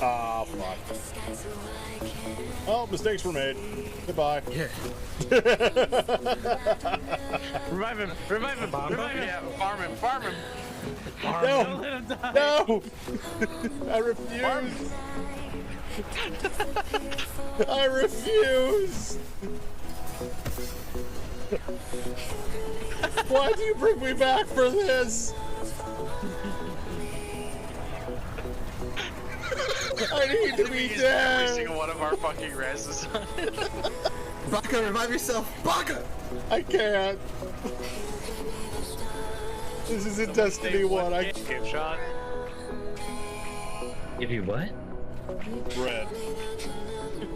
Ah, fuck. Oh, mistakes were made. Goodbye. Yeah. Revive him! Revive him! Revive him! Yeah, farm him! Farm him! No! Don't let him die! No! I refuse! I refuse! Why do you bring me back for this? I need to be dead! Every single one of our fucking reses. Baka, revive yourself! Baka! I can't. This isn't Destiny 1. I Give shot. Give you what? Red.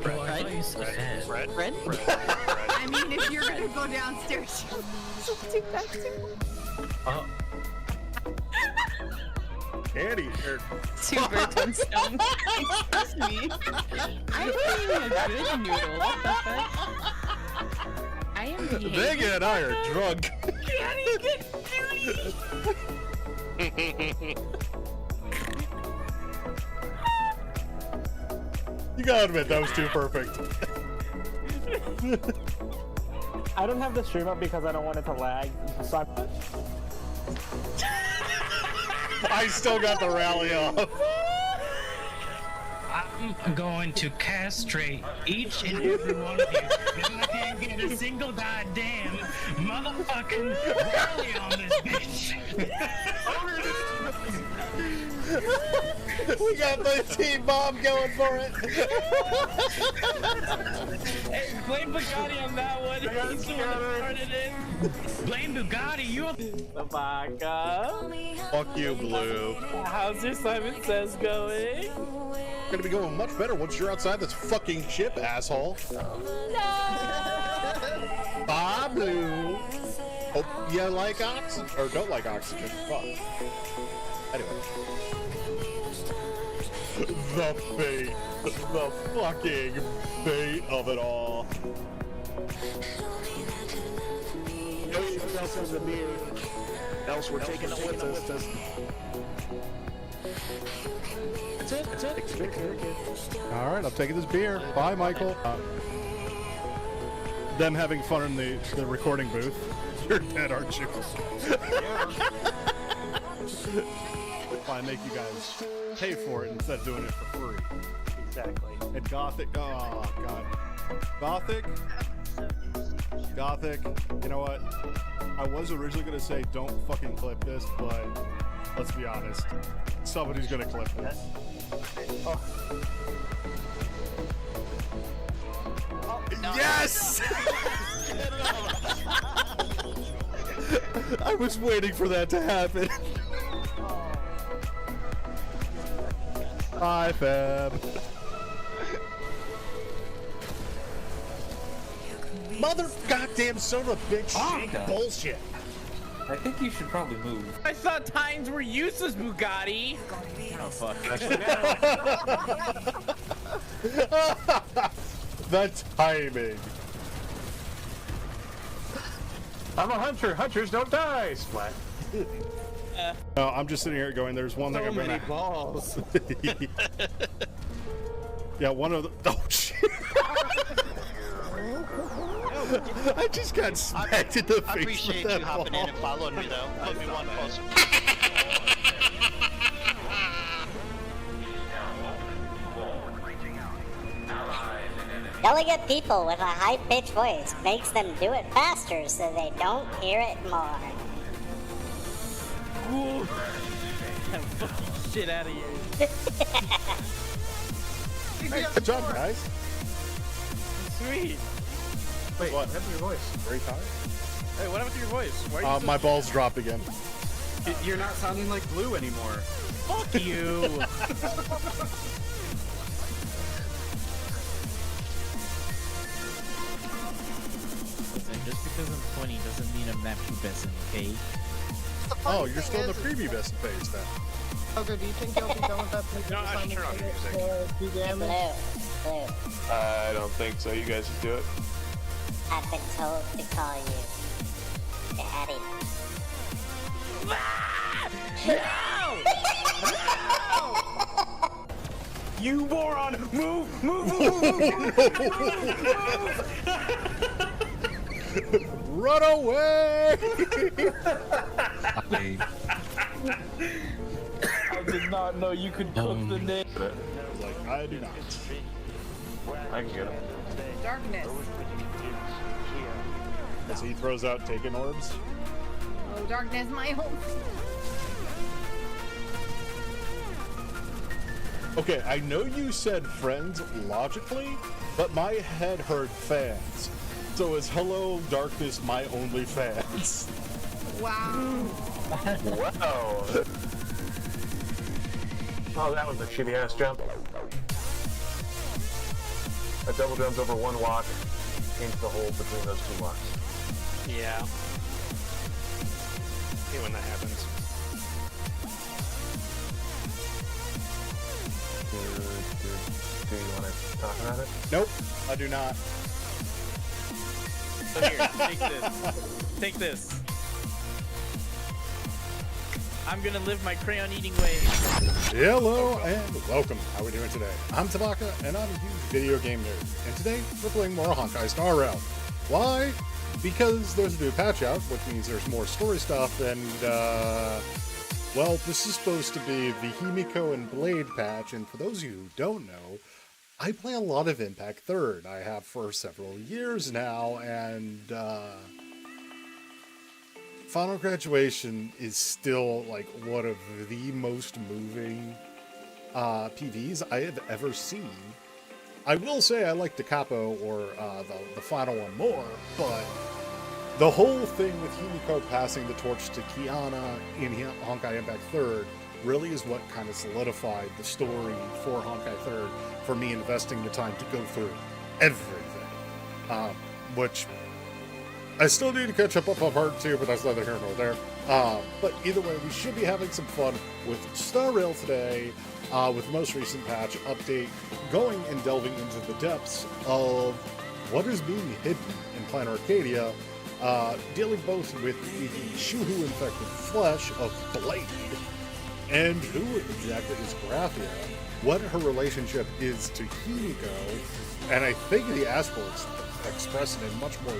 Bro, I thought you said Red? Red? Red. I mean, if you're gonna go downstairs, you'll do that too. Oh, Candy. Two birds, one stone. Excuse me. I'm being a good noodle. What the fuck? I am behaving. Vega and I are drunk. Can't even duty. You gotta admit, that was too perfect. I don't have the stream up because I don't want it to lag. So I still got the rally off. I'm going to castrate each and every one of you because I can't get a single goddamn motherfucking rally on this bitch. We got the team bomb going for it. hey, blame Bugatti on that one. He's the one that started it. Blame Bugatti, you. Baka. Fuck you, Blue. How's your Simon Says going? Gonna be going much better once you're outside this fucking ship, asshole. Bye, Blue. Hope you like oxygen, or don't like oxygen. Fuck. Anyway. The bait. The fucking bait of it all. Else we're taking it with us. That's it. All right, I'm taking this beer. Bye, Michael. Them having fun in the recording booth. You're dead, aren't you? If I make you guys pay for it instead of doing it for free. Exactly. And Gothic, oh god. Gothic, you know what? I was originally gonna say don't fucking clip this, but let's be honest. Somebody's gonna clip this. Oh. Yes! I was waiting for that to happen. Hi, Fab. Mother goddamn son of a bitch. Bullshit. I think you should probably move. I thought tines were useless, Bugatti. Oh fuck. The timing. I'm a hunter. Hunters don't die. Splat. No, I'm just sitting here going, there's one thing I'm gonna... balls. Yeah, one of the... Oh, shit. I just got smacked in the face. I appreciate with that you hopping ball. in and following me though. Put me one closer. Yelling at people with a high-pitched voice makes them do it faster so they don't hear it more. Ooh. Get the fucking shit out of here. Hey, good job, guys. Sweet. Wait, What? what happened to your voice? Very tired. Hey, what happened to your voice? Why are you My balls dropped again. You're not sounding like Blue anymore. Fuck you. Listen, just because I'm 20 doesn't mean I'm that pubescent, okay? Oh, you're still in the preview best phase then. Okay, do you think you'll be done with that piece No, I should turn on music. Blue. do damage? Blue. I don't think so. You guys just do it. I've been told to call you Daddy. You moron! Move! Move! Run away! I did not know you could cook the name. Like, I do not. I can get him. Darkness. As he throws out taken orbs. Oh, darkness, my home. Okay, I know you said friends logically, but my head heard fans. So is Hello Darkness my only fans? Wow. Wow. Oh, that was a shitty ass jump. That double jumps over one lock, changed the hole between those two locks. Yeah. Hate when that happens. Do you want to talk about it? Nope, I do not. So here, take this. Take this. I'm gonna live my crayon eating way. Hello and welcome. How are we doing today? I'm Tabaka and I'm a huge video game nerd. And today we're playing more Honkai Star Rail. Why? Because there's a new patch out, which means there's more story stuff and well, this is supposed to be the Himiko and Blade patch, and for those of you who don't know, I play a lot of Impact 3rd. I have for several years now, and Final Graduation is still like one of the most moving PVs I have ever seen. I will say I like the Capo or the final one more, but the whole thing with Himiko passing the torch to Kiana in Honkai Impact 3rd really is what kind of solidified the story for Honkai 3rd for me investing the time to go through everything. Which I still need to catch up on part 2, but that's neither here nor there. But either way, we should be having some fun with Star Rail today, with the most recent patch update, going and delving into the depths of what is being hidden in Planet Arcadia, dealing both with the Shuhu-infected flesh of Blade, and who exactly is Grathia, what her relationship is to Himiko, and I think the Astral express it in much more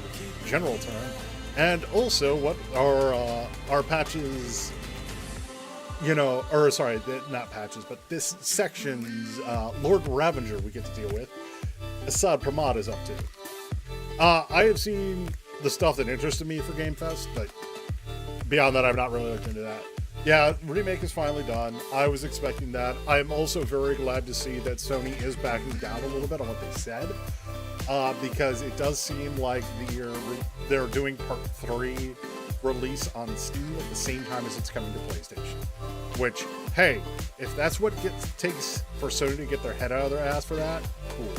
general term, and also what our patches, you know, or sorry, not patches, but this section's Lord Ravager we get to deal with, Assad Pramad is up to. I have seen the stuff that interested me for Game Fest, but beyond that, I've not really looked into that. Yeah, remake is finally done. I was expecting that. I'm also very glad to see that Sony is backing down a little bit on what they said, because it does seem like they're doing Part 3 release on Steam at the same time as it's coming to PlayStation. Which, hey, if that's what takes for Sony to get their head out of their ass for that, cool.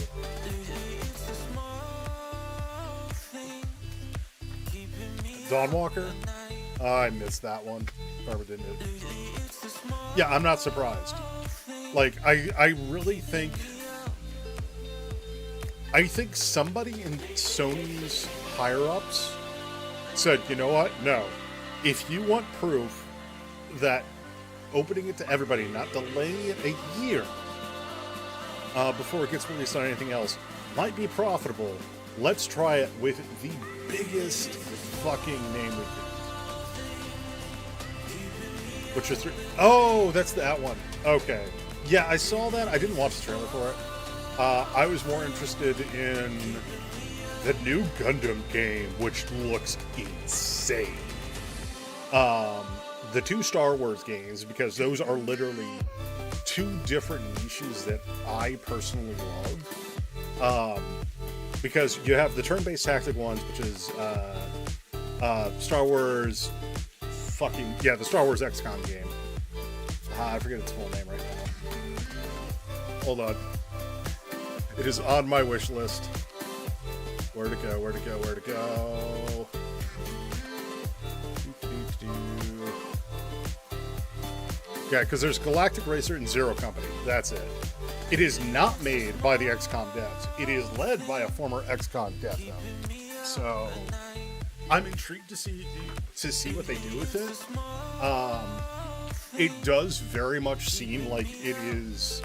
Dawnwalker? I missed that one. Whoever didn't it. Yeah, I'm not surprised. Like, I really think... I think somebody in Sony's higher-ups said, you know what? No. If you want proof that opening it to everybody, not delaying it a year before it gets released on anything else, might be profitable, let's try it with the biggest fucking name we can. Witcher 3. Oh, that's that one. Okay. Yeah, I saw that. I didn't watch the trailer for it. I was more interested in the new Gundam game, which looks insane. The two Star Wars games, because those are literally two different niches that I personally love. Because you have the turn-based tactic ones, which is Star Wars the Star Wars XCOM game. I forget its full name right now. Hold on. It is on my wish list. Where to go, where to go, where to go. Yeah, because there's Galactic Racer and Zero Company. That's it. It is not made by the XCOM devs. It is led by a former XCOM dev, though. So I'm intrigued to see what they do with it. It does very much seem like it is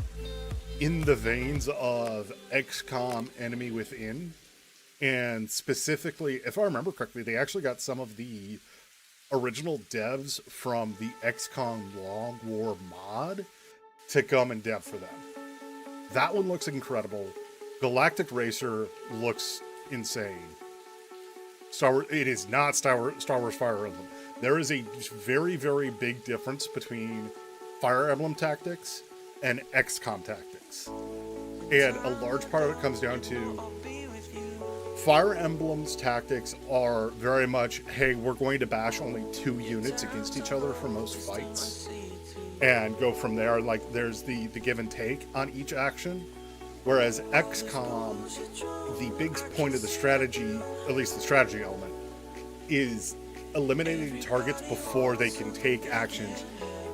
in the veins of XCOM Enemy Within. And specifically, if I remember correctly, they actually got some of the original devs from the XCOM Long War mod to come and dev for them. That one looks incredible. Galactic Racer looks insane. It is not Star Wars Fire Emblem. There is a very, very big difference between Fire Emblem tactics and XCOM tactics. And a large part of it comes down to Fire Emblem's tactics are very much, hey, we're going to bash only 2 units against each other for most fights and go from there. Like, there's the give and take on each action. Whereas XCOM, the big point of the strategy, at least the strategy element, is eliminating targets before they can take actions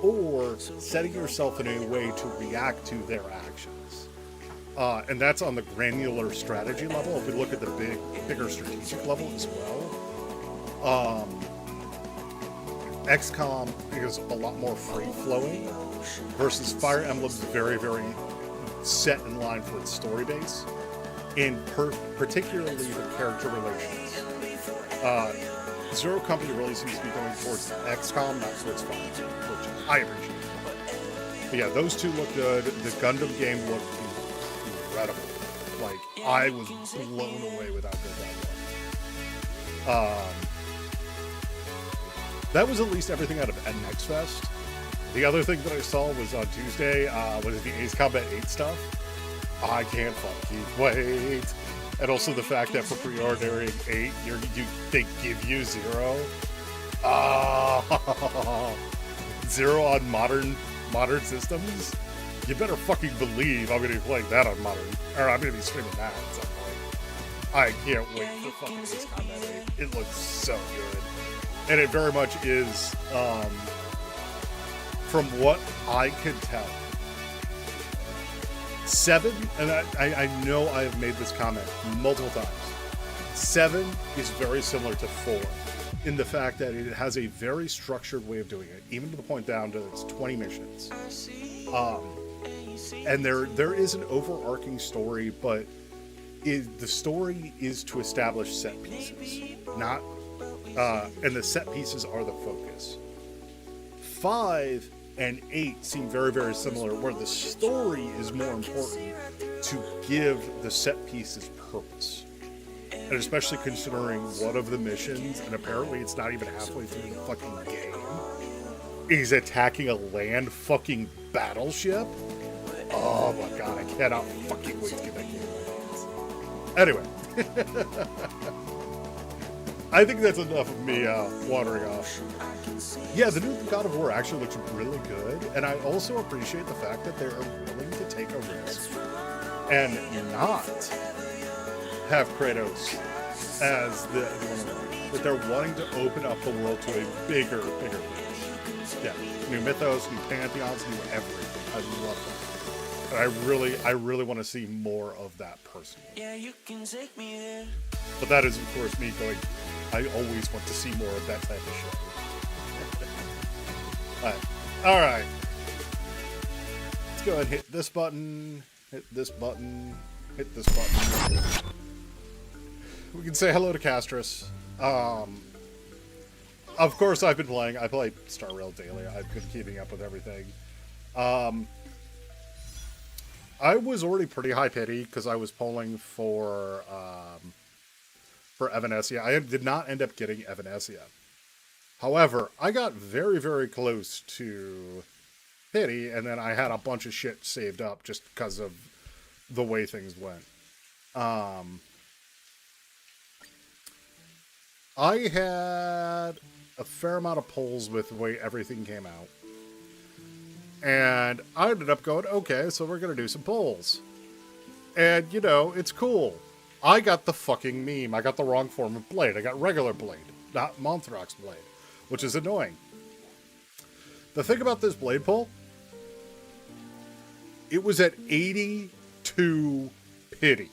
or setting yourself in a way to react to their actions. And that's on the granular strategy level. If we look at the bigger strategic level as well, XCOM is a lot more free-flowing versus Fire Emblem's very, very set in line for its story base, and particularly the character relations. Zero Company really seems to be going towards XCOM, not towards Fire Emblem, which I appreciate. But yeah, those two look good. The Gundam game looked incredible. Like, I was blown away with how good that was. That was at least everything out of NX Fest. The other thing that I saw was on Tuesday, was the Ace Combat 8 stuff. I can't fucking wait. And also the fact that for pre-ordering 8, they give you 0. 0 on modern systems? You better fucking believe I'm going to be playing that on modern. Or I'm going to be streaming that at some point. I can't wait for fucking Ace Combat 8. It looks so good. And it very much is, from what I could tell, 7, and I know I have made this comment multiple times, 7 is very similar to 4 in the fact that it has a very structured way of doing it, even to the point down to its 20 missions. And there is an overarching story, but the story is to establish set pieces, not, and the set pieces are the focus. 5 and 8 seem very, very similar, where the story is more important to give the set pieces purpose. And especially considering one of the missions, and apparently it's not even halfway through the fucking game, is attacking a land fucking battleship. Oh my god, I cannot fucking wait to get that game in my hands. Anyway. I think that's enough of me wandering off. Yeah, the new God of War actually looks really good, and I also appreciate the fact that they're willing to take a risk and not have Kratos as the one, that they're wanting to open up the world to a bigger place. Yeah, new mythos, new pantheons, new everything. I love that. And I really want to see more of that personally. Yeah, you can take me there. But that is, of course, me going, I always want to see more of that type of shit. Alright. Let's go ahead and hit this button, hit this button, hit this button. We can say hello to Castris. Of course, I've been playing. I play Star Rail daily. I've been keeping up with everything. I was already pretty high pity because I was polling for Evanescia. I did not end up getting Evanescia. However, I got very, very close to pity, and then I had a bunch of shit saved up just because of the way things went. I had a fair amount of polls with the way everything came out. And I ended up going, okay, so we're going to do some polls. And, you know, it's cool. I got the fucking meme. I got the wrong form of blade. I got regular blade, not Monthrox blade, which is annoying. The thing about this blade poll, it was at 82 pity.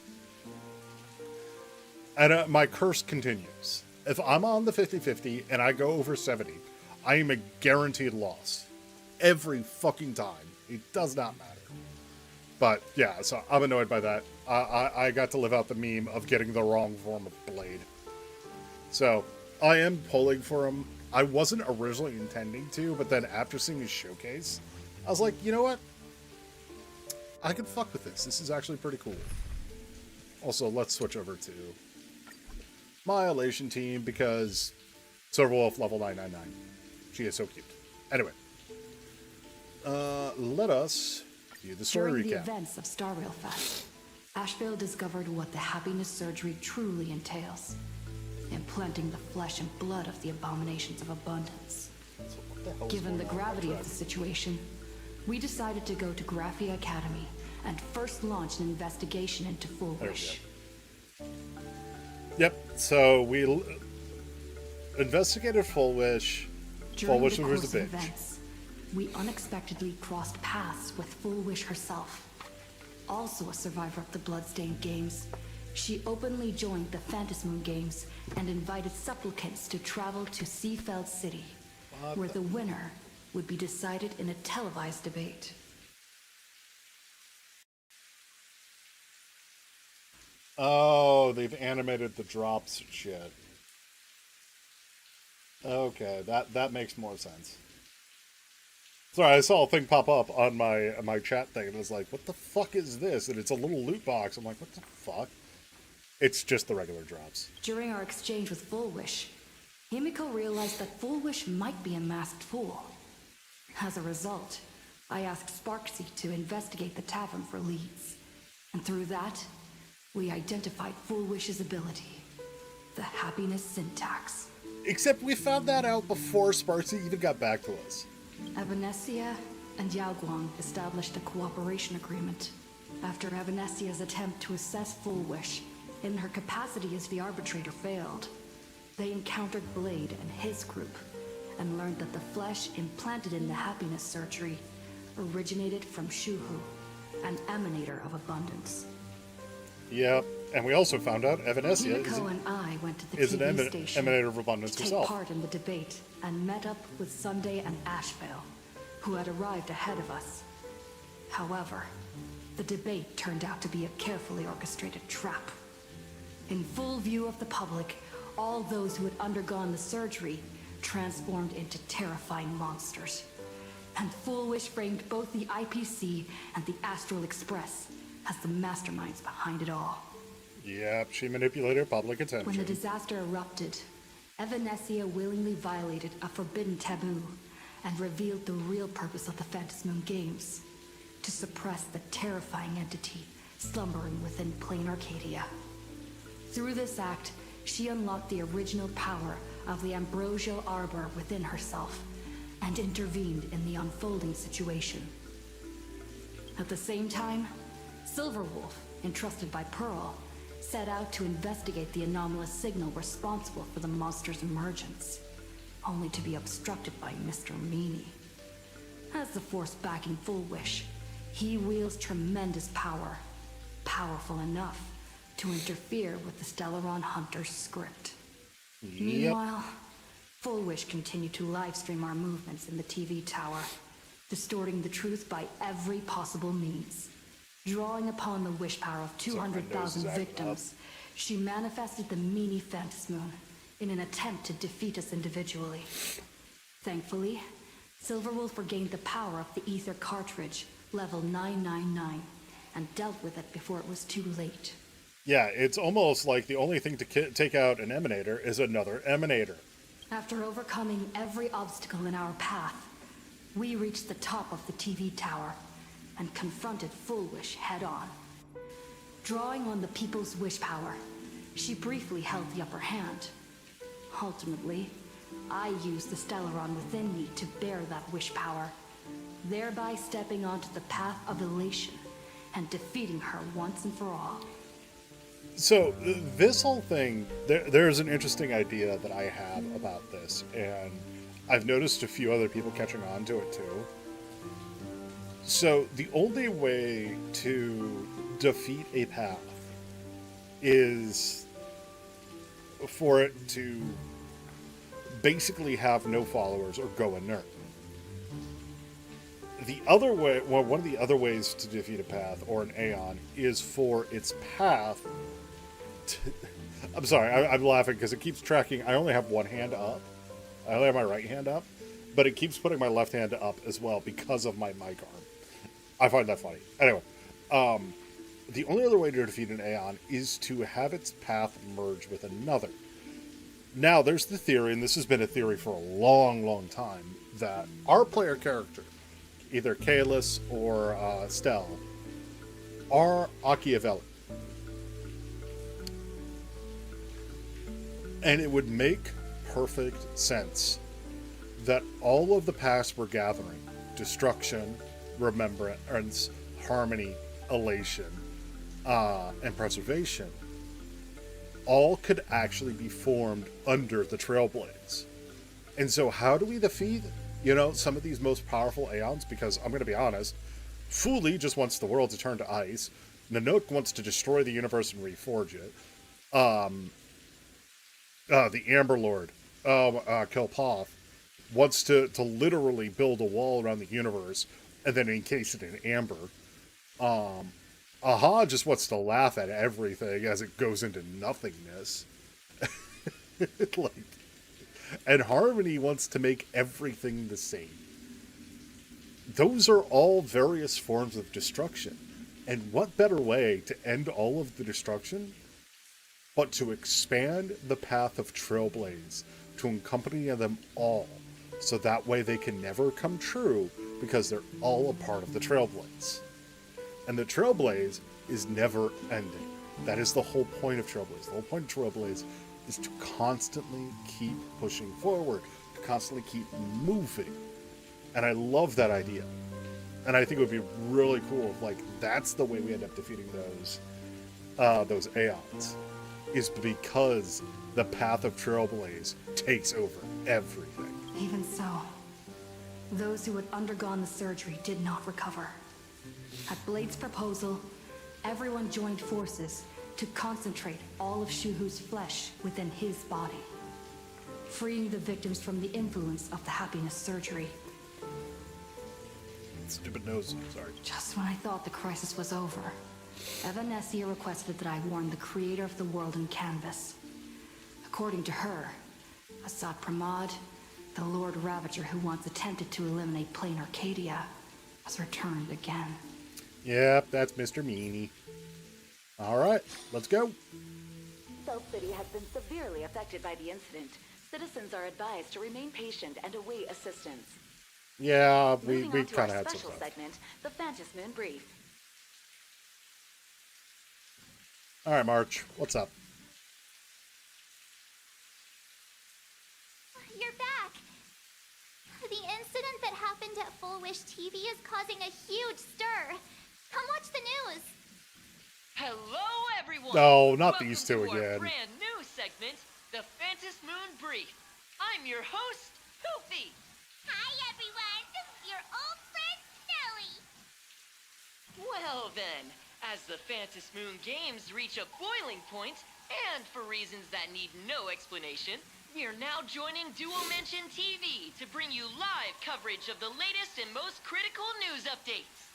And my curse continues. If I'm on the 50-50 and I go over 70, I am a guaranteed loss. Every fucking time. It does not matter. But yeah, so I'm annoyed by that. I got to live out the meme of getting the wrong form of blade. So I am pulling for him. I wasn't originally intending to, but then after seeing his showcase, I was like, you know what? I can fuck with this. This is actually pretty cool. Also, let's switch over to my Elation team because Silverwolf level 999. She is so cute. Anyway, let us view the story During the recap. events of Star Rail Fest, Asheville discovered what the happiness surgery truly entails. Implanting the flesh and blood of the abominations of abundance. So what the hell is Given the going on gravity with of the that? situation, we decided to go to Graphia Academy and first launch an investigation into Full There we Wish. Yep, so we investigated Full Wish. Full During Wish the was course a of bitch. events, we unexpectedly crossed paths with Full Wish herself. Also a survivor of the Bloodstained Games, she openly joined the Phantasmoon Games and invited supplicants to travel to Seafeld City, where the winner would be decided in a televised debate. Oh, they've animated the drops shit. Okay, that makes more sense. Sorry, I saw a thing pop up on my chat thing, and it was like, what the fuck is this? And it's a little loot box. I'm like, what the fuck? It's just the regular drops. During our exchange with Full Wish, Himiko realized that Full Wish might be a masked fool. As a result, I asked Sparksy to investigate the tavern for leads. And through that, we identified Full Wish's ability, the happiness syntax. Except we found that out before Sparksy even got back to us. Evanesia and Yaoguang established a cooperation agreement. After Evanesia's attempt to assess Full Wish, in her capacity as the arbitrator failed, they encountered Blade and his group, and learned that the flesh implanted in the happiness surgery originated from Shuhu, an emanator of abundance. Yep, and we also found out Evanesia Himiko and I went to the is an TV station emanator of abundance to take herself. part in the debate and met up with Sunday and Asheville, who had arrived ahead of us. However, the debate turned out to be a carefully orchestrated trap. In full view of the public, all those who had undergone the surgery transformed into terrifying monsters. And Full Wish framed both the IPC and the Astral Express as the masterminds behind it all. Yep, she manipulated public attention. When the disaster erupted, Evanesia willingly violated a forbidden taboo and revealed the real purpose of the Phantasmoon Games, to suppress the terrifying entity slumbering within plain Arcadia. Through this act, she unlocked the original power of the ambrosial arbor within herself and intervened in the unfolding situation. At the same time, Silverwolf, entrusted by Pearl, set out to investigate the anomalous signal responsible for the monster's emergence, only to be obstructed by Mr. Meanie. As the force backing Full Wish, he wields tremendous power, powerful enough to interfere with the Stellaron Hunter's script. Yep. Meanwhile, Full Wish continued to livestream our movements in the TV tower, distorting the truth by every possible means. Drawing upon the wish power of 200,000 victims, she manifested the Meanie Phantasmoon in an attempt to defeat us individually. Thankfully, Silverwolf regained the power of the Ether cartridge, level 999, and dealt with it before it was too late. Yeah, it's almost like the only thing to take out an emanator is another emanator. After overcoming every obstacle in our path, we reached the top of the TV tower and confronted Full Wish head-on. Drawing on the people's wish power, she briefly held the upper hand. Ultimately, I used the Stellaron within me to bear that wish power, thereby stepping onto the path of elation and defeating her once and for all. So, this whole thing, there's an interesting idea that I have about this, and I've noticed a few other people catching on to it too. So, the only way to defeat a path is for it to basically have no followers or go inert. The other way, well, one of the other ways to defeat a path or an Aeon is for its path to, I'm sorry, I'm laughing because it keeps tracking. I only have one hand up. I only have my right hand up, but it keeps putting my left hand up as well because of my mic arm. I find that funny. Anyway, the only other way to defeat an Aeon is to have its path merge with another. Now, there's the theory, and this has been a theory for a long, long time, that our player character, either Kaelis or Stell, are Machiavelli. And it would make perfect sense that all of the paths we're gathering, destruction, remembrance, harmony, elation, and preservation, all could actually be formed under the Trailblades. And so how do we defeat, some of these most powerful Aeons? Because I'm going to be honest, Fuli just wants the world to turn to ice. Nanook wants to destroy the universe and reforge it. The Amber Lord, Kilpoth, wants to literally build a wall around the universe and then encase it in amber. Aha just wants to laugh at everything as it goes into nothingness. And Harmony wants to make everything the same. Those are all various forms of destruction. And what better way to end all of the destruction but to expand the path of Trailblaze to accompany them all, so that way they can never come true because they're all a part of the Trailblaze. And the Trailblaze is never ending. That is the whole point of Trailblaze. The whole point of Trailblaze is to constantly keep pushing forward, to constantly keep moving. And I love that idea. And I think it would be really cool if, that's the way we end up defeating those Aeons, is because the path of Trailblaze takes over everything. Even so, those who had undergone the surgery did not recover. At Blade's proposal, everyone joined forces to concentrate all of Shuhu's flesh within his body, freeing the victims from the influence of the happiness surgery. Stupid nose, sorry. Just when I thought the crisis was over, Evanessia requested that I warn the creator of the world in canvas. According to her, Assad Pramad, the Lord Ravager who once attempted to eliminate plain Arcadia, has returned again. Yep, that's Mr. Meanie. Alright, let's go. South City has been severely affected by the incident. Citizens are advised to remain patient and await assistance. Yeah, we Moving on to kind our of had some special stuff. segment, the Phantom Moon Brief. Alright, March, what's up? You're back! The incident that happened at Full Wish TV is causing a huge stir. Come watch the news. Hello, everyone! No, not Welcome these two to our again. brand new segment, the Phantom Moon Brief. I'm your host, Poofy. Hi, everyone. This is your old friend, Snowy. Well then, as the Phantom Moon Games reach a boiling point, and for reasons that need no explanation, we are now joining Duo Mention TV to bring you live coverage of the latest and most critical news updates.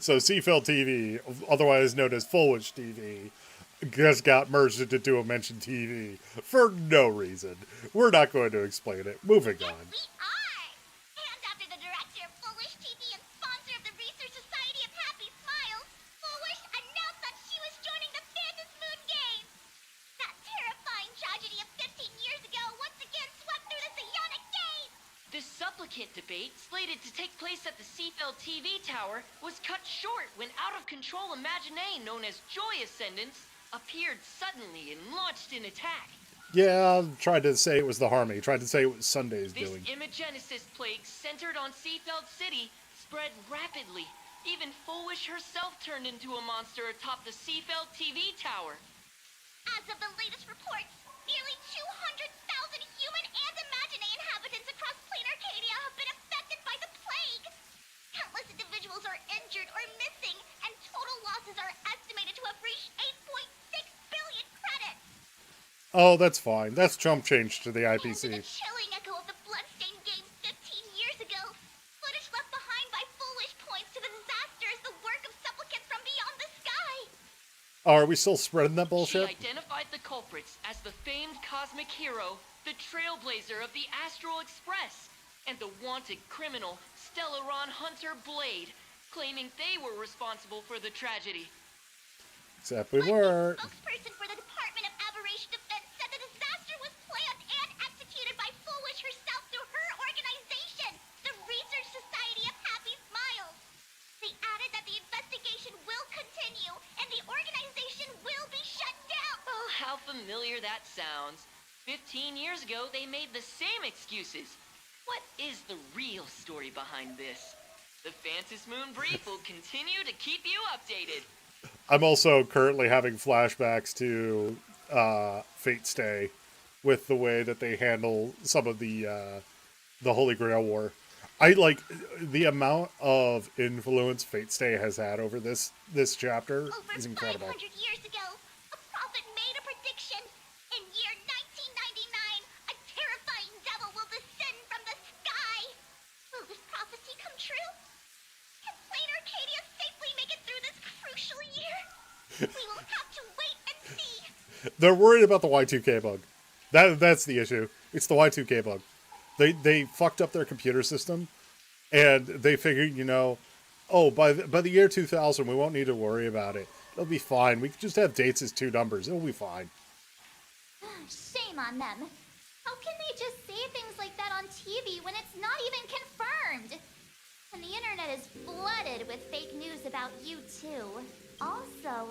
So Seafell TV, otherwise known as Fulwish TV, just got merged into Duo Mention TV for no reason. We're not going to explain it. Moving on. We are! And after the director of Full Wish TV and sponsor of the Research Society of Happy Smiles, Full Wish announced that she was joining the Phantom Moon Games. That terrifying tragedy of 15 years ago once again swept through the Psionic Gate. The supplicant debate, slated to take place at the Seafell TV tower, was cut short when out-of-control Imaginee known as Joy Ascendants appeared suddenly and launched an attack. Yeah, tried to say it was the Harmony. Tried to say it was Sunday's This doing. Imagenesis plague centered on Seafeld City spread rapidly. Even Fulwish herself turned into a monster atop the Seafeld TV tower. As of the latest reports, nearly 200,000 human and Imaginee inhabitants across plain Arcadia have been affected by the plague. Countless individuals are injured or missing, and total losses are estimated to have reached $8.6 Oh, that's fine. That's chump change to the The IPC. chilling echo of the Bloodstained games 15 years ago. Footage left behind by Foolish points to the disaster as the work of supplicants from beyond the sky. Oh, are we still spreading that She bullshit? identified the culprits as the famed cosmic hero, the trailblazer of the Astral Express, and the wanted criminal, Stellaron Hunter Blade, claiming they were responsible for the tragedy. Except we were. Spokesperson for the Department of Aberration Defense said the disaster was planned and executed by Foolish herself through her organization, the Research Society of Happy Smiles. They added that the investigation will continue and the organization will be shut down. Oh, how familiar that sounds. 15 years ago, they made the same excuses. What is the real story behind this? The Phantom Moon Brief will continue to keep you updated. I'm also currently having flashbacks to Fate Stay with the way that they handle some of the Holy Grail War. I like the amount of influence Fate Stay has had over this chapter is incredible. 500 years ago, a prophet made a prediction. In year 1999, a terrifying devil will descend from the sky. Will this prophecy come true? Can Plain Arcadia safely make it through this crucial year? We will have to wait and see. They're worried about the Y2K bug. That's the issue. It's the Y2K bug. They fucked up their computer system, and they figured, oh, by the year 2000, we won't need to worry about it. It'll be fine. We can just have dates as 2 numbers. It'll be fine. Shame on them. How can they just say things like that on TV when it's not even confirmed? And the internet is flooded with fake news about you too. Also,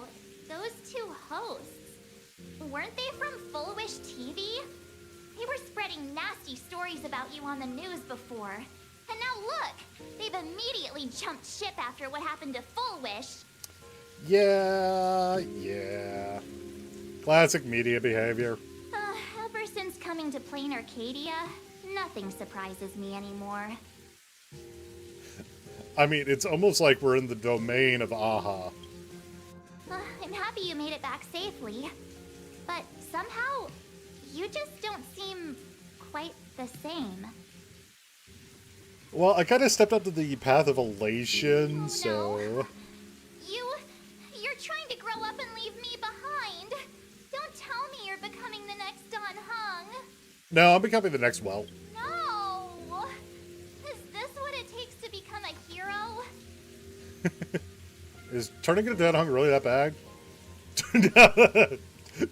those 2 hosts, weren't they from Full Wish TV? They were spreading nasty stories about you on the news before. And now look, they've immediately jumped ship after what happened to Full Wish. Yeah. Classic media behavior. Ever since coming to Plain Arcadia, nothing surprises me anymore. I mean, it's almost like we're in the domain of AHA. I'm happy you made it back safely. But somehow, you just don't seem quite the same. Well, I kind of stepped up to the path of elation, so... You're trying to grow up and leave me behind. Don't tell me you're becoming the next Don Hung. No, I'm becoming the next well. No! Is this what it takes to become a hero? Is turning into Dead Hung really that bad?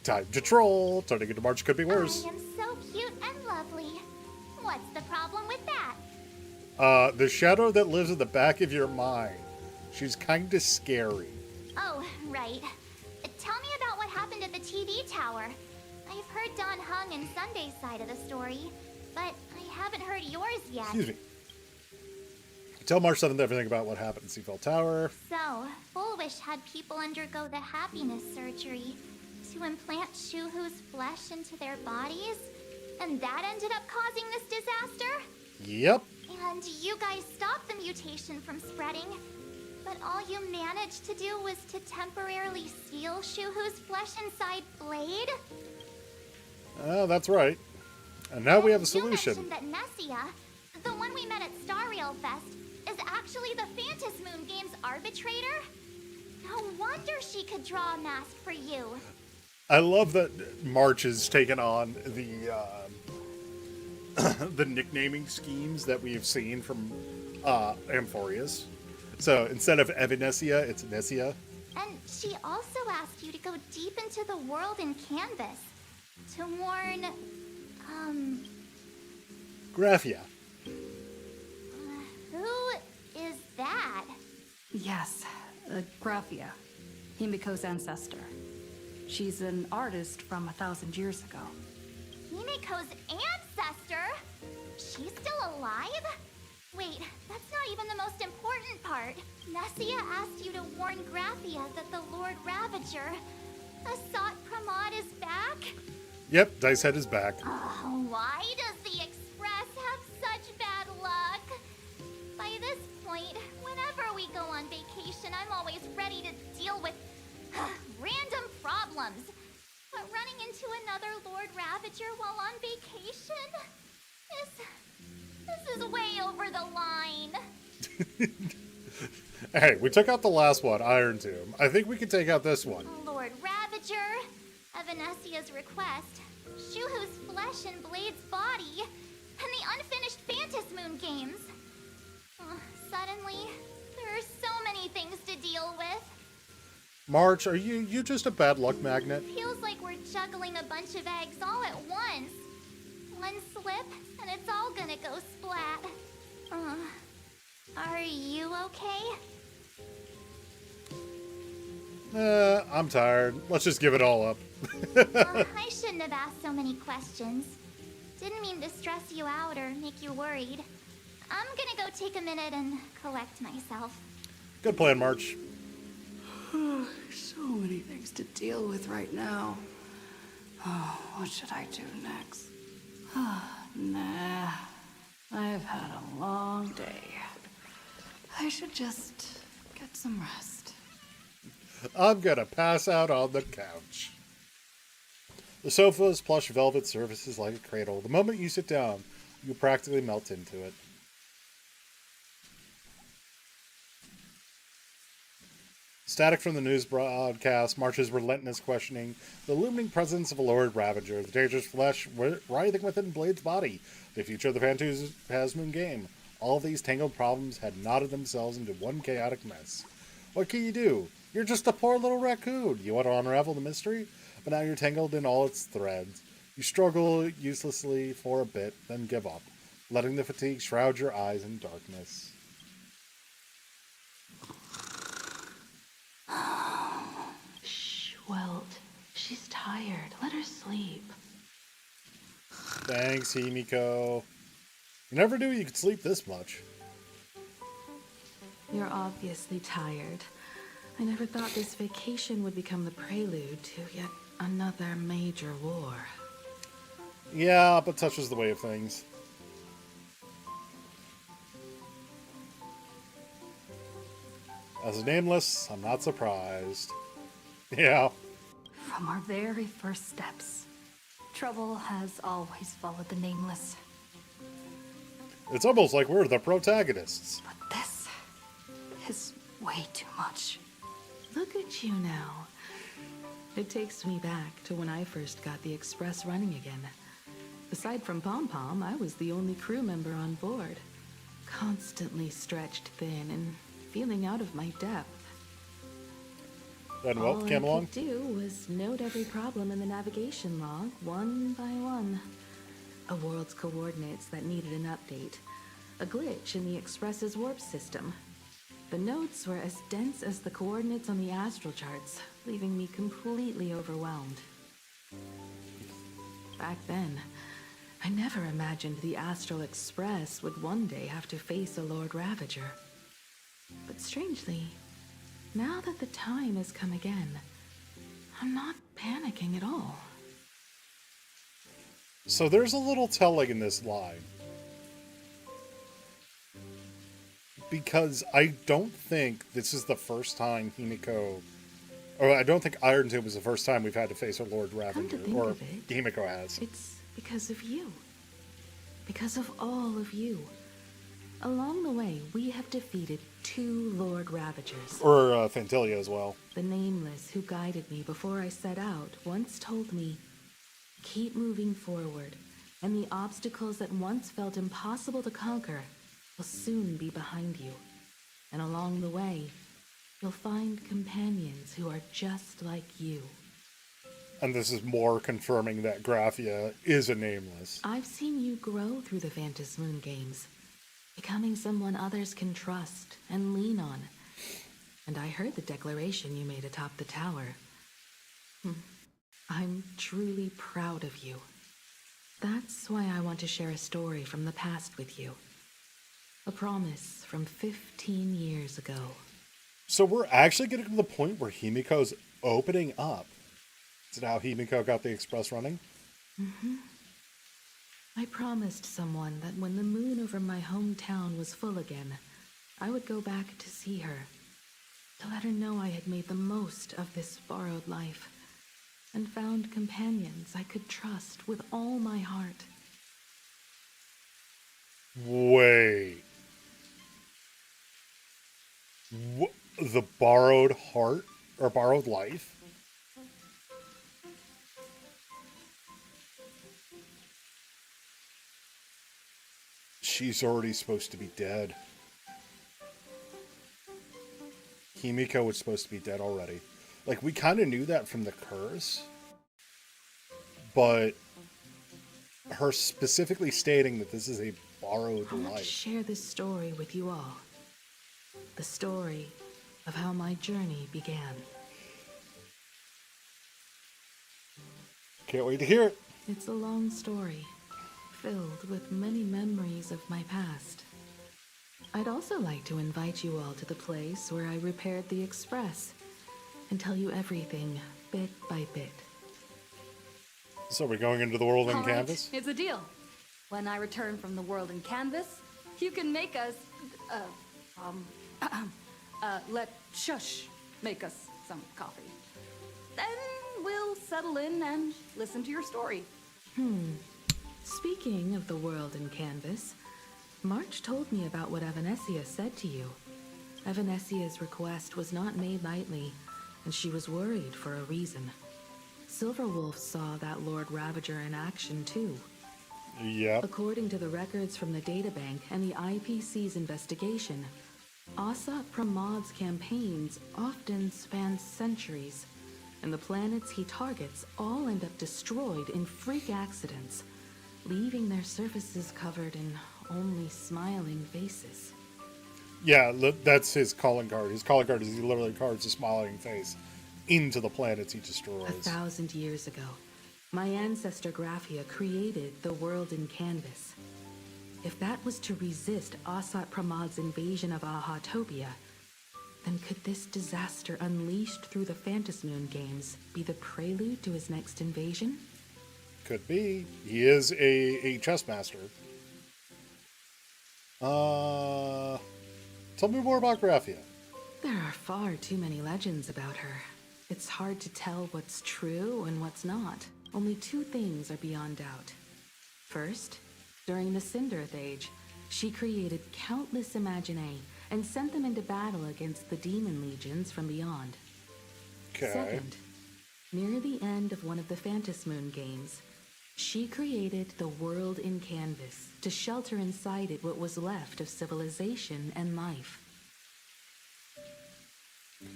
Time to troll. Turning into March could be worse. I am so cute and lovely. What's the problem with that? The shadow that lives in the back of your mind. She's kinda scary. Oh, right. Tell me about what happened at the TV tower. I've heard Don Hung and Sunday's side of the story, but I haven't heard yours yet. Excuse me. Tell March 7th everything about what happened in Seafell Tower. So, Full Wish had people undergo the happiness surgery to implant Shuhu's flesh into their bodies, and that ended up causing this disaster? Yep. And you guys stopped the mutation from spreading, but all you managed to do was to temporarily seal Shuhu's flesh inside Blade? That's right. And now we have a solution. You mentioned that Nessia, the one we met at Star Rail Fest, is actually the Phantom Moon Games arbitrator? No wonder she could draw a mask for you. I love that March has taken on the the nicknaming schemes that we've seen from Amphorius. So instead of Evanessia, it's Nessia. And she also asked you to go deep into the world in Canvas to warn, Graphia. who is that? Yes, Graphia, Himiko's ancestor. She's an artist from 1,000 years ago. Himiko's ancestor? She's still alive? Wait, that's not even the most important part. Nessia asked you to warn Graphia that the Lord Ravager, Asat Pramod, is back? Yep, Dicehead is back. Oh, why does the Express have such bad luck? By this point, whenever we go on vacation, I'm always ready to deal with random problems. running into another Lord Ravager while on vacation? This is way over the line. Hey, we took out the last one, Iron Tomb. I think we can take out this one. Lord Ravager, at Venesia's request, Shuhu's flesh and Blade's body, and the unfinished Phantas Moon games. Suddenly, there are so many things to deal with. March, are you just a bad luck magnet? Feels like we're juggling a bunch of eggs all at once. One slip, and it's all gonna go splat. Are you okay? I'm tired. Let's just give it all up. I shouldn't have asked so many questions. Didn't mean to stress you out or make you worried. I'm gonna go take a minute and collect myself. Good plan, March. So many things to deal with right now. Oh, what should I do next? Nah, I've had a long day. I should just get some rest. I'm gonna pass out on the couch. The sofa's plush velvet surface is like a cradle. The moment you sit down, you practically melt into it. Static from the news broadcast, March's relentless questioning, the looming presence of a Lord Ravager, the dangerous flesh writhing within Blade's body, the future of the Phantasmoon game. All these tangled problems had knotted themselves into one chaotic mess. What can you do? You're just a poor little raccoon. You want to unravel the mystery, but now you're tangled in all its threads. You struggle uselessly for a bit, then give up, letting the fatigue shroud your eyes in darkness. Shh, Welt. She's tired. Let her sleep. Thanks, Himiko. You never knew you could sleep this much. You're obviously tired. I never thought this vacation would become the prelude to yet another major war. Yeah, but such is the way of things. As a nameless, I'm not surprised. Yeah. From our very first steps, trouble has always followed the nameless. It's almost like we're the protagonists. But this is way too much. Look at you now. It takes me back to when I first got the Express running again. Aside from Pom Pom, I was the only crew member on board. Constantly stretched thin and feeling out of my depth. Then what came along? All I could do was note every problem in the navigation log, one by one. A world's coordinates that needed an update. A glitch in the Express's warp system. The notes were as dense as the coordinates on the astral charts, leaving me completely overwhelmed. Back then, I never imagined the Astral Express would one day have to face a Lord Ravager. But strangely, now that the time has come again, I'm not panicking at all. So there's a little telling in this line. Because I don't think this is the first time Himiko... Or I don't think Iron Tomb was the first time we've had to face a Lord Ravager. Or Himiko has. It's because of you. Because of all of you. Along the way, we have defeated 2 Lord Ravagers. Or Fantilia as well. The Nameless, who guided me before I set out, once told me, keep moving forward, and the obstacles that once felt impossible to conquer will soon be behind you. And along the way, you'll find companions who are just like you. And this is more confirming that Graphia is a Nameless. I've seen you grow through the Phantasmoon games, becoming someone others can trust and lean on. And I heard the declaration you made atop the tower. I'm truly proud of you. That's why I want to share a story from the past with you. A promise from 15 years ago. So we're actually getting to the point where Himiko's opening up. Is it how Himiko got the Express running? I promised someone that when the moon over my hometown was full again, I would go back to see her. To let her know I had made the most of this borrowed life. and found companions I could trust with all my heart. Wait. The borrowed heart? Or borrowed life? She's already supposed to be dead. Himiko was supposed to be dead already. Like, we kind of knew that from the curse. But her specifically stating that this is a borrowed I want to life. share this story with you all. The story of how my journey began. Can't wait to hear it. It's a long story, filled with many memories of my past. I'd also like to invite you all to the place where I repaired the Express and tell you everything bit by bit. So we're going into the world in All right, canvas? it's a deal. When I return from the world in canvas, you can make us, let Shush make us some coffee. Then we'll settle in and listen to your story. Speaking of the world in canvas, March told me about what Evanescia said to you. Evanessia's request was not made lightly, and she was worried for a reason. Silverwolf saw that Lord Ravager in action too. Yep. According to the records from the databank and the IPC's investigation, Asat Pramod's campaigns often span centuries, and the planets he targets all end up destroyed in freak accidents, leaving their surfaces covered in only smiling faces. Yeah, that's his calling card. His calling card is he literally carves a smiling face into the planets he destroys. 1,000 years ago, my ancestor Graphia created the world in canvas. If that was to resist Asat Pramod's invasion of Ahatopia, then could this disaster unleashed through the Phantasmoon games be the prelude to his next invasion? Could be. He is a chess master. Tell me more about Graphia. There are far too many legends about her. It's hard to tell what's true and what's not. Only two things are beyond doubt. First, during the Cinderth Age, she created countless Imaginae and sent them into battle against the demon legions from beyond. Okay. Second, near the end of one of the Phantasmoon games, she created the world in canvas to shelter inside it what was left of civilization and life.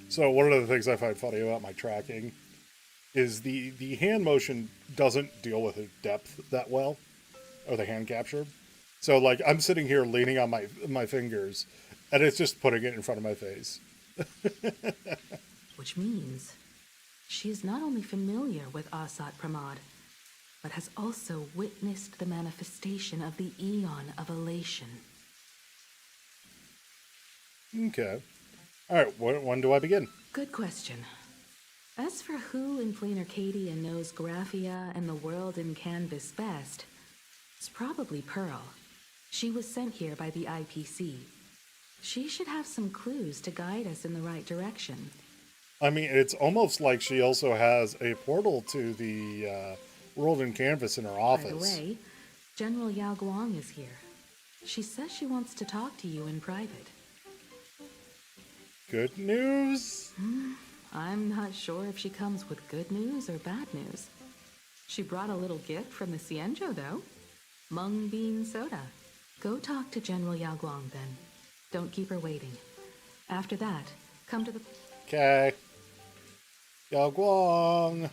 So one of the things I find funny about my tracking is the hand motion doesn't deal with the depth that well, or the hand capture. So like I'm sitting here leaning on my fingers, and it's just putting it in front of my face. Which means she is not only familiar with Asat Pramod, but has also witnessed the manifestation of the Eon of Elation. Okay. All right, when do I begin? Good question. As for who in Plain Arcadia knows Graphia and the world in canvas best, it's probably Pearl. She was sent here by the IPC. She should have some clues to guide us in the right direction. I mean, it's almost like she also has a portal to the world in canvas in her office. By the way, General Yao Guang is here. She says she wants to talk to you in private. Good news? I'm not sure if she comes with good news or bad news. She brought a little gift from the Cienjo, though. Mung bean soda. Go talk to General Yao Guang, then. Don't keep her waiting. After that, come to the... Okay. Yao Guang.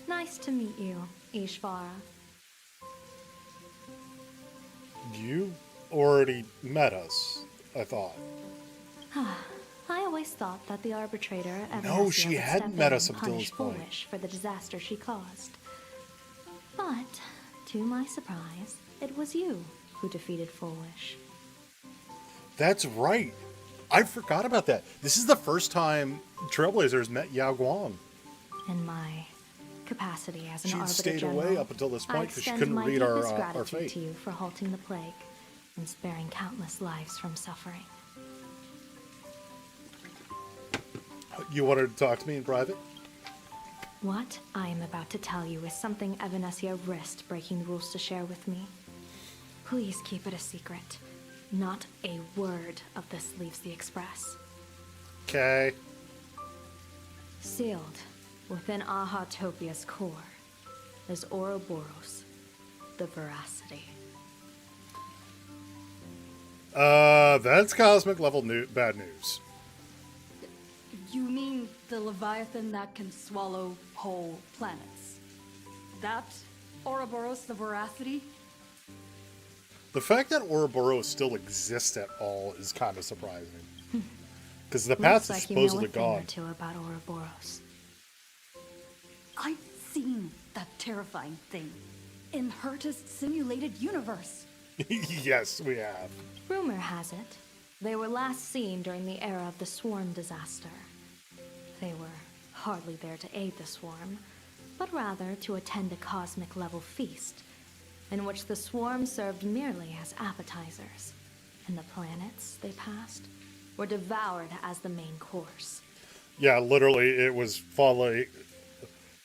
Nice to meet you, Ishvara. You already met us, I thought. I always thought that the arbitrator No, Evanescia she would hadn't step met in us and up until punish this point. Foolish for the disaster she caused. But, to my surprise, it was you who defeated Foolish. That's right. I forgot about that. This is the first time Trailblazers met Yao Guang. In my capacity as an She'd arbiter stayed general, away up until this I point because she extend couldn't my read deepest our gratitude fate. to you for halting the plague and sparing countless lives from suffering. You wanted to talk to me in private? What I am about to tell you is something Evanesia risked breaking the rules to share with me. Please keep it a secret. Not a word of this leaves the Express. Okay. Sealed within Ahatopia's core is Ouroboros, the Veracity. That's cosmic level bad news. You mean the Leviathan that can swallow whole planets? That Ouroboros, the Veracity? The fact that Ouroboros still exists at all is kind of surprising. Because the path is supposedly gone. Looks like you know a thing or two about Ouroboros. I've seen that terrifying thing in Herta's simulated universe. Yes, we have. Rumor has it, they were last seen during the era of the Swarm disaster. They were hardly there to aid the Swarm, but rather to attend a cosmic level feast, in which the Swarm served merely as appetizers, and the planets they passed were devoured as the main course. Yeah, literally, it was following...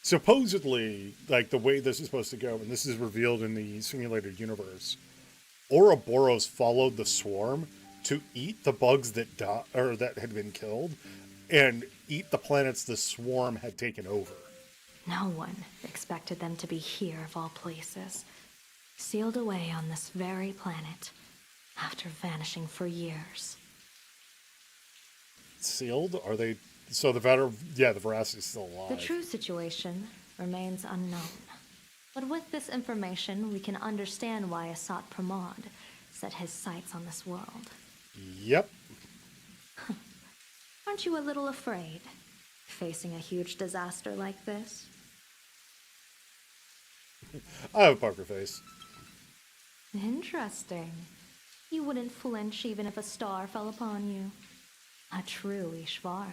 Supposedly, like, the way this is supposed to go, and this is revealed in the simulated universe, Ouroboros followed the Swarm to eat the bugs that that had been killed, and eat the planets the Swarm had taken over. No one expected them to be here of all places, sealed away on this very planet, after vanishing for years. Sealed? Are they... So the Veracity's still alive. The true situation remains unknown. But with this information, we can understand why Asat Pramod set his sights on this world. Yep. Aren't you a little afraid, facing a huge disaster like this? I have a poker face. Interesting. You wouldn't flinch even if a star fell upon you. A true Ishvara.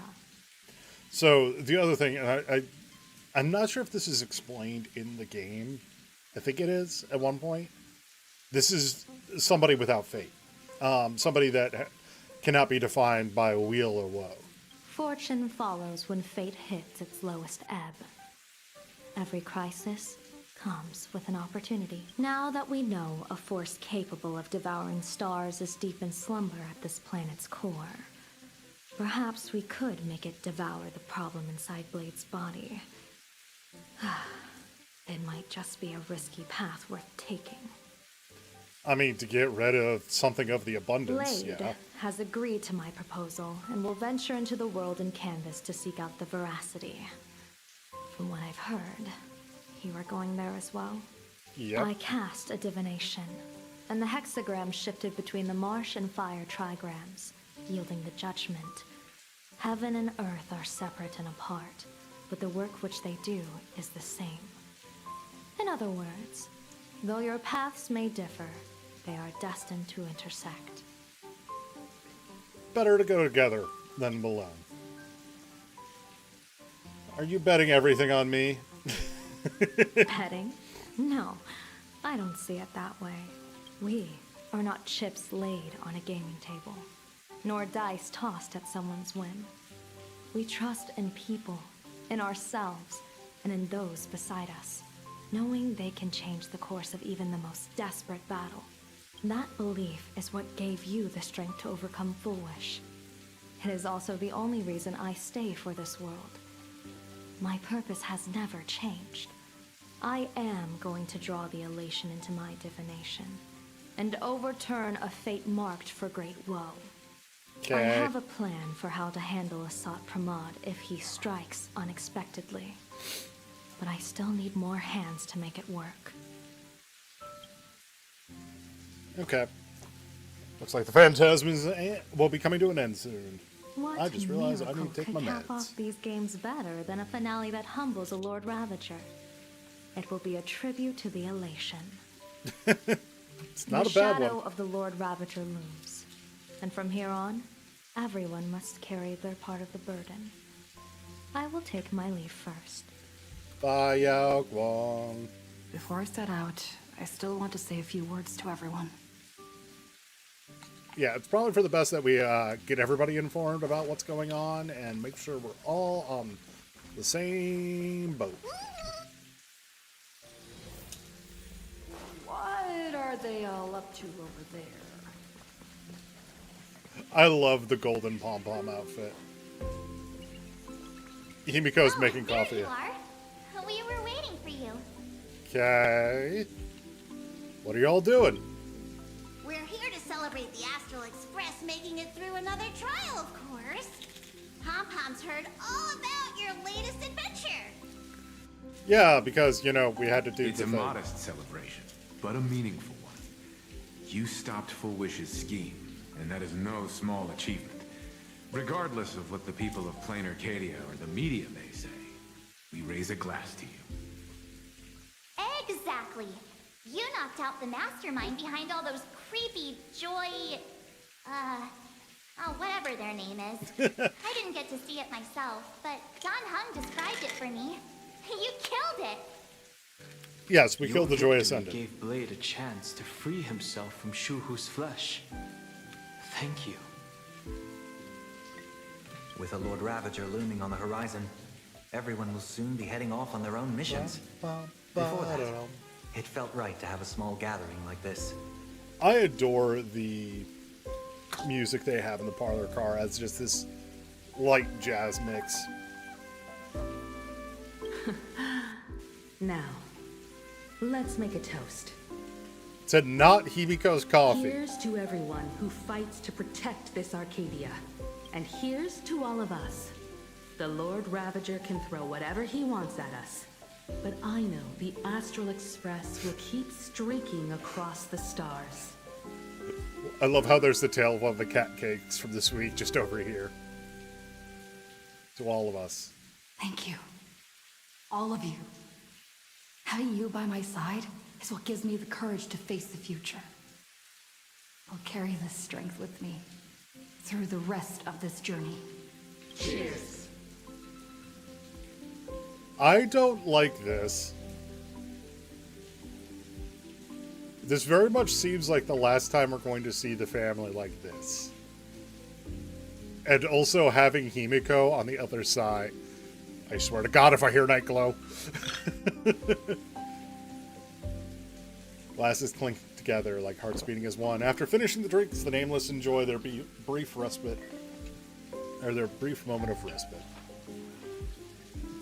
So, the other thing, and I'm not sure if this is explained in the game. I think it is, at one point. This is somebody without fate. Somebody that cannot be defined by weal or woe. Fortune follows when fate hits its lowest ebb. Every crisis comes with an opportunity. Now that we know a force capable of devouring stars is deep in slumber at this planet's core, perhaps we could make it devour the problem inside Blade's body. It might just be a risky path worth taking. I mean, to get rid of something of the abundance, Blade yeah. has agreed to my proposal and will venture into the world in canvas to seek out the Veracity. From what I've heard, you are going there as well? Yep. I cast a divination, and the hexagram shifted between the marsh and fire trigrams, yielding the judgment. Heaven and earth are separate and apart, but the work which they do is the same. In other words, though your paths may differ, they are destined to intersect. Better to go together than alone. Are you betting everything on me? Petting? No, I don't see it that way. We are not chips laid on a gaming table, nor dice tossed at someone's whim. We trust in people, in ourselves, and in those beside us, knowing they can change the course of even the most desperate battle. That belief is what gave you the strength to overcome Foolish. It is also the only reason I stay for this world. My purpose has never changed. I am going to draw the elation into my divination, and overturn a fate marked for great woe. Okay. I have a plan for how to handle Asat Pramod if he strikes unexpectedly. But I still need more hands to make it work. Okay. Looks like the Phantasm will be coming to an end soon. What I just realized I miracle need to take my could cap meds. off these games better than a finale that humbles a Lord Ravager? It will be a tribute to the elation. It's not the a bad shadow one. of the Lord Ravager looms, and from here on, everyone must carry their part of the burden. I will take my leave first. Bye, Yao Guang. Before I set out, I still want to say a few words to everyone. yeah, it's probably for the best that we get everybody informed about what's going on and make sure we're all on the same boat. What are they all up to over there? I love the golden pom-pom outfit. Himiko's making There coffee. you are. We were waiting for you. Okay. What are y'all doing? We're here to celebrate the Astral Express making it through another trial, of course. Pom-Pom's heard all about your latest adventure. Yeah, because, you know, we had to do It's the a thing. modest celebration, but a meaningful one. You stopped Full Wish's scheme, and that is no small achievement. Regardless of what the people of Plain Arcadia or the media may say, we raise a glass to you. Exactly. You knocked out the mastermind behind all those creepy whatever their name is. I didn't get to see it myself, but John Hung described it for me. You killed it. Yes, we Your killed the Joy victory Ascendant. gave Blade a chance to free himself from Shuhu's flesh. Thank you. With a Lord Ravager looming on the horizon, everyone will soon be heading off on their own missions. Before that, it felt right to have a small gathering like this. I adore the music they have in the parlor car as just this light jazz mix. Now, let's make a toast. To not Himiko's coffee. Here's to everyone who fights to protect this Arcadia. And here's to all of us. The Lord Ravager can throw whatever he wants at us. But I know the Astral Express will keep streaking across the stars. I love how there's the tail of one of the cat cakes from this week just over here. To all of us. Thank you. All of you. Having you by my side is what gives me the courage to face the future. I'll carry this strength with me through the rest of this journey. Cheers. I don't like this. This very much seems like the last time we're going to see the family like this. And also having Himiko on the other side. I swear to God if I hear Night Glow. Glasses clink together like hearts beating as one. After finishing the drinks, the Nameless enjoy their brief respite. Or their brief moment of respite.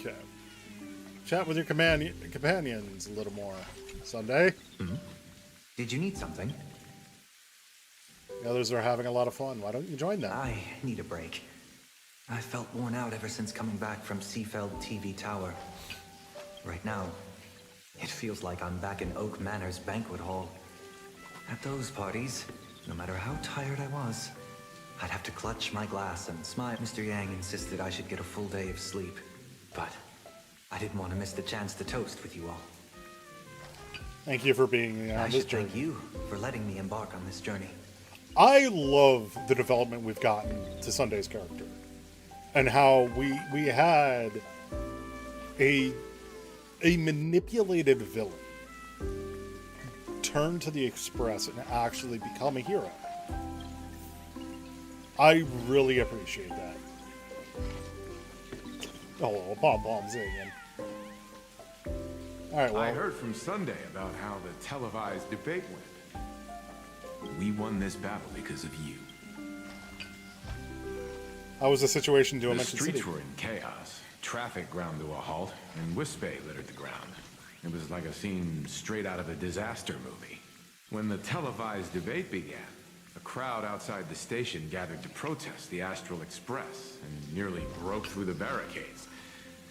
Okay. Chat with your companions a little more. Sunday? Mm-hmm. Did you need something? The others are having a lot of fun. Why don't you join them? I need a break. I felt worn out ever since coming back from Seafeld TV Tower. Right now, it feels like I'm back in Oak Manor's banquet hall. At those parties, no matter how tired I was, I'd have to clutch my glass and smile. Mr. Yang insisted I should get a full day of sleep, but I didn't want to miss the chance to toast with you all. Thank you for being on I this should journey. thank you for letting me embark on this journey. I love the development we've gotten to Sunday's character. And how we had a manipulated villain turn to the Express and actually become a hero. I really appreciate that. Oh, pom-pom singing. All right, well. I heard from Sunday about how the televised debate went. We won this battle because of you. How was the situation to The Dimension streets City? were in chaos. Traffic ground to a halt, and Wispay littered the ground. It was like a scene straight out of a disaster movie. When the televised debate began, a crowd outside the station gathered to protest the Astral Express and nearly broke through the barricades.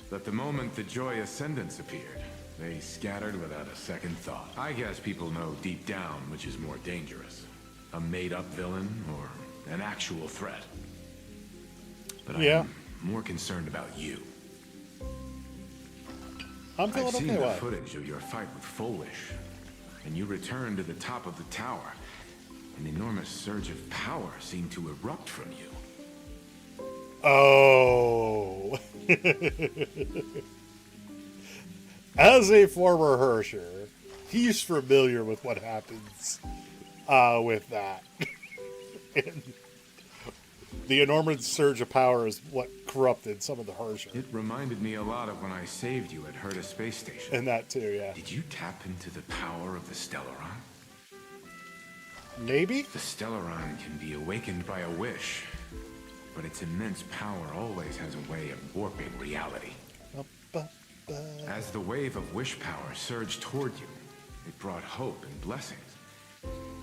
But the moment the Joy Ascendants appeared, they scattered without a second thought. I guess people know deep down which is more dangerous. A made-up villain or an actual threat. But Yeah. I'm more concerned about you. I'm feeling I've seen okay the with it. footage of your fight with Full Wish, and you returned to the top of the tower. An enormous surge of power seemed to erupt from you. Oh. As a former Hersher, he's familiar with what happens with that. And the enormous surge of power is what corrupted some of the harsher. It reminded me a lot of when I saved you at Herta Space Station. And that too, yeah. Did you tap into the power of the Stellaron? Maybe? The Stellaron can be awakened by a wish, but its immense power always has a way of warping reality. As the wave of wish power surged toward you, it brought hope and blessings,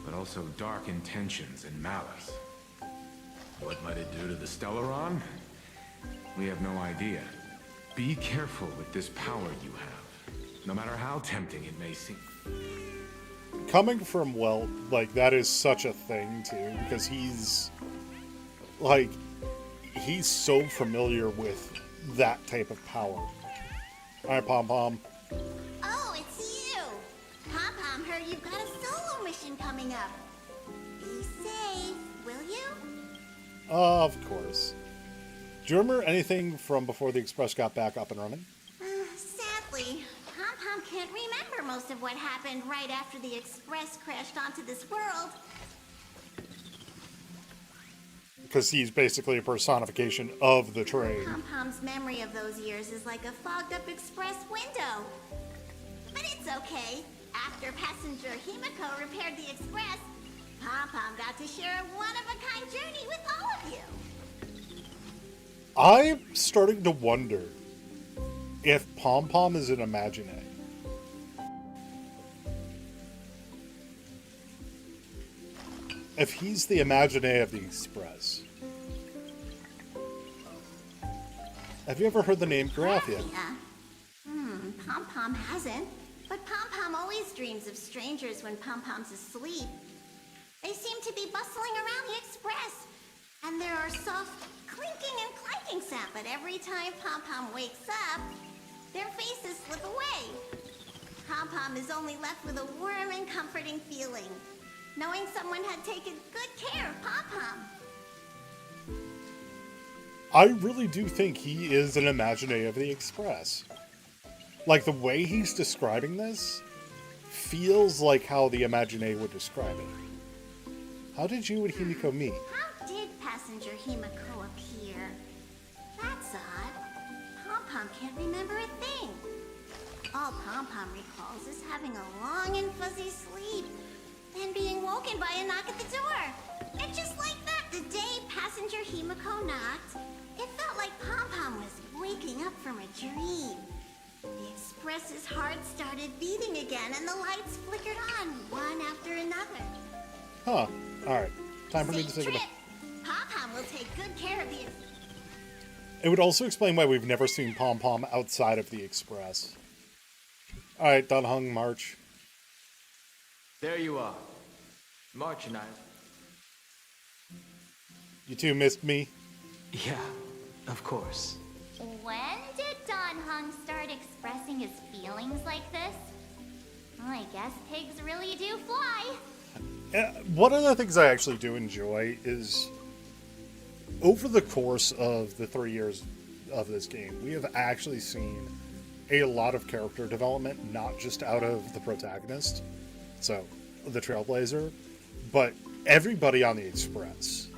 but also dark intentions and malice. What might it do to the Stellaron? We have no idea. Be careful with this power you have, no matter how tempting it may seem. Coming from Welt, like, that is such a thing, too, because he's, like, he's so familiar with that type of power. Alright, Pom-Pom. Oh, it's you! Pom-Pom heard you've got a solo mission coming up. Be safe, will you? Of course. Do you remember anything from before the Express got back up and running? Sadly, Pom-Pom can't remember most of what happened right after the Express crashed onto this world. Because he's basically a personification of the train. Pom-Pom's memory of those years is like a fogged-up Express window. But it's okay. After passenger Himiko repaired the Express, Pom-Pom got to share a one-of-a-kind journey with all of you. I'm starting to wonder if Pom-Pom is an Imagine. If he's the Imagine of the Express. Have you ever heard the name Graphia? Pom-Pom hasn't. But Pom-Pom always dreams of strangers when Pom-Pom's asleep. They seem to be bustling around the Express. And there are soft clinking and clanking sounds. But every time Pom-Pom wakes up, their faces slip away. Pom-Pom is only left with a warm and comforting feeling, knowing someone had taken good care of Pom-Pom. I really do think he is an Imagine of the Express. Like, the way he's describing this feels like how the Imagine would describe it. How did you and Himiko meet? How did passenger Himiko appear? That's odd. Pom-Pom can't remember a thing. All Pom-Pom recalls is having a long and fuzzy sleep, then being woken by a knock at the door. And just like that, the day passenger Himiko knocked, it felt like Pom-Pom was waking up from a dream. The Express's heart started beating again, and the lights flickered on, one after another. Huh. Alright. Time for me to Safe say trip. goodbye. Pom-Pom will take good care of you. It would also explain why we've never seen Pom-Pom outside of the Express. Alright, Dunhung, March. There you are. March and I. You two missed me? Yeah, of course. When did Don Hung start expressing his feelings like this? I guess pigs really do fly. One of the things I actually do enjoy is, over the course of the 3 years of this game, we have actually seen a lot of character development, not just out of the protagonist, so the Trailblazer, but everybody on the Express.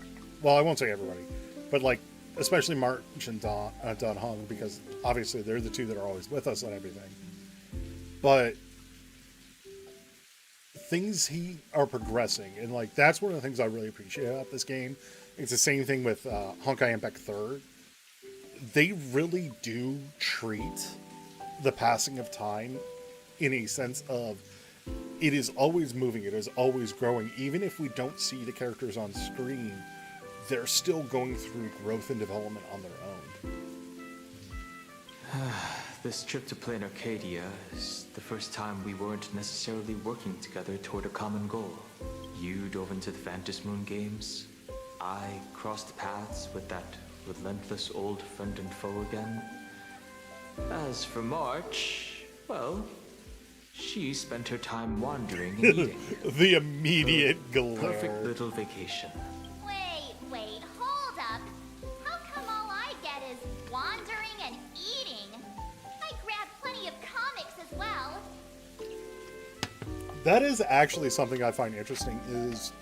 Well, I won't say everybody, but like, especially March and Don Hung, because obviously they're the two that are always with us and everything. But things are progressing, and like, that's one of the things I really appreciate about this game. It's the same thing with Honkai Impact 3rd. They really do treat the passing of time in a sense of it is always moving, it is always growing. Even if we don't see the characters on screen, they're still going through growth and development on their own. This trip to Plain Arcadia is the first time we weren't necessarily working together toward a common goal. You dove into the Phantom Moon games. I crossed paths with that relentless old friend and foe again. As for March, well, she spent her time wandering and eating. The immediate glare. Perfect little vacation. Wait, hold up. How come all I get is wandering and eating? I grabbed plenty of comics as well. That is actually something I find interesting, is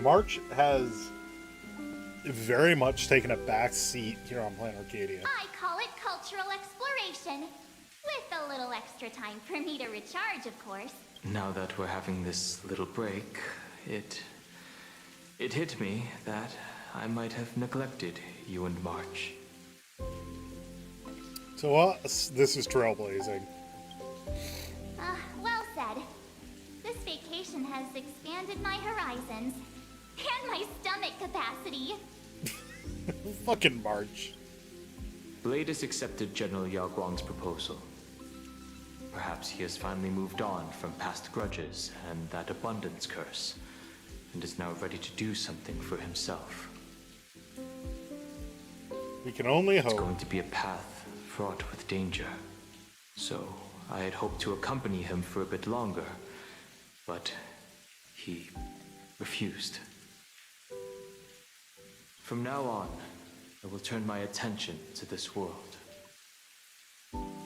March has very much taken a back seat here on Planet Arcadia. I call it cultural exploration. With a little extra time for me to recharge, of course. Now that we're having this little break, it hit me that I might have neglected you and March. To us, this is trailblazing. Well said. This vacation has expanded my horizons. And my stomach capacity. Fucking March. Blade has accepted General Yao Guang's proposal. Perhaps he has finally moved on from past grudges and that abundance curse, and is now ready to do something for himself. We can only hope. It's going to be a path fraught with danger. So I had hoped to accompany him for a bit longer, but he refused. From now on, I will turn my attention to this world.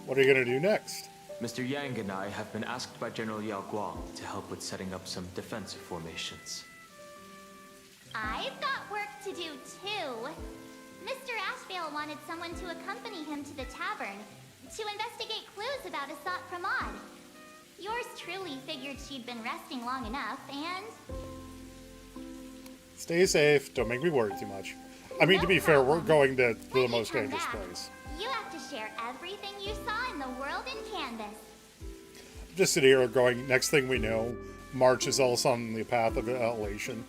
What are you going to do next? Mr. Yang and I have been asked by General Yao Guang to help with setting up some defensive formations. I've got work to do too. Mr. Ashvale wanted someone to accompany him to the tavern to investigate clues about Asat Pramod. Yours truly figured she'd been resting long enough, and... Stay safe. Don't make me worry too much. I mean, to be fair, we're going to the most come dangerous back, place. You have to share everything you saw in the world in Canvas. Just sitting here going, next thing we know, March is also on the path of elation.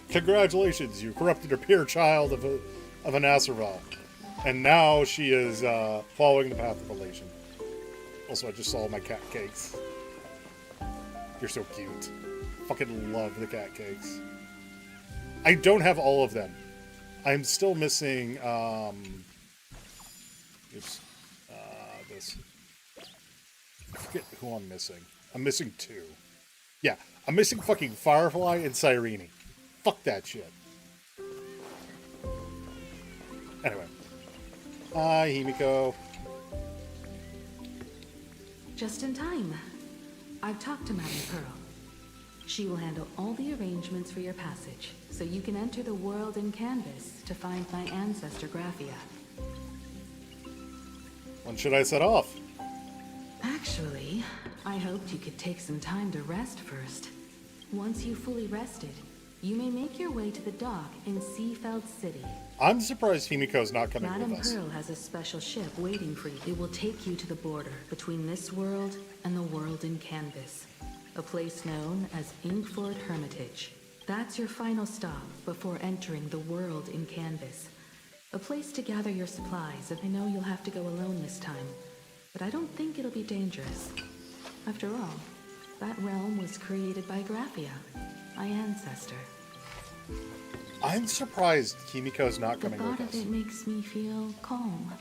Congratulations, you corrupted a pure child of an Acerva. And now she is following the path of elation. Also, I just saw my cat cakes. You're so cute. Fucking love the cat cakes. I don't have all of them. I'm still missing, this. I forget who I'm missing. I'm missing 2. Yeah, I'm missing fucking Firefly and Cyrene. Fuck that shit. Anyway. Hi, Himiko. Just in time. I've talked to Madame Pearl. She will handle all the arrangements for your passage, so you can enter the world in Canvas to find my ancestor Graphia. When should I set off? Actually, I hoped you could take some time to rest first. Once you've fully rested, you may make your way to the dock in Seafeld City. I'm surprised Himiko's not coming Madame with us. Pearl has a special ship waiting for you. It will take you to the border between this world and the world in Canvas. A place known as Inkford Hermitage. That's your final stop before entering the world in Canvas. A place to gather your supplies, and I know you'll have to go alone this time. But I don't think it'll be dangerous. After all, that realm was created by Graphia, my ancestor. I'm surprised Himiko's not The coming thought with of us. it makes me feel calm.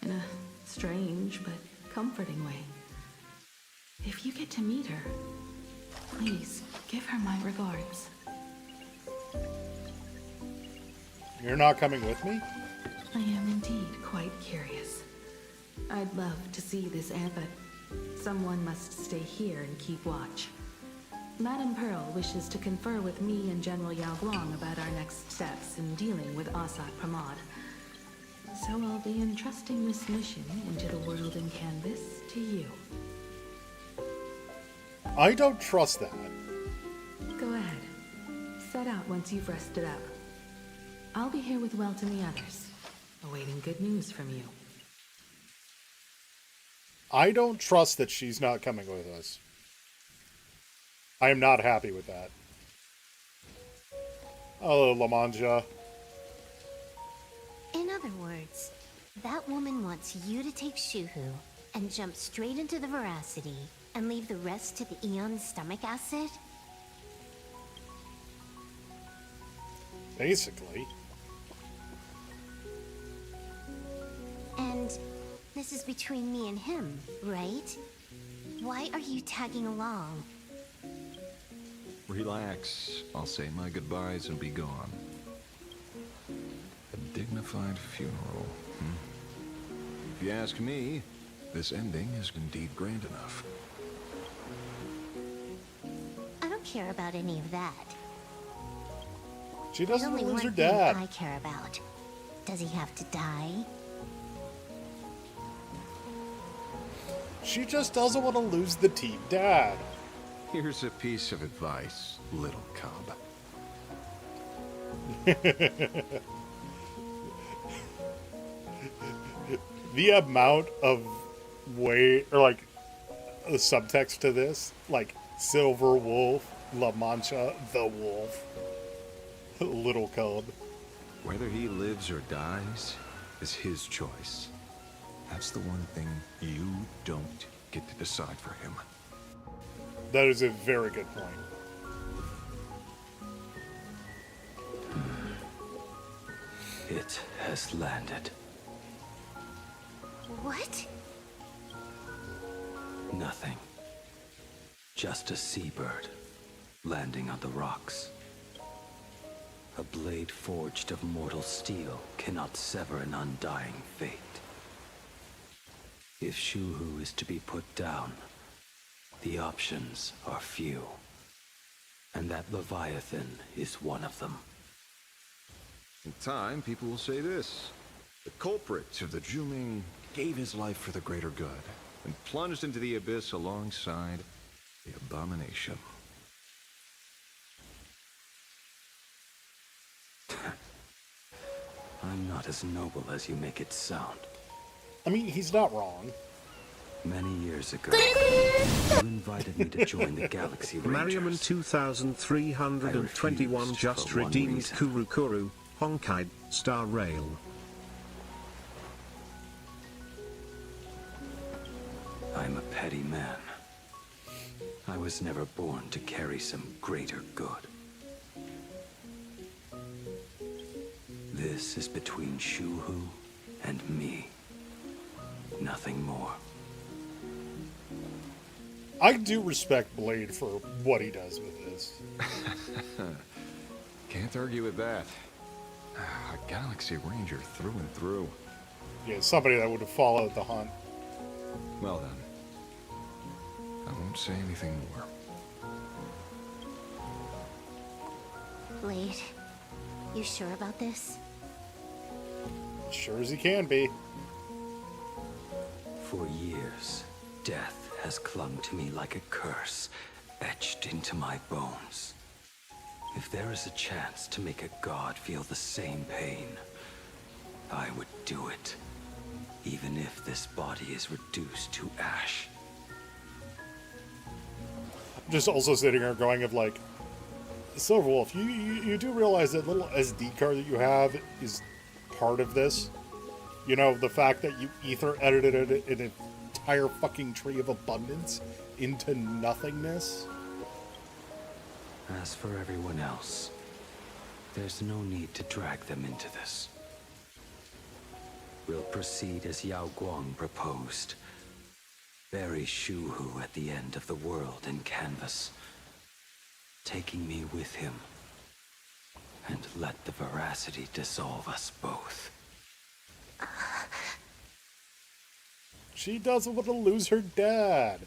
In a strange but comforting way. If you get to meet her, please give her my regards. You're not coming with me? I am indeed quite curious. I'd love to see this but someone must stay here and keep watch. Madame Pearl wishes to confer with me and General Yao Guang about our next steps in dealing with Asat Pramod. So I'll be entrusting this mission into the world in Canvas to you. I don't trust that. Go ahead. Set out once you've rested up. I'll be here with Welt and the others, awaiting good news from you. I don't trust that she's not coming with us. I am not happy with that. Hello, Lamanja. In other words, that woman wants you to take Shuhu and jump straight into the Veracity and leave the rest to the Eon's stomach acid? Basically. And this is between me and him, right? Why are you tagging along? Relax. I'll say my goodbyes and be gone. A dignified funeral, If you ask me, this ending is indeed grand enough. I don't care about any of that. She There's doesn't only lose her one thing dad. I care about. Does he have to die? She just doesn't want to lose the team dad. Here's a piece of advice, little cub. The amount of weight, or like, the subtext to this, like, Silver Wolf, La Mancha, the Wolf, little cub. Whether he lives or dies is his choice. That's the one thing you don't get to decide for him. That is a very good point. It has landed. What? Nothing. Just a seabird landing on the rocks. A blade forged of mortal steel cannot sever an undying fate. If Shuhu is to be put down, the options are few. And that Leviathan is one of them. In time, people will say this. The culprit of the Juming gave his life for the greater good and plunged into the abyss alongside the abomination. I'm not as noble as you make it sound. I mean, he's not wrong. Many years ago, you invited me to join the Galaxy Rangers. Mariaman 2321 just for one redeemed reason. Kurukuru, Honkai, Star Rail. I'm a petty man. I was never born to carry some greater good. This is between Shuhu and me. Nothing more. I do respect Blade for what he does with this. Can't argue with that. A Galaxy Ranger through and through. Yeah, somebody that would have followed the hunt. Well then, I won't say anything more. Blade, you sure about this? Sure as he can be. For years, death has clung to me like a curse, etched into my bones. If there is a chance to make a god feel the same pain, I would do it, even if this body is reduced to ash. I'm just also sitting here going of like, Silverwolf, you do realize that little SD card that you have is part of this? You know, the fact that you ether edited an entire fucking tree of abundance into nothingness? As for everyone else, there's no need to drag them into this. We'll proceed as Yao Guang proposed. Bury Shuhu at the end of the world in canvas, taking me with him, and let the veracity dissolve us both. She doesn't want to lose her dad.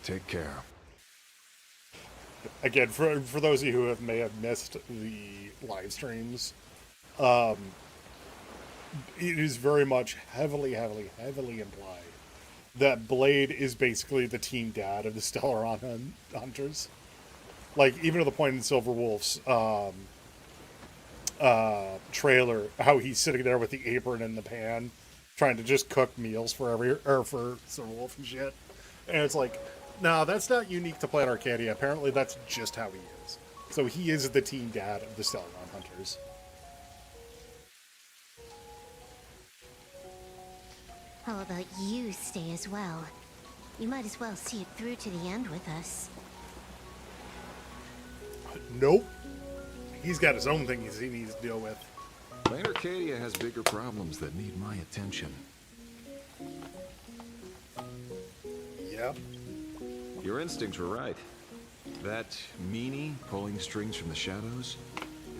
Take care. Again, for those of you who may have missed the live streams, it is very much heavily implied that Blade is basically the team dad of the Stellar Hunters. Like, even to the point in Silver Wolf's trailer, how he's sitting there with the apron and the pan, trying to just cook meals for for Silver Wolf and shit. And it's like, no, that's not unique to Planet Arcadia. Apparently, that's just how he is. So he is the team dad of the Stellar Hunters. How about you stay as well? You might as well see it through to the end with us. Nope. He's got his own things he needs to deal with. Planet Arcadia has bigger problems that need my attention. Yep. Your instincts were right. That meanie pulling strings from the shadows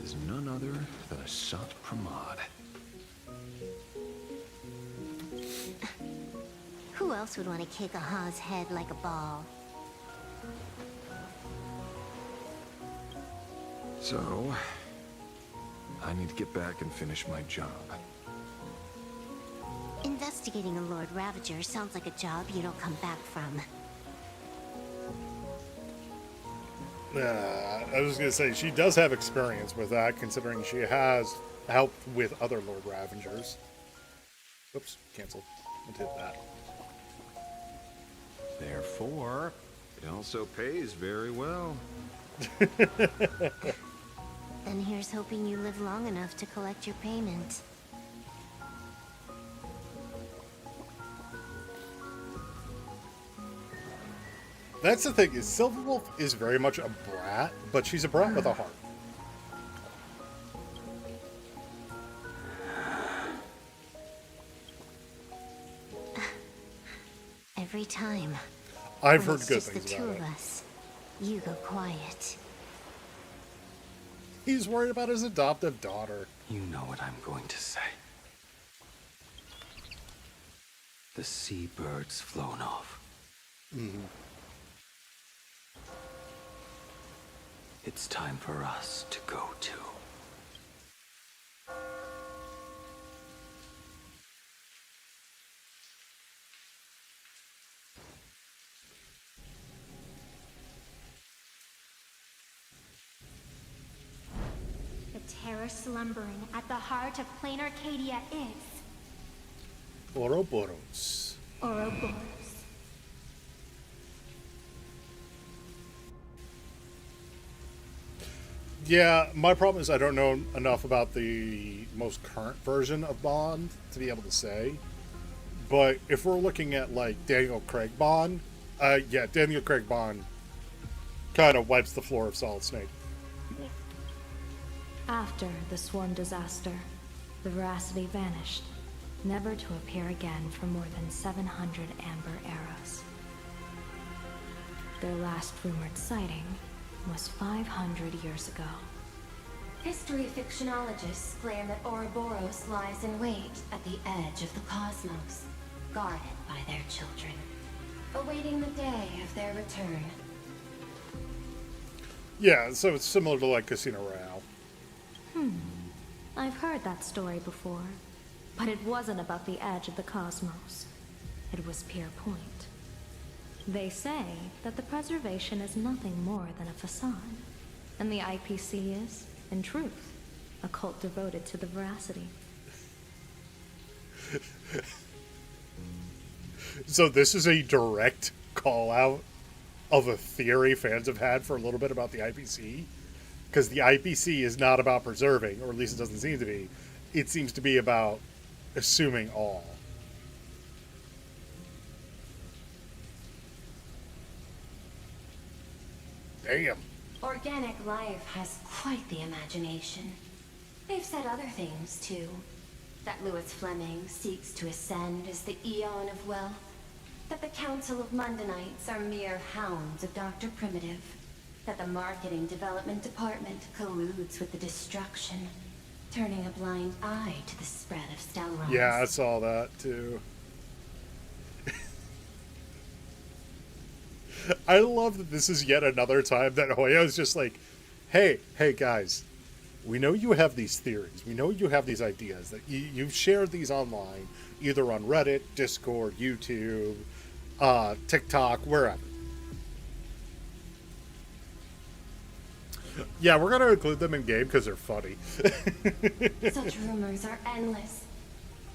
is none other than a Sat Pramod. Who else would want to kick a Ha's head like a ball? So, I need to get back and finish my job. Investigating a Lord Ravager sounds like a job you don't come back from. I was going to say, she does have experience with that, considering she has helped with other Lord Ravengers. Oops, cancel. Let's hit that. Therefore, it also pays very well. And here's hoping you live long enough to collect your payment. That's the thing, is Silverwolf is very much a brat, but she's a brat with a heart. Every time. I've when heard it's good just things the two about of it. us, you go quiet. He's worried about his adoptive daughter. You know what I'm going to say. The seabird's flown off. Mm-hmm. It's time for us to go too. The terror slumbering at the heart of plain Arcadia is Ouroboros. Ouroboros. Yeah, my problem is I don't know enough about the most current version of Bond to be able to say. But if we're looking at, like, Daniel Craig Bond, yeah, Daniel Craig Bond kind of wipes the floor of Solid Snake. After the swarm disaster, the Veracity vanished, never to appear again for more than 700 Amber eras. Their last rumored sighting was 500 years ago. History fictionologists claim that Ouroboros lies in wait at the edge of the cosmos, guarded by their children, awaiting the day of their return. Yeah, so it's similar to, like, Casino Royale. I've heard that story before, but it wasn't about the edge of the cosmos. It was Pier Point. They say that the preservation is nothing more than a facade, and the IPC is, in truth, a cult devoted to the Veracity. So this is a direct call-out of a theory fans have had for a little bit about the IPC? Because the IPC is not about preserving, or at least it doesn't seem to be. It seems to be about assuming all. Damn. Organic life has quite the imagination. They've said other things, too. That Louis Fleming seeks to ascend as the Eon of Wealth. That the Council of Mundanites are mere hounds of Dr. Primitive. That the Marketing Development Department colludes with the destruction, turning a blind eye to the spread of Stelrons. Yeah, I saw that, too. I love that this is yet another time that Hoyo's just like, hey guys, we know you have these theories. We know you have these ideas that you've shared these online, either on Reddit, Discord, YouTube, TikTok, wherever. Yeah, we're going to include them in game because they're funny. Such rumors are endless.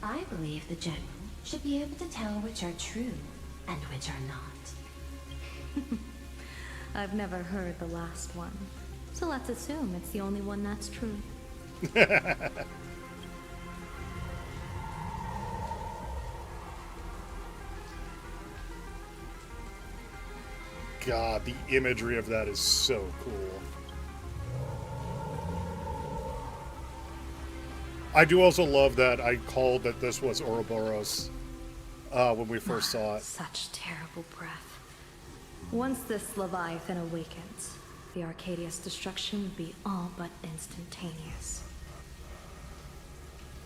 I believe the General should be able to tell which are true and which are not. I've never heard the last one, so let's assume it's the only one that's true. God, the imagery of that is so cool. I do also love that I called that this was Ouroboros when we first saw it. Such terrible breath. Once this Leviathan awakens, the Arcadia's destruction would be all but instantaneous.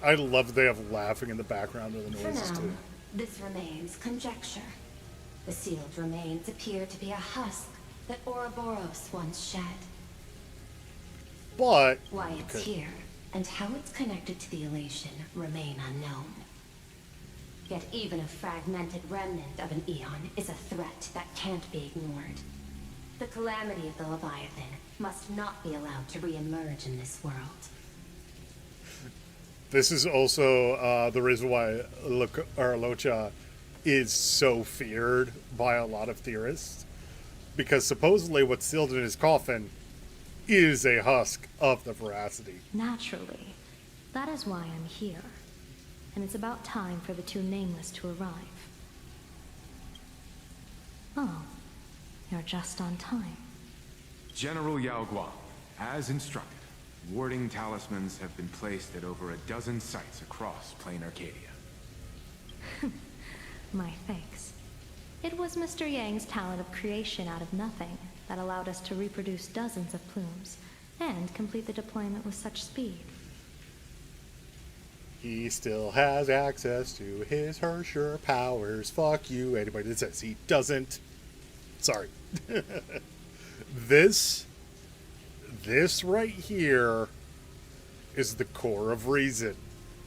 I love they have laughing in the background of the For noises now, too. this remains conjecture. The sealed remains appear to be a husk that Ouroboros once shed. But Why it's here and how it's connected to the elation remain unknown. Yet even a fragmented remnant of an Eon is a threat that can't be ignored. The calamity of the Leviathan must not be allowed to re-emerge in this world. This is also the reason why Locha is so feared by a lot of theorists, because supposedly what's sealed in his coffin is a husk of the veracity. Naturally. That is why I'm here. And it's about time for the two nameless to arrive. Oh, you're just on time. General Yao Guang, as instructed, warding talismans have been placed at over a dozen sites across Plain Arcadia. My thanks. It was Mr. Yang's talent of creation out of nothing that allowed us to reproduce dozens of plumes and complete the deployment with such speed. He still has access to his Hersher powers. Fuck you, anybody that says he doesn't. Sorry. This right here is the core of reason.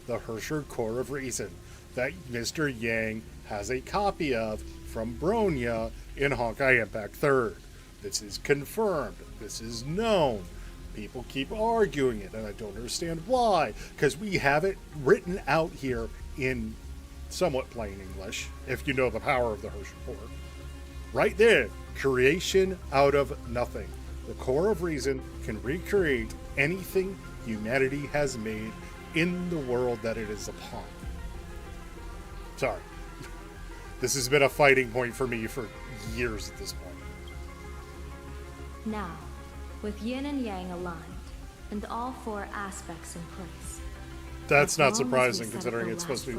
The Hersher core of reason that Mr. Yang has a copy of from Bronya in Honkai Impact 3rd. This is confirmed. This is known. People keep arguing it, and I don't understand why. Because we have it written out here in somewhat plain English, if you know the power of the Hersher core. Right there. Creation out of nothing. The core of reason can recreate anything humanity has made in the world that it is upon. Sorry. This has been a fighting point for me for years at this point. Now, with yin and yang aligned, and all four aspects in place. That's not surprising considering it's supposed to be...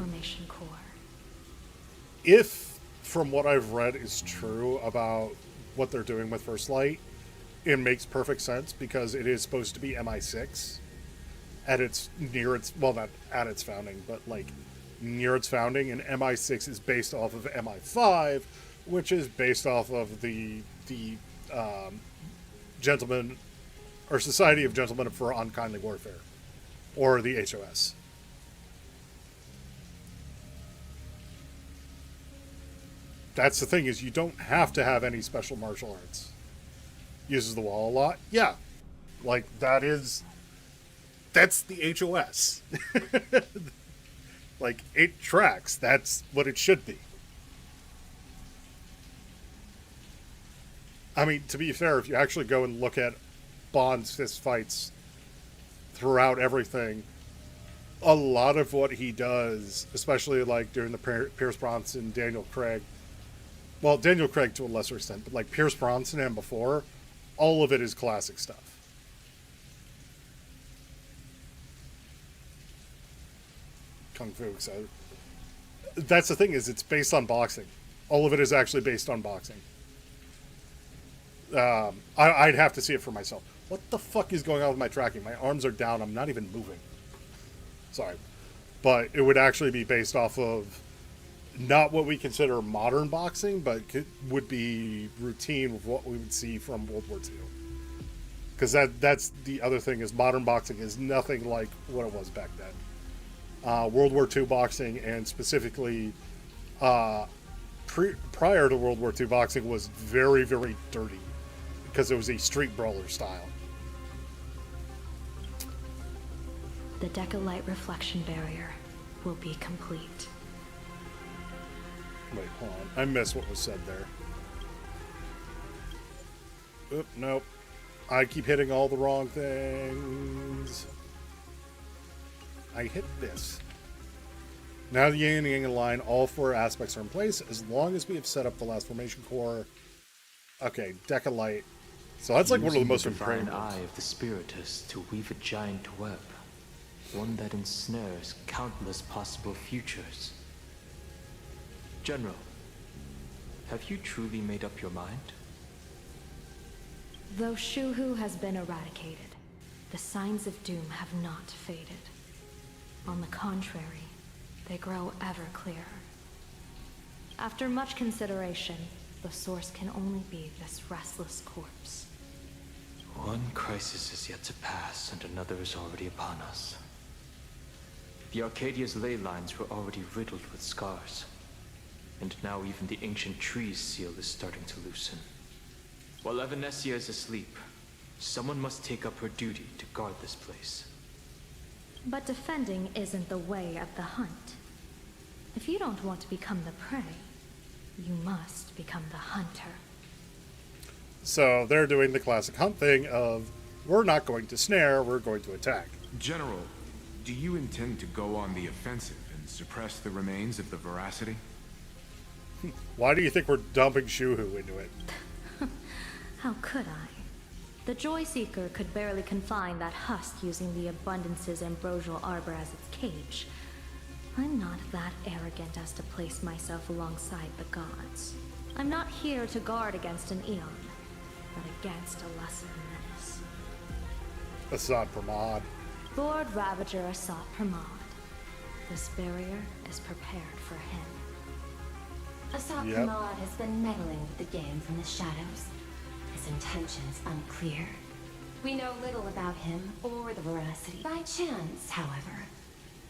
If, from what I've read, is true about what they're doing with First Light, it makes perfect sense because it is supposed to be MI6 at its well, not at its founding, but like near its founding, and MI6 is based off of MI5, which is based off of the Gentlemen or Society of Gentlemen for Unkindly Warfare, or the HOS. That's the thing, is you don't have to have any special martial arts. Uses the wall a lot? Yeah. Like, that's the HOS. Like, 8 tracks. That's what it should be. I mean, to be fair, if you actually go and look at Bond's fist fights throughout everything, a lot of what he does, especially like during the Pierce Bronson, Daniel Craig, well, Daniel Craig to a lesser extent, but like Pierce Bronson and before, all of it is classic stuff. Kung Fu. So that's the thing, is it's based on boxing. All of it is actually based on boxing. I'd have to see it for myself. What the fuck is going on with my tracking? My arms are down. I'm not even moving. Sorry. But it would actually be based off of not what we consider modern boxing, but it would be routine with what we would see from World War II. Because that's the other thing, is modern boxing is nothing like what it was back then. World War II boxing, and specifically prior to World War II boxing, was very, very dirty. Because it was a street brawler style. The Decalite reflection barrier will be complete. Wait, hold on. I missed what was said there. Oop, nope. I keep hitting all the wrong things. I hit this. Now the yin and yang align, all 4 aspects are in place, as long as we have set up the last formation core. Okay, Decalite. So that's like one of the most important eye of the Spiritus to weave a giant web, one that ensnares countless possible futures. General, have you truly made up your mind? Though Shuhu has been eradicated, the signs of doom have not faded. On the contrary, they grow ever clearer. After much consideration, the source can only be this restless corpse. One crisis is yet to pass, and another is already upon us. The Arcadia's ley lines were already riddled with scars. And now even the ancient tree's seal is starting to loosen. While Evanescia is asleep, someone must take up her duty to guard this place. But defending isn't the way of the hunt. If you don't want to become the prey, you must become the hunter. So they're doing the classic hunt thing of, we're not going to snare, we're going to attack. General, do you intend to go on the offensive and suppress the remains of the Veracity? Why do you think we're dumping Shuhu into it? How could I? The Joy Seeker could barely confine that husk using the Abundance's ambrosial arbor as its cage. I'm not that arrogant as to place myself alongside the gods. I'm not here to guard against an Eon, but against a lesser menace. Assad Pramod. Lord Ravager Assad Pramod. This barrier is prepared for him. Assad Pramod has been meddling with the game from the shadows. His intentions unclear. We know little about him or the Veracity. By chance, however,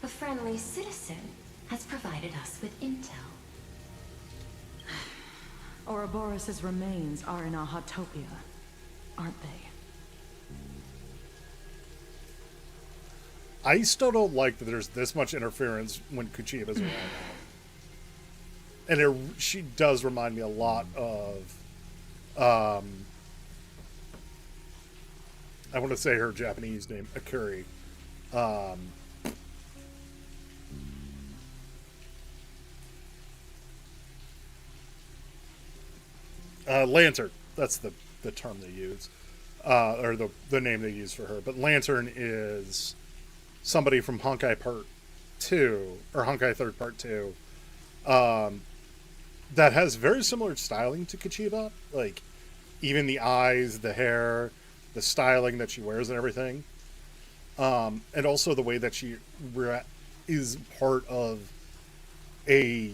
a friendly citizen has provided us with intel. Ouroboros' remains are in Ahatopia, aren't they? I still don't like that there's this much interference when Kuchiba's around. And she does remind me a lot of, I want to say her Japanese name, Akuri. Lantern. That's the term they use. Or the name they use for her. But Lantern is somebody from Honkai Part 2, or Honkai 3rd Part 2, that has very similar styling to Kuchiba. Like, even the eyes, the hair, the styling that she wears and everything. And also the way that she is part of a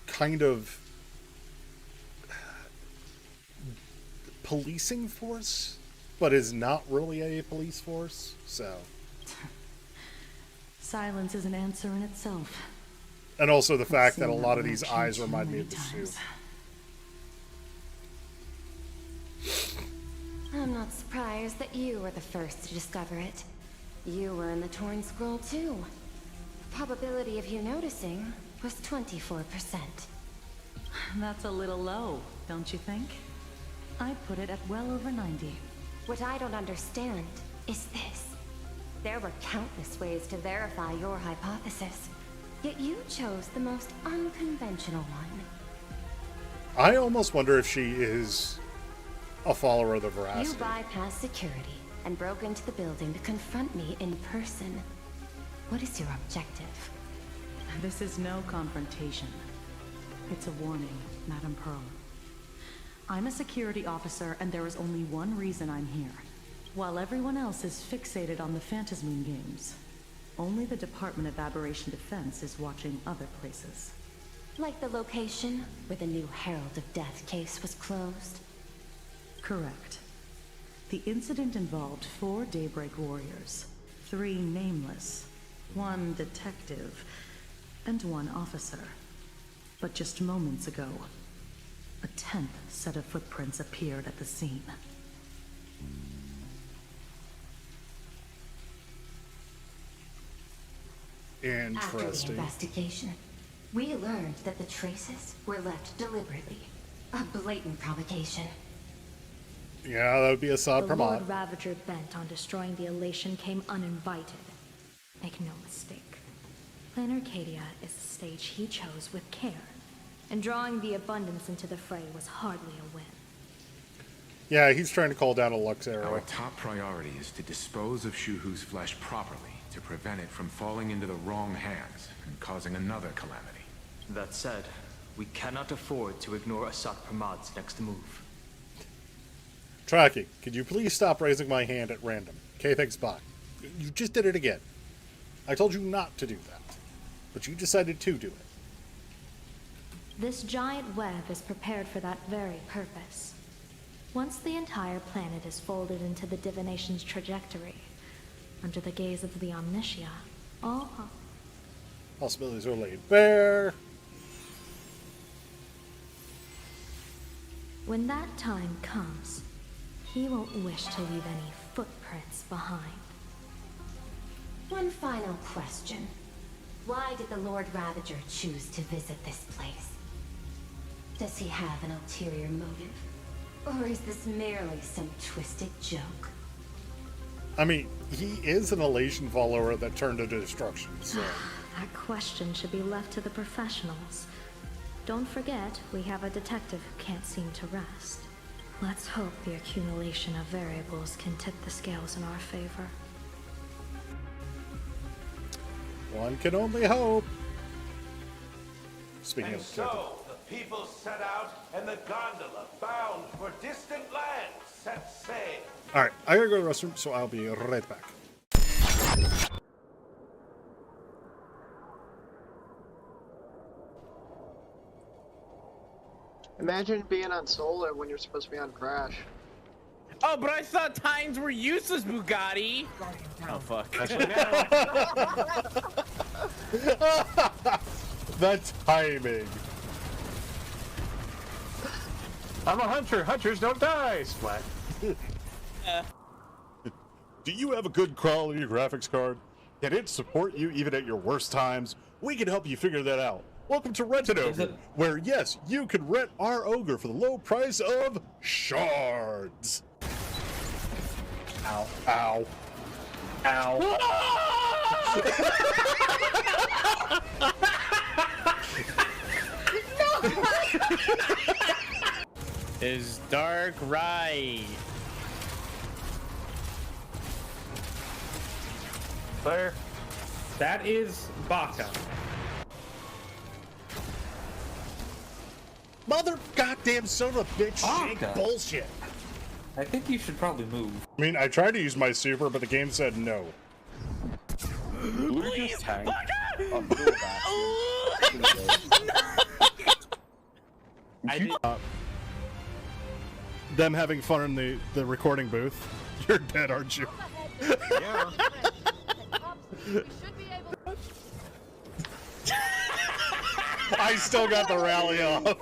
kind of policing force, but is not really a police force, so... Silence is an answer in itself. And also the fact that a lot of these eyes remind me of the suit. I'm not surprised that you were the first to discover it. You were in the Torn Scroll too. The probability of you noticing was 24%. That's a little low, don't you think? I put it at well over 90. What I don't understand is this. There were countless ways to verify your hypothesis, yet you chose the most unconventional one. I almost wonder if she is a follower of the Veracity. You bypassed security and broke into the building to confront me in person. What is your objective? This is no confrontation. It's a warning, Madame Pearl. I'm a security officer, and there is only one reason I'm here. While everyone else is fixated on the Phantasmoon games, only the Department of Aberration Defense is watching other places. Like the location where the new Herald of Death case was closed? Correct. The incident involved 4 Daybreak warriors, 3 nameless, 1 detective, and 1 officer. But just moments ago, a 10th set of footprints appeared at the scene. After the Interesting. investigation, we learned that the traces were left deliberately. A blatant provocation. Yeah, that would be Assad The Pramod. Lord Ravager bent on destroying the Elation came uninvited. Make no mistake. Plan Arcadia is a stage he chose with care, and drawing the Abundance into the fray was hardly a win. Yeah, he's trying to call down a Lux arrow. Our top priority is to dispose of Shuhu's flesh properly, to prevent it from falling into the wrong hands and causing another calamity. That said, we cannot afford to ignore Assad Pramod's next move. Tracking, could you please stop raising my hand at random? Okay, thanks, bye. You just did it again. I told you not to do that, but you decided to do it. This giant web is prepared for that very purpose. Once the entire planet is folded into the divination's trajectory, under the gaze of the Omnitia, all possibilities are laid bare. When that time comes, he won't wish to leave any footprints behind. One final question. Why did the Lord Ravager choose to visit this place? Does he have an ulterior motive? Or is this merely some twisted joke? I mean, he is an elation follower that turned to destruction, so... That question should be left to the professionals. Don't forget, we have a detective who can't seem to rest. Let's hope the accumulation of variables can tip the scales in our favor. One can only hope. Speaking And of so, the people set out, and the gondola, bound for distant lands, set sail. Alright, I gotta go to the restroom, so I'll be right back. Imagine being on Solar when you're supposed to be on Crash. Oh, but I thought Tines were useless, Bugatti. Oh fuck. The timing. I'm a hunter. Hunters don't die. Splat. Do you have a good quality graphics card? Can it support you even at your worst times? We can help you figure that out. Welcome to Rent It Ogre, where yes, you can rent our ogre for the low price of shards. Ow. Ow. Ow. Is dark right? Claire. That is Baka. Mother goddamn son of a bitch Baka. bullshit. I think you should probably move. I mean, I tried to use my super, but the game said no. Please, Them having fun in the recording booth. You're dead, aren't you? Yeah. I still got the rally off.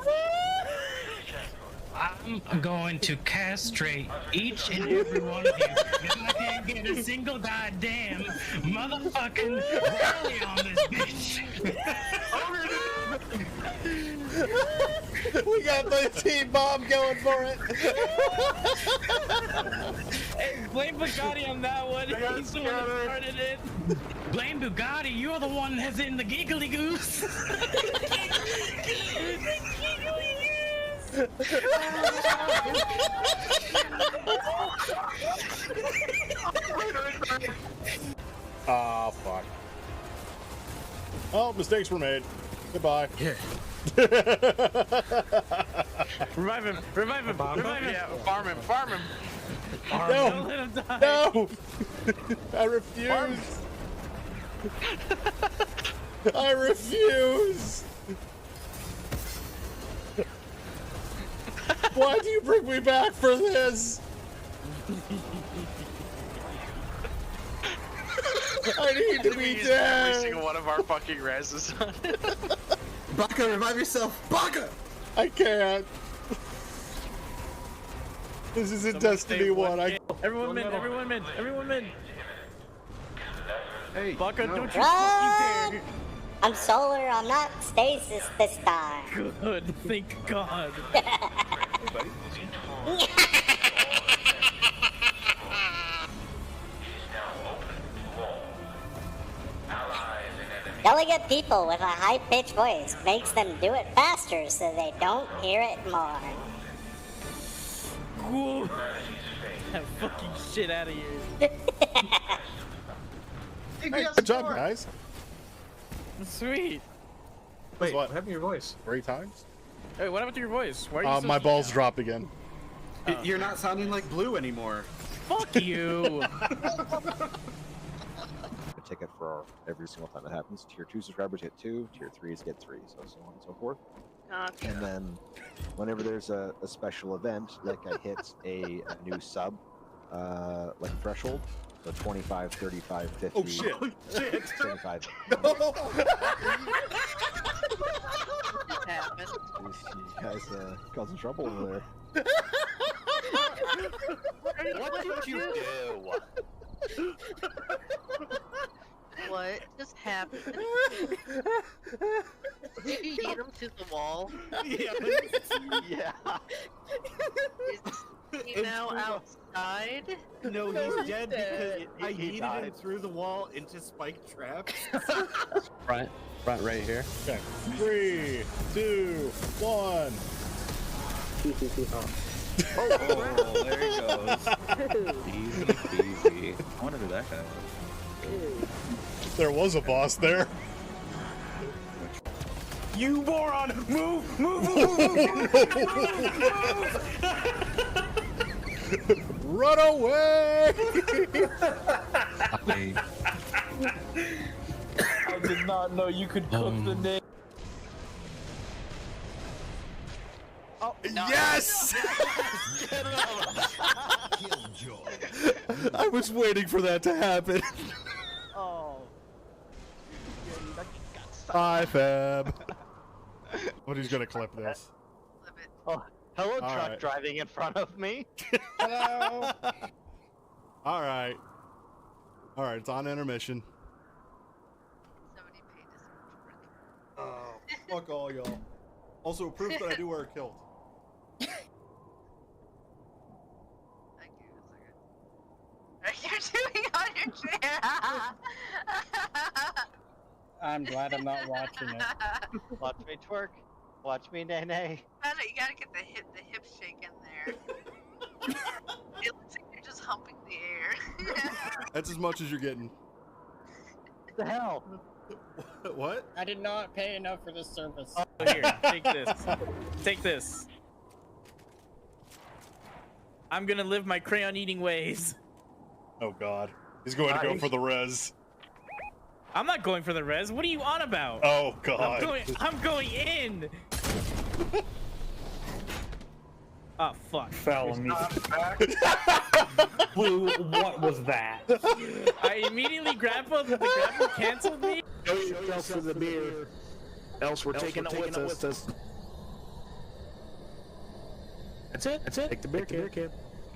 I'm going to castrate each and every one of you because I can't get a single goddamn motherfucking rally on this bitch. We got the Team Bomb going for it. Hey, blame Bugatti on that one. He's the one that started it. Blame Bugatti, you're the one that's in the giggly goose. Ah, fuck. Oh, mistakes were made. Goodbye. Yeah. Revive him! Revive him! Revive him! Yeah, farm him! Farm him! No! Don't let him die! No! I refuse! I refuse! Why do you bring me back for this? I need to be dead! Every single one of our fucking reses on it. Baka, revive yourself! Baka! I can't. This isn't Someone Destiny stay 1. Everyone mid! Everyone mid! Everyone mid! Hey, Baka, no. don't you Run! fucking I'm Solar, I'm not stasis this time. dare! Good, thank God. Yelling at people with a high-pitched voice makes them do it faster so they don't hear it more. Whoa. That fucking shit out of here. Hey, good job, guys. Sweet. Wait, what happened to your voice? 3 times? Hey, what happened to your voice? Why are you so My balls dropped again. You're not sounding like Blue anymore. Fuck you! ticket for every single time it happens. Tier 2 subscribers get 2, Tier 3s get 3, so on and so forth. Gotcha. And then whenever there's a special event, like I hit a new sub, like threshold, so 25, 35, 50, Oh shit! 75. Happened. You guys causing trouble over there. What did you do? What just happened? Did you eat him to the wall? Yeah. Yeah. Is he now outside? No, he's dead because I He yeeted him died. through the wall into spiked traps. Front right here. Okay. 3, 2, 1. Oh, there he goes. Easy peasy. I wonder who that guy was. There was a boss there. You moron! Move! Run away! I did not know you could cook the name. Oh, Yes! I was waiting for that to happen. Oh. Bye, Fab. Nobody's gonna clip this. Oh, hello, All truck right. driving in front of me. Hello. All right. All right, it's on intermission. Oh, fuck all y'all. Also, proof that I do wear a kilt. You're doing on your chair. I'm glad I'm not watching it. Watch me twerk. Watch me nay nay. You gotta get the hip shake in there. It looks like you're just humping the air. That's as much as you're getting. What the hell? What? I did not pay enough for this service. Oh, here, take this. Take this. I'm gonna live my crayon eating ways. Oh god. He's going to go for the res. I'm not going for the res. What are you on about? Oh god. I'm going in. Oh fuck. Fell on me. Blue, what was that? I immediately grappled. The grapple canceled me. Show yourself for the beer. Else we're taking it with us. That's it. Take the beer can.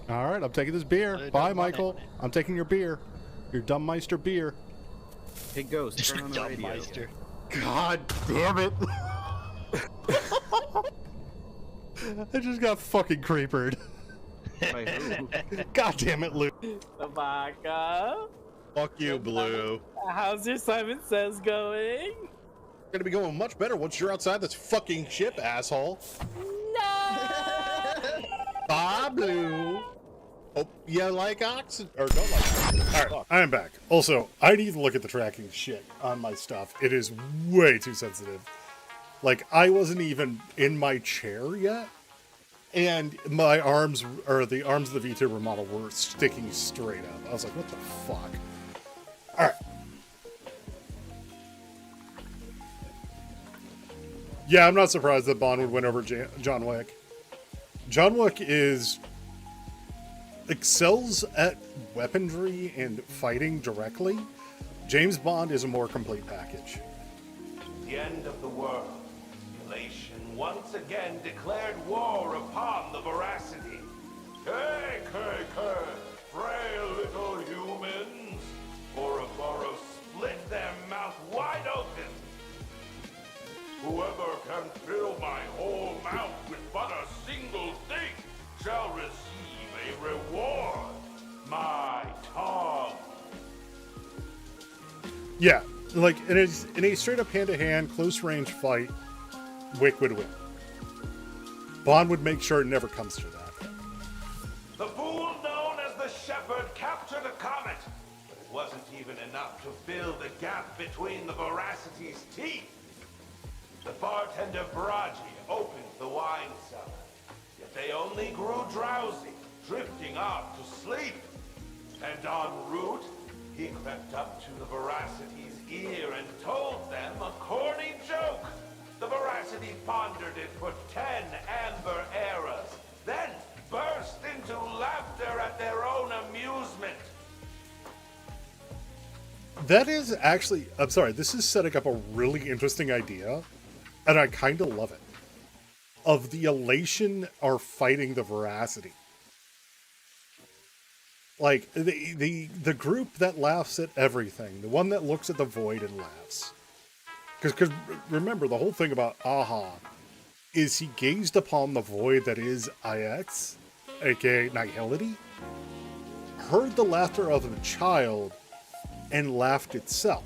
All right, I'm taking this beer. Bye, Michael. I'm taking your beer. Your Dummeister beer. Hey, Ghost, turn on the radio. Dummeister. God damn it. I just got fucking creepered. God damn it, Luke. Tabaka. Fuck you, Blue. How's your Simon Says going? Gonna be going much better once you're outside this fucking ship, asshole. No. Bye, Blue. Hope you like oxygen, or don't like. All right, I am back. Also, I need to look at the tracking shit on my stuff. It is way too sensitive. Like, I wasn't even in my chair yet, and my arms, or the arms of the VTuber model, were sticking straight up. I was like, what the fuck? All right. Yeah, I'm not surprised that Bond would win over John Wick. John Wick excels at weaponry and fighting directly. James Bond is a more complete package. The end of the world. Elation once again declared war upon the veracity. Hey, frail little humans. Ouroboros split their mouth wide open. Whoever can fill my whole mouth with but a single thing shall receive a reward. My tongue. Yeah, like in a straight up hand-to-hand, close-range fight, Wick would win. Bond would make sure it never comes to that. The fool known as the Shepherd captured a comet, but it wasn't even enough to fill the gap between the veracity's teeth. The bartender Baraji opened the wine cellar, yet they only grew drowsy, drifting off to sleep. And en route, He crept up to the Veracity's ear and told them a corny joke. The Veracity pondered it for 10 amber eras, then burst into laughter at their own amusement. That is actually, I'm sorry, this is setting up a really interesting idea, and I kind of love it. Of the elation are fighting the Veracity. Like, the group that laughs at everything, the one that looks at the void and laughs. Because remember, the whole thing about Aha is he gazed upon the void that is IX, aka Nihility, heard the laughter of a child, and laughed itself.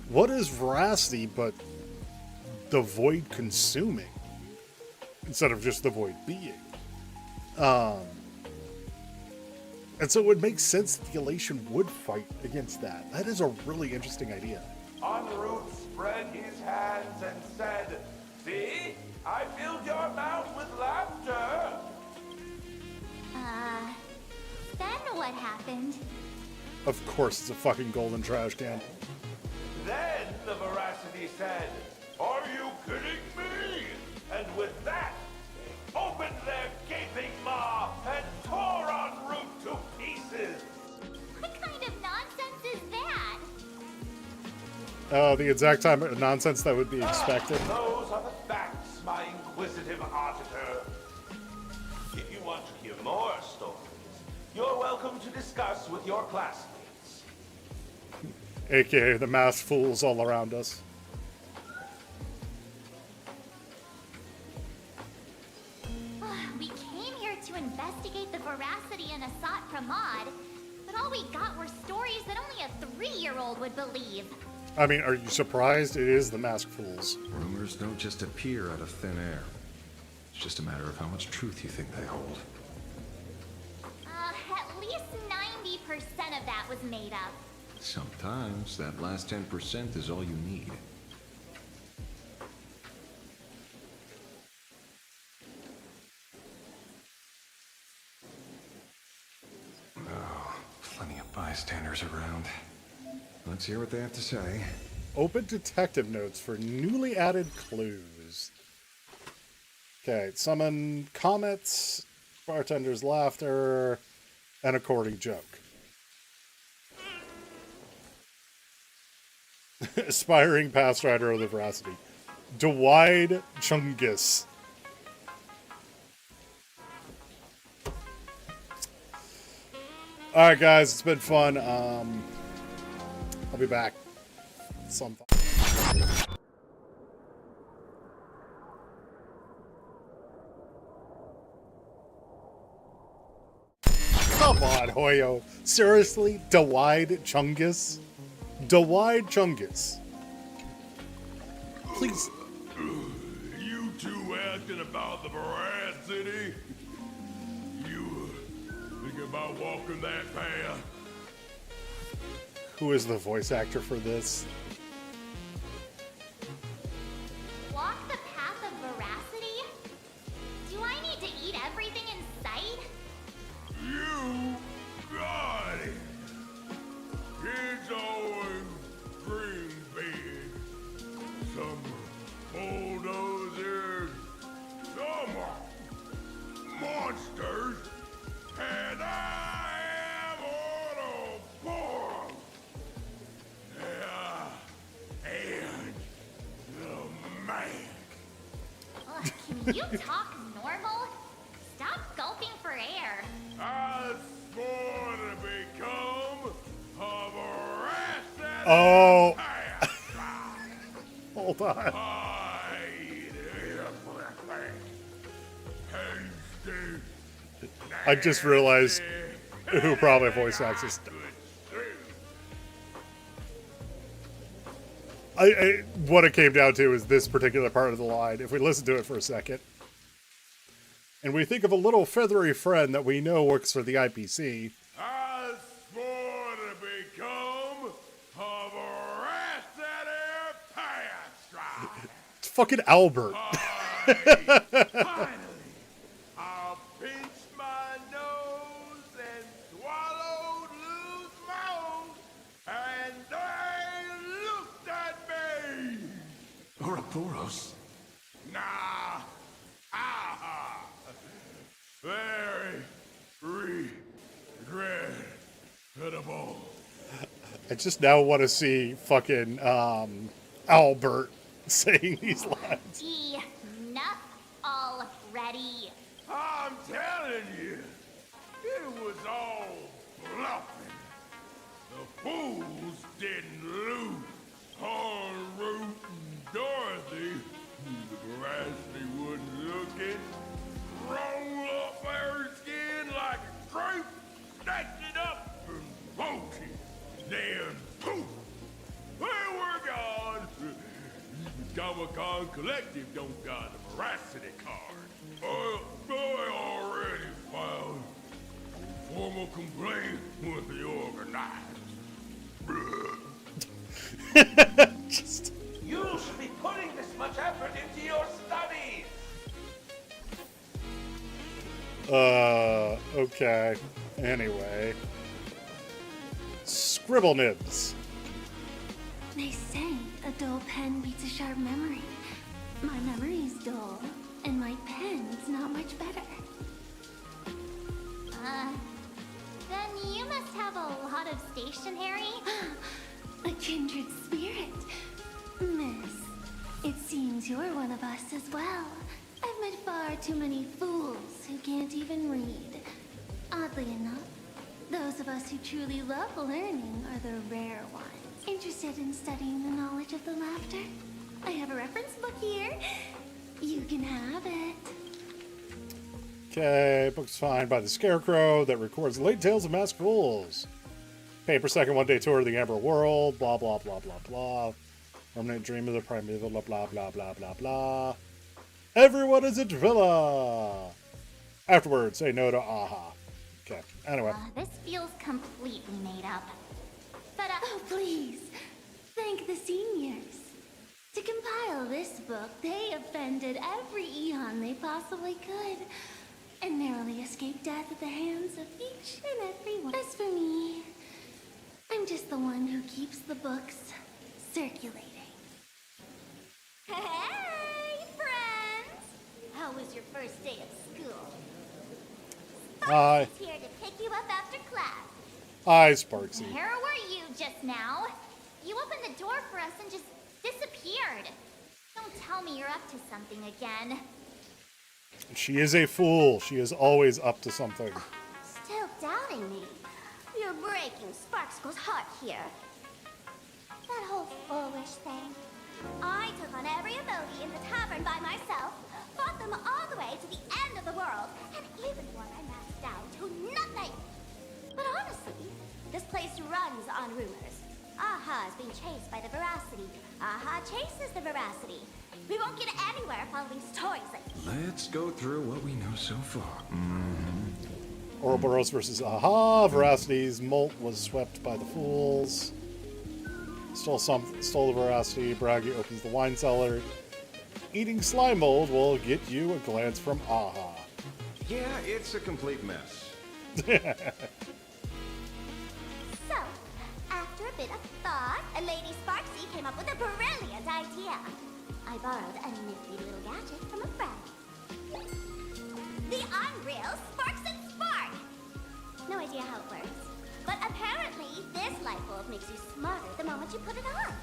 What is Veracity but the void consuming, instead of just the void being? And so it would make sense that the elation would fight against that. That is a really interesting idea. En route spread his hands and said, "See, I filled your mouth with laughter." Then what happened? Of course, it's a fucking golden trash can. Then the Veracity said, "Are you kidding me?" And with that, they opened their gaping maw and tore en route to pieces. What kind of nonsense is that? The exact time of nonsense that would be expected. Those are the facts, my inquisitive auditor. If you want to hear more stories, you're welcome to discuss with your classmates. AKA the masked fools all around us. We came here to investigate the Veracity and Asat Pramod, but all we got were stories that only a 3-year-old would believe. I mean, are you surprised? It is the masked fools. Rumors don't just appear out of thin air. It's just a matter of how much truth you think they hold. At least 90% of that was made up. Sometimes that last 10% is all you need. Oh, plenty of bystanders around. Let's hear what they have to say. Open detective notes for newly added clues. Okay, summon comets, bartender's laughter, and a courting joke. Aspiring past rider of the Veracity. Dwide Chungus. Alright guys, it's been fun. I'll be back sometime. Come on, Hoyo. Seriously? Dwide Chungus? Dwide Chungus. Please. You two asking about the Veracity? You thinking about walking that path? Who is the voice actor for this? Walk the path of Veracity? Do I need to eat everything in sight? You got it. Kids always dream big. Some bulldozers, some monsters, and I am on a board. And the man. Ugh, can you talk normal? Stop gulping for air. I swore to become a Veracity. Oh. Hold on. I just realized who probably voice acts this. What it came down to is this particular part of the line. If we listen to it for a second, and we think of a little feathery friend that we know works for the IPC. I swore to become a Veracity pastry. It's fucking Albert. Finally, I'll pinch my nose and swallow loose my own Thoros? Nah. Ah. Very regrettable. I just now want to see fucking Albert saying these lines. Enough already. I'm telling you, it was all bluffing. The fools didn't lose. Root and Dorothy, the Veracity wasn't looking. Roll up her skin like a grape, snatched it up and broke it. Then, poof, they were gone. Comic-Con Collective don't got the Veracity card. I already filed a formal complaint with the organizers. Just... You should be putting this much effort into your studies. Okay. Anyway. Scribble nibs. They say a dull pen beats a sharp memory. My memory's dull, and my pen's not much better. Then you must have a lot of stationery. A kindred spirit. Miss, it seems you're one of us as well. I've met far too many fools who can't even read. Oddly enough, those of us who truly love learning are the rare ones. Interested in studying the knowledge of the laughter? I have a reference book here. You can have it. Okay, book's signed by the Scarecrow that records late tales of masked fools. Pay per second one-day tour of the Amber World, blah, blah, blah, blah, blah. Permanent dream of the primeval, blah, blah, blah, blah, blah, blah. Everyone is at Villa! Afterwards, say no to Aha. Okay, anyway. This feels completely made up. But, Oh, please. Thank the seniors. To compile this book, they offended every Eon they possibly could, and narrowly escaped death at the hands of each and every one. As for me, I'm just the one who keeps the books circulating. hey, friends! How was your first day of school? Hi. Sparks is here to pick you up after class. Hi, Sparksy. Where were you just now? You opened the door for us and just disappeared. Don't tell me you're up to something again. She is a fool. She is always up to something. Still doubting me? You're breaking Sparkle's heart here. That whole foolish thing. I took on every emoji in the tavern by myself, fought them all the way to the end of the world, and even when I maxed out to nothing. But honestly, this place runs on rumors. Aha is being chased by the Veracity. Aha chases the Veracity. We won't get anywhere following stories like this. Let's go through what we know so far. Ouroboros versus Aha. Veracity's molt was swept by the fools. Stole the Veracity. Bragi opens the wine cellar. Eating slime mold will get you a glance from Aha. Yeah, it's a complete mess. So, after a bit of thought, Lady Sparksy came up with a brilliant idea. I borrowed a nifty little gadget from a friend. The Unreal Sparks and Spark! No idea how it works. But apparently, this light bulb makes you smarter the moment you put it on.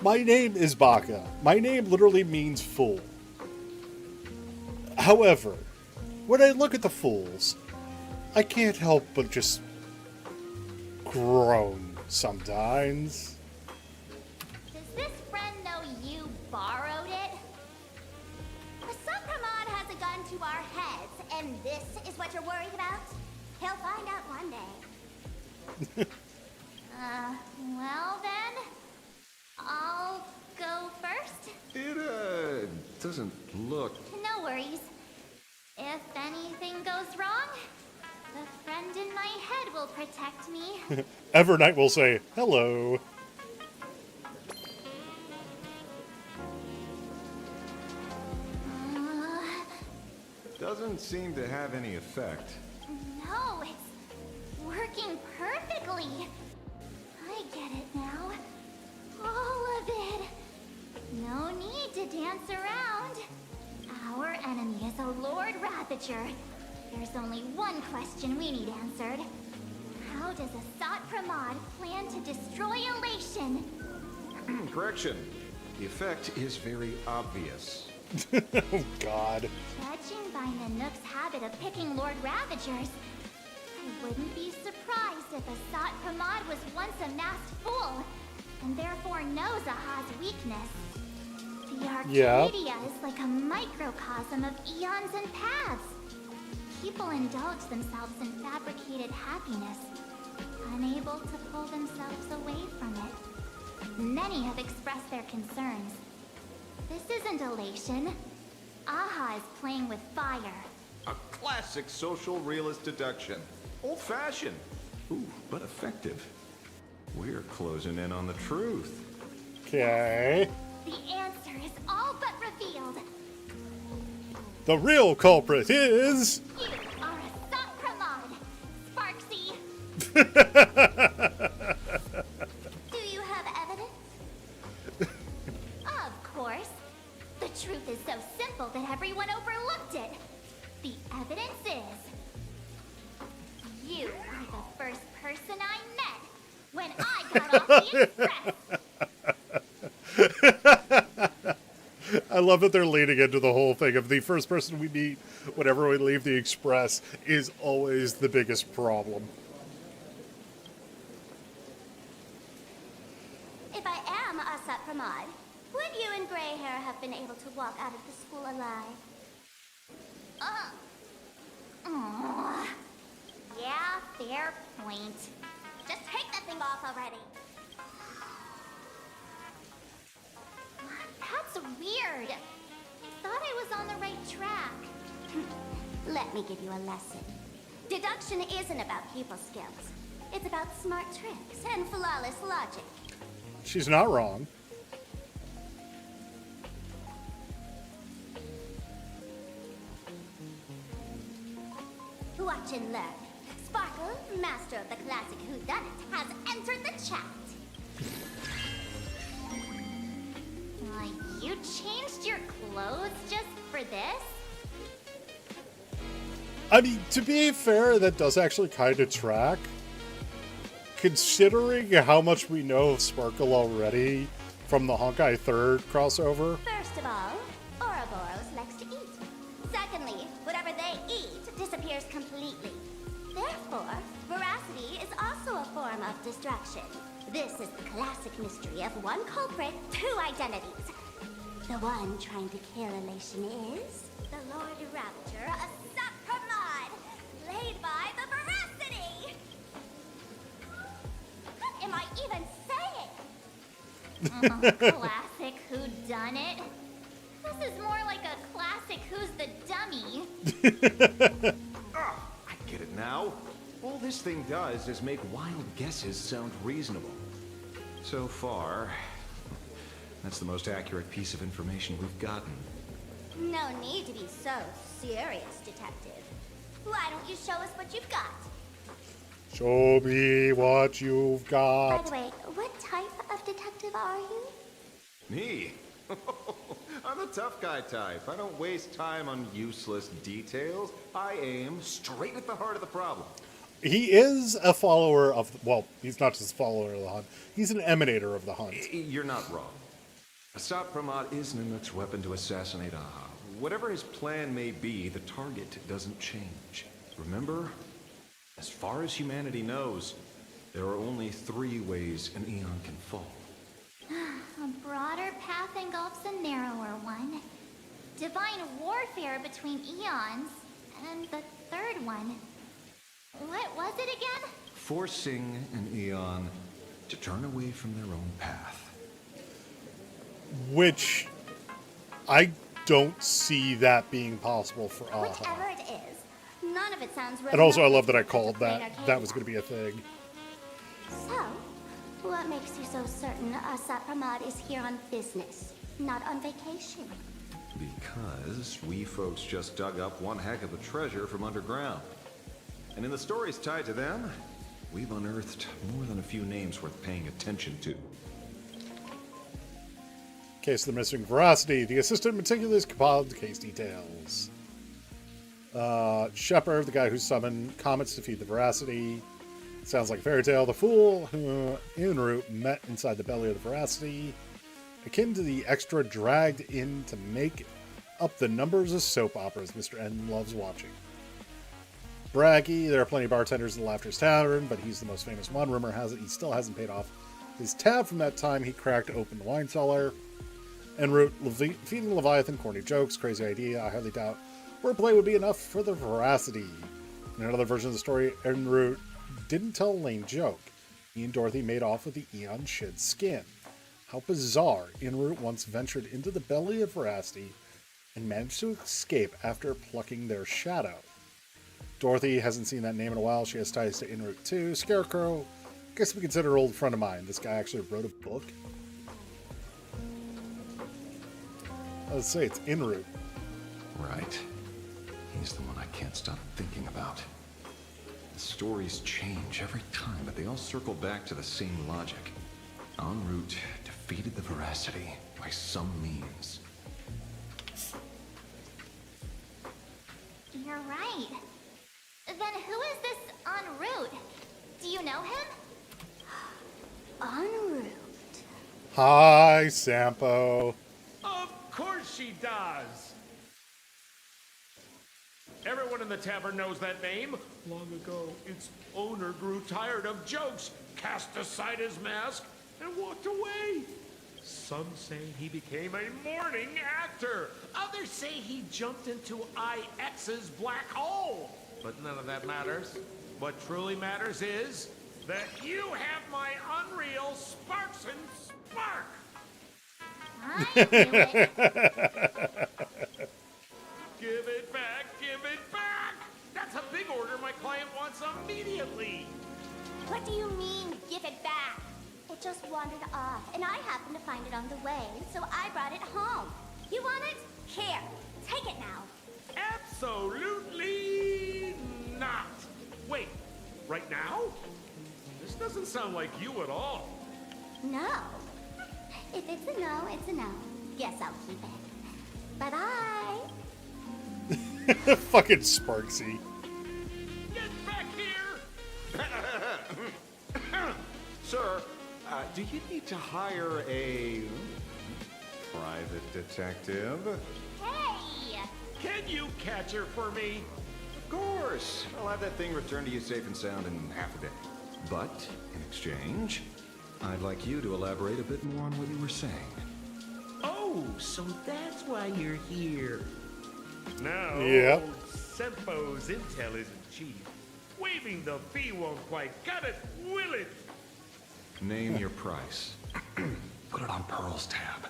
My name is Baka. My name literally means fool. However, when I look at the fools, I can't help but just groan sometimes. Does this friend know you borrowed it? The Sucramon has a gun to our heads, and this is what you're worried about? He'll find out one day. Well then, I'll go first. It, doesn't look... No worries. If anything goes wrong, the friend in my head will protect me. Evernight will say, hello. Doesn't seem to have any effect. No, it's working perfectly. I get it now. All of it. No need to dance around. Our enemy is a Lord Ravager. There's only one question we need answered. How does Asat Pramod plan to destroy Elation? Correction. The effect is very obvious. Oh, God. Judging by Nanook's habit of picking Lord Ravagers, I wouldn't be surprised if Asat Pramod was once a masked fool, and therefore knows Aha's weakness. The Arcadia is like a microcosm of eons and paths. People indulge themselves in fabricated happiness, unable to pull themselves away from it. Many have expressed their concerns. This isn't elation. Aha is playing with fire. A classic social realist deduction. Old-fashioned. Ooh, but effective. We're closing in on the truth. Okay. The answer is all but revealed. The real culprit is... You are Asat Pramod, Sparksy. Do you have evidence? Of course. The truth is so simple that everyone overlooked it. The evidence is... you were the first person I met when I got off the express. I love that they're leading into the whole thing of the first person we meet whenever we leave the Express is always the biggest problem. If I am Asat Pramod, would you and Grey Hair have been able to walk out of the school alive? Aww. Yeah, fair point. Just take that thing off already. That's weird. I thought I was on the right track. Let me give you a lesson. Deduction isn't about people skills. It's about smart tricks and flawless logic. She's not wrong. Watch and learn. Sparkle, master of the classic whodunit, has entered the chat. You changed your clothes just for this? I mean, to be fair, that does actually kind of track. Considering how much we know of Sparkle already from the Honkai 3rd crossover. First of all, Ouroboros likes to eat. Secondly, whatever they eat disappears completely. Therefore, veracity is also a form of distraction. This is the classic mystery of one culprit, two identities. The one trying to kill Elation is the Lord Ravager, Asat Pramod, played by the veracity. What am I even saying? Classic whodunit. This is more like a classic Who's the Dummy. I get it now. All this thing does is make wild guesses sound reasonable. So far, that's the most accurate piece of information we've gotten. No need to be so serious, Detective. Why don't you show us what you've got? Show me what you've By got. the way, what type of detective are you? Me? I'm the tough guy type. I don't waste time on useless details. I aim straight at the heart of the problem. He is a follower of... Well, he's not just a follower of the hunt. He's an emanator of the hunt. You're not wrong. Asat Pramod is Nanook's weapon to assassinate Aha. Whatever his plan may be, the target doesn't change. Remember? As far as humanity knows, there are only 3 ways an Eon can fall. A broader path engulfs a narrower one. Divine warfare between eons. And the third one. What was it again? Forcing an Eon to turn away from their own path. Which I don't see that being possible for Aha. Whichever it is, none of it sounds And also, I love that I remotely called plain that. Arcadia. That was going to be a thing. So, what makes you so certain Asat Pramod is here on business, not on vacation? Because we folks just dug up one heck of a treasure from underground. And in the stories tied to them, we've unearthed more than a few names worth paying attention to. Case of the missing veracity. The assistant meticulously compiled the case details. Shepard, the guy who summoned comets to feed the veracity. Sounds like a fairy tale. The fool who en route met inside the belly of the veracity. Akin to the extra dragged in to make up the numbers of soap operas Mr. N loves watching. Braggy, there are plenty of bartenders in the Laughter's Tavern, but he's the most famous one. Rumor has it he still hasn't paid off his tab from that time he cracked open the wine cellar. En route, feeding Leviathan corny jokes, crazy idea, I highly doubt wordplay would be enough for the veracity. In another version of the story, en route didn't tell a lame joke. He and Dorothy made off with the Eon Shid skin. How bizarre, en route once ventured into the belly of veracity and managed to escape after plucking their shadow. Dorothy hasn't seen that name in a while. She has ties to en route too. Scarecrow, guess we consider an old friend of mine. This guy actually wrote a book. Let's say it's en route. Right. He's the one I can't stop thinking about. The stories change every time, but they all circle back to the same logic. En route defeated the veracity by some means. You're right. Then who is this en route? Do you know him? En route. Hi, Sampo. Of course she does! Everyone in the tavern knows that name. Long ago, its owner grew tired of jokes, cast aside his mask, and walked away. Some say he became a morning actor. Others say he jumped into IX's black hole. But none of that matters. What truly matters is that you have my unreal Sparks and Spark. I knew it. Give it back, give it back! That's a big order my client wants immediately. What do you mean, give it back? It just wandered off, and I happened to find it on the way, so I brought it home. You want it? Here, take it now. Absolutely not. Wait, right now? This doesn't sound like you at all. No. If it's a no, it's a no. Guess I'll keep it. Bye-bye. Fucking Sparksy. Get back here! Sir, do you need to hire a private detective? Hey! Can you catch her for me? Of course. I'll have that thing returned to you safe and sound in half a day. But, in exchange, I'd like you to elaborate a bit more on what you were saying. Oh, so that's why you're here. No, Yeah. Sempo's intel isn't cheap. Waiving the fee won't quite cut it, will it? Name your price. Put it on Pearl's tab.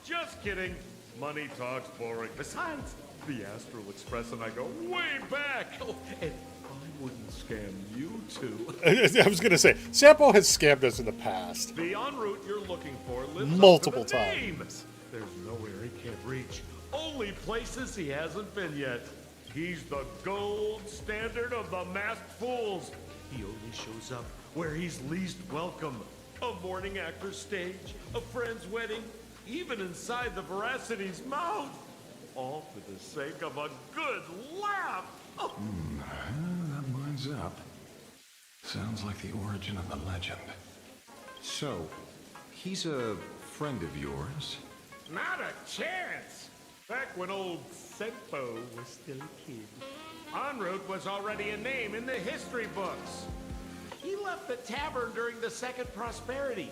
Just kidding. Money talks boring. Besides, the Astral Express and I go way back. Oh, and I wouldn't scam you two. I was going to say, Sampo has scammed us in the past. The en route you're looking for lives Multiple up to the name. times. There's nowhere he can't reach. Only places he hasn't been yet. He's the gold standard of the masked fools. He only shows up where he's least welcome. A morning actor's stage, a friend's wedding, even inside the veracity's mouth. All for the sake of a good laugh. Oh. That lines up. Sounds like the origin of the legend. So, he's a friend of yours? Not a chance. Back when old Sempo was still a kid, en route was already a name in the history books. He left the tavern during the Second Prosperity.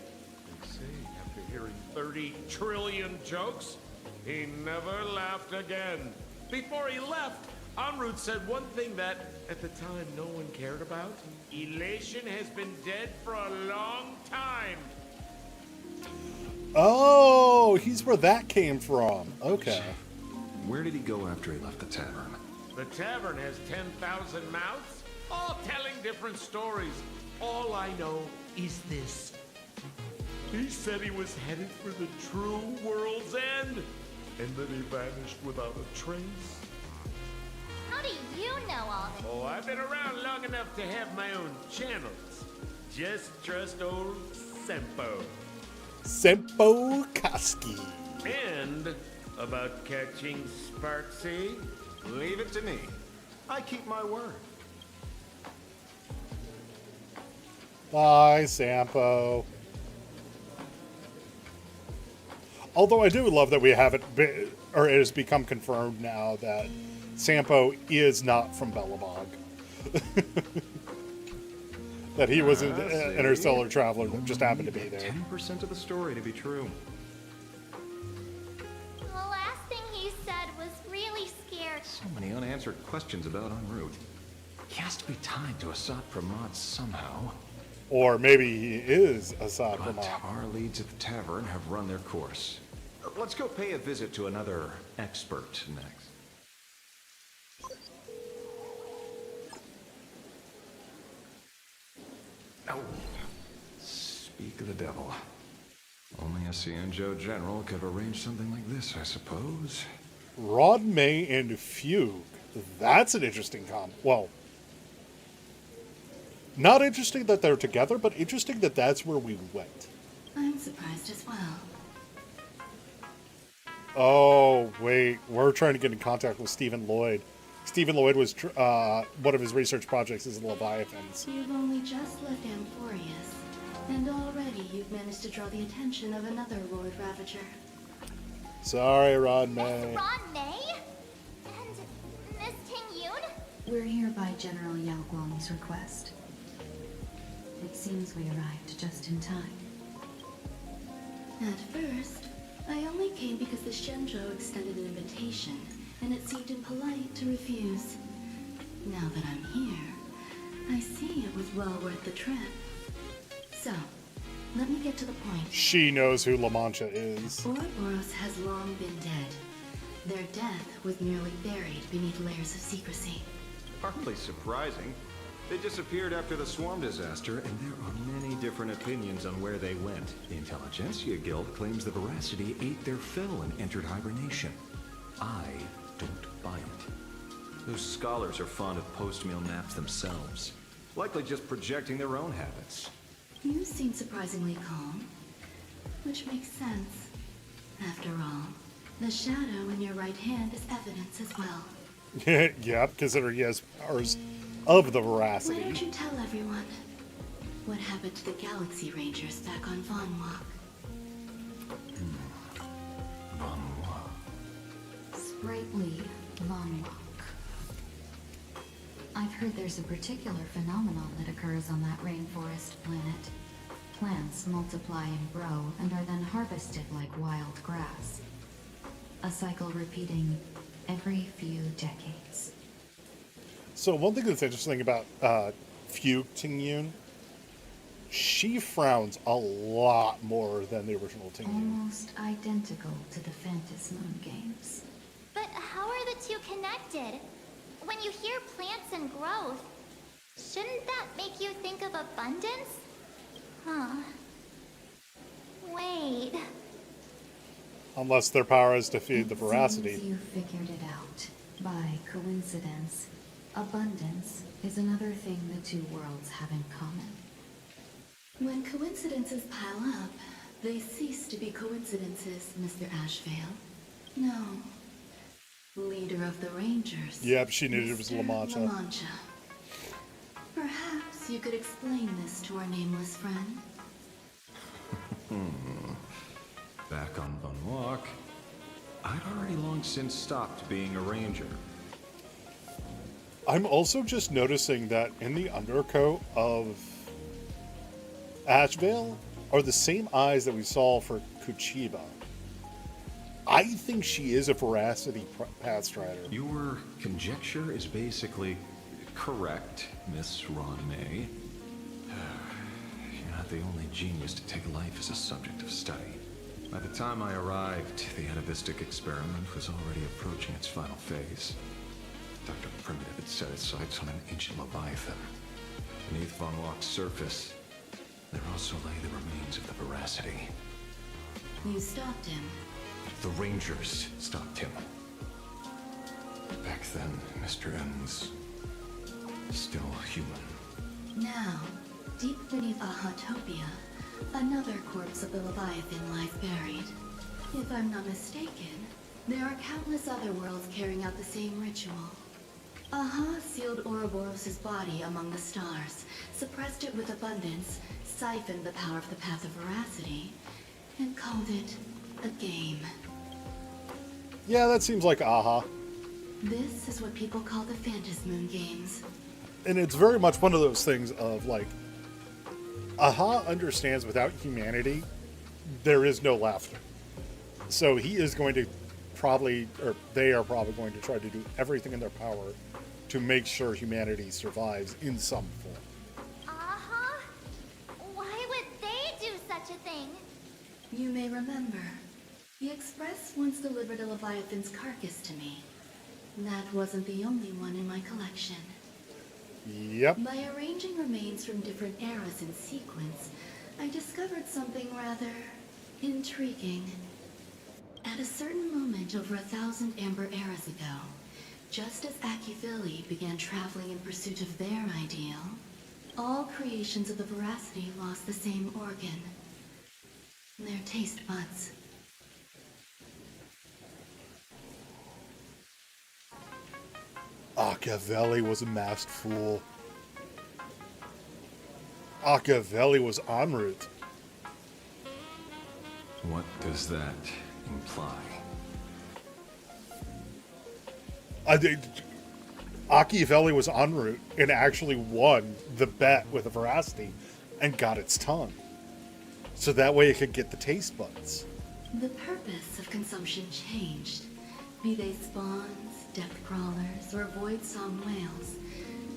They say after hearing 30 trillion jokes, he never laughed again. Before he left, en route said one thing that, at the time, no one cared about. Elation has been dead for a long time. Oh, he's where that came from. Okay. Where did he go after he left the tavern? The tavern has 10,000 mouths, all telling different stories. All I know is this. He said he was headed for the true world's end. And then he vanished without a trace. How do you know all this? Oh, I've been around long enough to have my own channels. Just trust old Sempo. Sempo Koski. And about catching Sparksy? Leave it to me. I keep my word. Bye, Sampo. Although I do love that we haven't been, or it has become confirmed now that Sampo is not from Bellabog. That he was an interstellar traveler that just happened to be there. 10% of the story to be true. The last thing he said was really scared. So many unanswered questions about en route. He has to be tied to Assad Pramod somehow. Or maybe he is Assad But Pramod. our leads at the tavern have run their course. Let's go pay a visit to another expert next. Oh, speak of the devil. Only a Cianjo general could arrange something like this, I suppose. Rod May and Fugue. That's an interesting well, not interesting that they're together, but interesting that that's where we went. I'm surprised as well. Oh, wait. We're trying to get in contact with Stephen Lloyd. Stephen Lloyd was one of his research projects is Leviathans. You've only just left Amphorius, and already you've managed to draw the attention of another Lord Ravager. Sorry, Rod May. Ron May? And Miss Ting Yoon? We're here by General Yao Guang's request. It seems we arrived just in time. At first, I only came because the Shenzhou extended an invitation, and it seemed impolite to refuse. Now that I'm here, I see it was well worth the trip. So, let me get to the point. She knows who La Mancha is. Ouroboros has long been dead. Their death was merely buried beneath layers of secrecy. Hardly surprising. They disappeared after the Swarm disaster, and there are many different opinions on where they went. The Intelligentsia Guild claims the Veracity ate their fill and entered hibernation. I don't buy it. Those scholars are fond of post-meal naps themselves, likely just projecting their own habits. You seem surprisingly calm, which makes sense. After all, the shadow in your right hand is evidence as well. Yeah, considering he has powers of the Why Veracity. don't you tell everyone what happened to the Galaxy Rangers back on Von Walk? Sprightly Von Walk. I've heard there's a particular phenomenon that occurs on that rainforest planet. Plants multiply and grow and are then harvested like wild grass. A cycle repeating every few decades. So one thing that's interesting about Fugue Ting Yoon, she frowns a lot more than the original Ting Yoon. Almost identical to the Phantom Moon games. But how are the two connected? When you hear plants and growth, shouldn't that make you think of abundance? Huh. Wait. Unless their power is to feed the It Veracity. seems you figured it out. By coincidence, abundance is another thing the two worlds have in common. When coincidences pile up, they cease to be coincidences, Mr. Ashvale. No. Leader of the Rangers. Yep, she knew it was La Mr. Mancha. La Mancha. Perhaps you could explain this to our nameless friend. Back on Von Walk, I'd already long since stopped being a ranger. I'm also just noticing that in the undercoat of Ashvale are the same eyes that we saw for Kuchiba. I think she is a Veracity Pathstrider. Your conjecture is basically correct, Miss Ron May. You're not the only genius to take life as a subject of study. By the time I arrived, the atavistic experiment was already approaching its final phase. Dr. Primitive had set his sights on an ancient Leviathan. Beneath Von Walk's surface, there also lay the remains of the Veracity. You stopped him, The Rangers stopped him. Back then, Mr. N's still human. Now, deep beneath Ahatopia, another corpse of the Leviathan lies buried. If I'm not mistaken, there are countless other worlds carrying out the same ritual. Aha sealed Ouroboros' body among the stars, suppressed it with abundance, siphoned the power of the Path of Veracity, and called it a game. Yeah, that seems like Aha. This is what people call the Phantasmoon Games. And it's very much one of those things of, like, Aha understands without humanity, there is no laughter. So he is going to probably, or they are probably going to try to do everything in their power to make sure humanity survives in some form. Uh-huh. Why would they do such a thing? You may remember, the Express once delivered a Leviathan's carcass to me. That wasn't the only one in my collection. Yep. By arranging remains from different eras in sequence, I discovered something rather intriguing. At a certain moment over 1,000 Amber eras ago, just as Akivili began traveling in pursuit of their ideal, all creations of the Veracity lost the same organ. Their taste buds. Akivili was a masked fool. Akivili was en route. What does that imply? Akivili was en route and actually won the bet with the Veracity and got its tongue. So that way it could get the taste buds. The purpose of consumption changed. Be they spawns, depth crawlers, or void-song whales,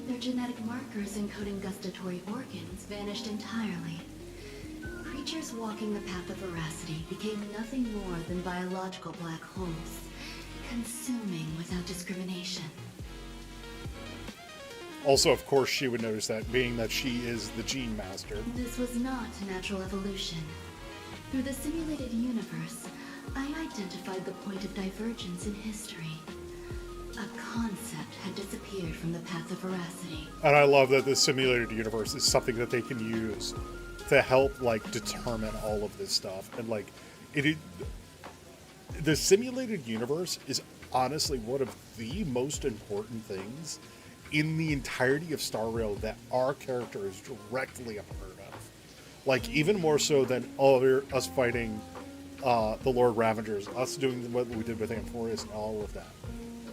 their genetic markers encoding gustatory organs vanished entirely. Creatures walking the path of Veracity became nothing more than biological black holes, consuming without discrimination. Also, of course, she would notice that, being that she is the gene master. This was not natural evolution. Through the simulated universe, I identified the point of divergence in history. A concept had disappeared from the path of Veracity. And I love that the simulated universe is something that they can use to help, like, determine all of this stuff. And, like, the simulated universe is honestly one of the most important things in the entirety of Star Rail that our character is directly a part of. Like, even more so than us fighting the Lord Ravengers, us doing what we did with Amphorius and all of that.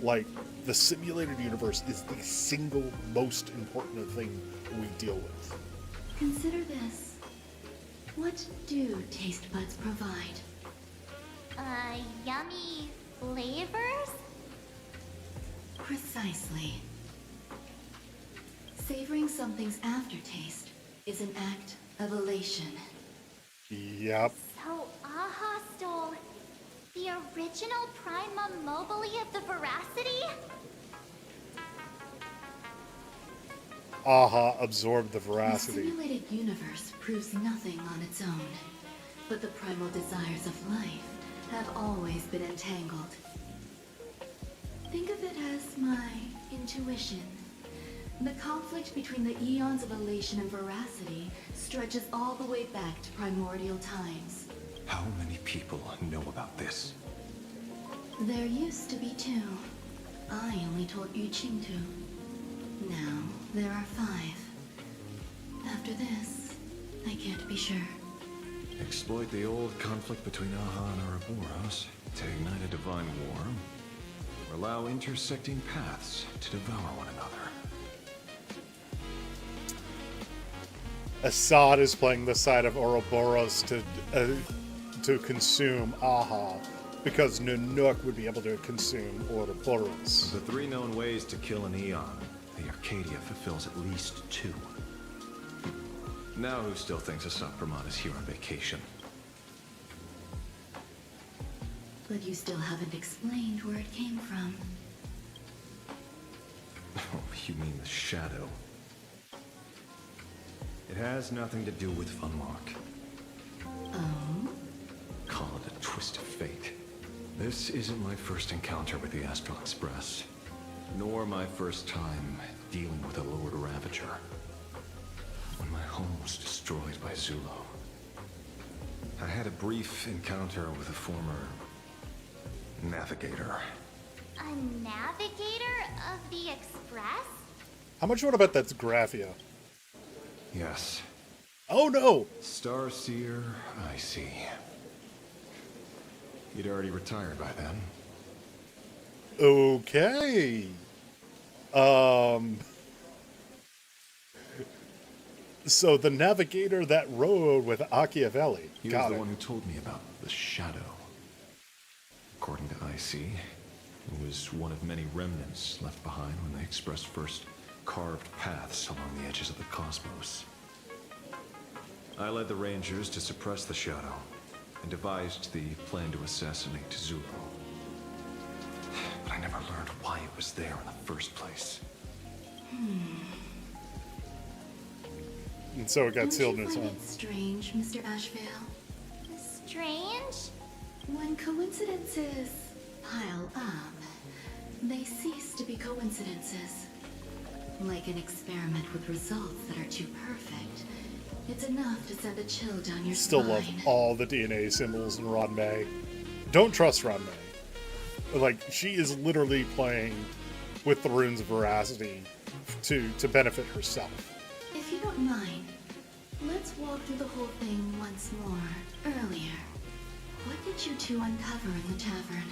Like, the simulated universe is the single most important thing we deal with. Consider this. What do taste buds provide? Yummy flavors? Precisely. Savoring something's aftertaste is an act of elation. Yep. So Aha stole the original Prima Mobile of the Veracity? Aha absorbed the The Veracity. simulated universe proves nothing on its own, but the primal desires of life have always been entangled. Think of it as my intuition. The conflict between the eons of elation and Veracity stretches all the way back to primordial times. How many people know about this? There used to be 2. I only told Yu Qing 2. Now, there are 5. After this, I can't be sure. Exploit the old conflict between Aha and Ouroboros to ignite a divine war, or allow intersecting paths to devour one another. Assad is playing the side of Ouroboros to consume Aha, because Nanook would be able to consume Ouroboros. The 3 known ways to kill an Eon, the Arcadia fulfills at least 2. Now who still thinks Asapramon is here on vacation? But you still haven't explained where it came from. Oh, you mean the shadow? It has nothing to do with Funmark. Oh? Call it a twist of fate. This isn't my first encounter with the Astral Express, nor my first time dealing with a Lord Ravager. When my home was destroyed by Zulo, I had a brief encounter with a former navigator. A navigator of the Express? How much you want to bet that's Graphia? Yes. Oh no! Starseer, I see. He'd already retired by then. Okay. So the navigator that rode with Machiavelli. He was the one who told me about the Shadow. According to IC, it was one of many remnants left behind when the Express first carved paths along the edges of the cosmos. I led the Rangers to suppress the Shadow and devised the plan to assassinate Zulo. But I never learned why it was there in the first place. And so it got sealed in its Don't you own. find it strange, Mr. Ashvale? Strange? When coincidences pile up, they cease to be coincidences. Like an experiment with results that are too perfect. It's enough to send a chill down your Still spine. love all the DNA symbols in Ron May. Don't trust Ron May. Like, she is literally playing with the runes of veracity to benefit herself. If you don't mind, let's walk through the whole thing once more. Earlier, what did you two uncover in the tavern?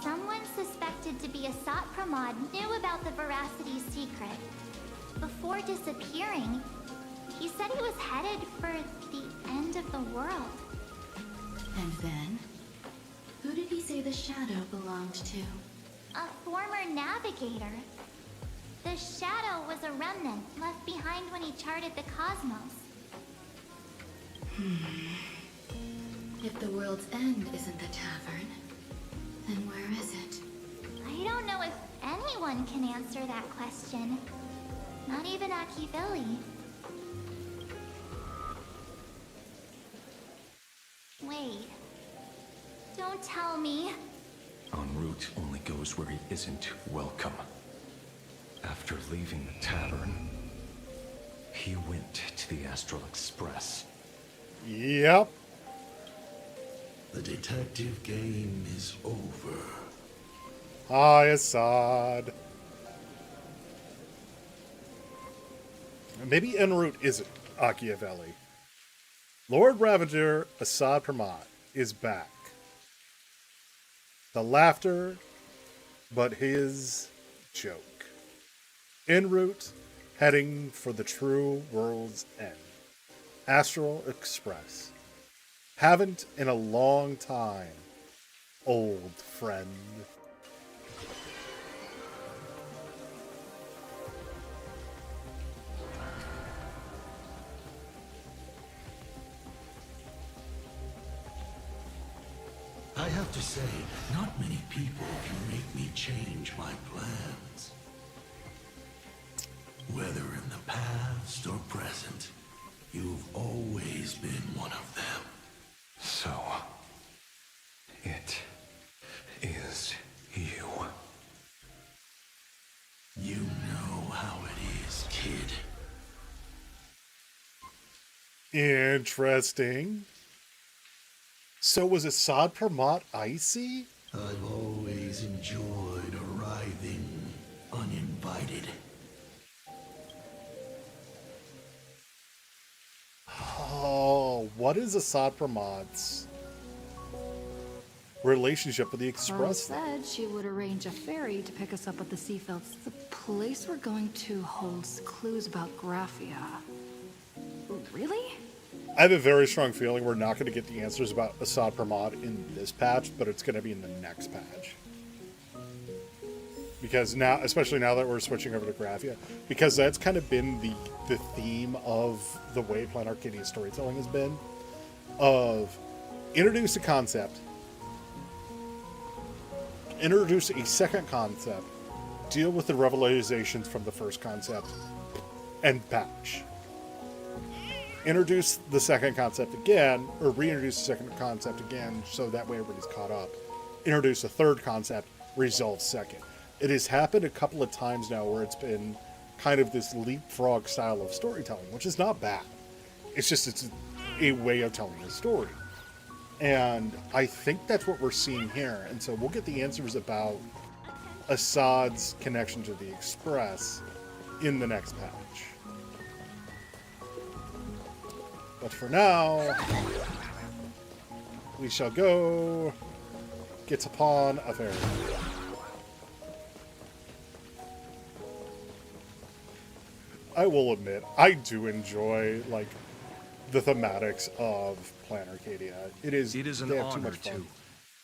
Someone suspected to be a Sot Pramod knew about the Veracity secret. Before disappearing, he said he was headed for the end of the world. And then, who did he say the shadow belonged to? A former navigator. The Shadow was a remnant left behind when he charted the cosmos. If the world's end isn't the tavern, then where is it? I don't know if anyone can answer that question. Not even Machiavelli. Wait. Don't tell me. En route only goes where he isn't welcome. After leaving the tavern, he went to the Astral Express. Yep. The detective game is over. Hi, Assad. Maybe en route isn't Machiavelli. Lord Ravager Assad Pramod is back. The laughter, but his joke. En route, heading for the true world's end. Astral Express. Haven't in a long time, old friend. I have to say, not many people can make me change my plans. Whether in the past or present, you've always been one of them. So, it is you. You know how it is, kid. Interesting. So was Assad Pramod icy? I've always enjoyed arriving uninvited. Oh, what is Assad Pramod's relationship with the Carl Express? said she would arrange a ferry to pick us up at the Seafields. The place we're going to holds clues about Graphia. Really? I have a very strong feeling we're not going to get the answers about Assad Pramod in this patch, but it's going to be in the next patch. Because now, especially now that we're switching over to Graphia, because that's kind of been the theme of the way Planet Arcadia storytelling has been, of introduce a concept, introduce a second concept, deal with the revelations from the first concept, and patch. Introduce the second concept again, or reintroduce the second concept again, so that way everybody's caught up, introduce a third concept, resolve second. It has happened a couple of times now where it's been kind of this leapfrog style of storytelling, which is not bad. It's a way of telling a story. And I think that's what we're seeing here. And so we'll get the answers about Assad's connection to the Express in the next patch. But for now, we shall go get upon a ferry. I will admit, I do enjoy, like, the thematics of Plan Arcadia. It is an they have too honor much fun. to,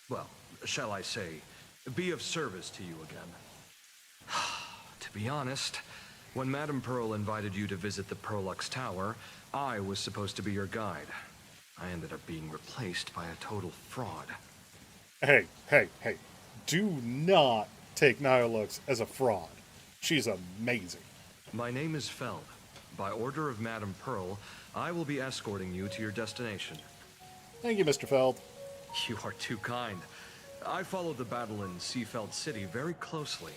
well, shall I say, be of service to you again. To be honest, when Madame Pearl invited you to visit the Perlux Tower, I was supposed to be your guide. I ended up being replaced by a total fraud. Hey. Do not take Nihilux as a fraud. She's amazing. My name is Feld. By order of Madame Pearl, I will be escorting you to your destination. Thank you, Mr. Feld. You are too kind. I followed the battle in Seafeld City very closely.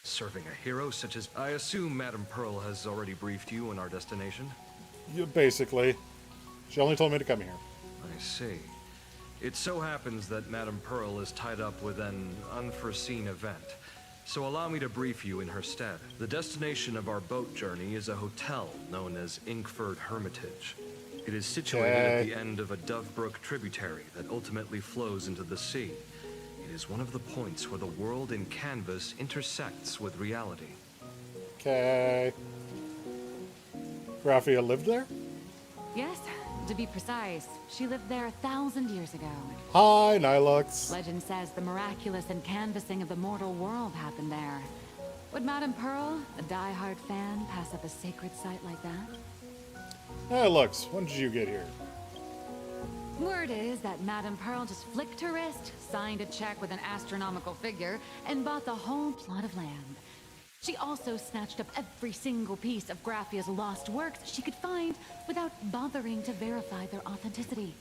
Serving a hero such as... I assume Madame Pearl has already briefed you on our destination? Yeah, basically. She only told me to come here. I see. It so happens that Madame Pearl is tied up with an unforeseen event. So allow me to brief you in her stead. The destination of our boat journey is a hotel known as Inkford Hermitage. It is situated at the end of a Dovebrook tributary that ultimately flows into the sea. It is one of the points where the world in canvas intersects with reality. Okay. Graphia lived there? Yes, to be precise, she lived there 1,000 years ago. Hi, Nihilux. Legend says the miraculous encanvassing of the mortal world happened there. Would Madame Pearl, a die-hard fan, pass up a sacred site like that? Nihilux, when did you get here? Word is that Madame Pearl just flicked her wrist, signed a check with an astronomical figure, and bought the whole plot of land. She also snatched up every single piece of Graphia's lost works she could find without bothering to verify their authenticity.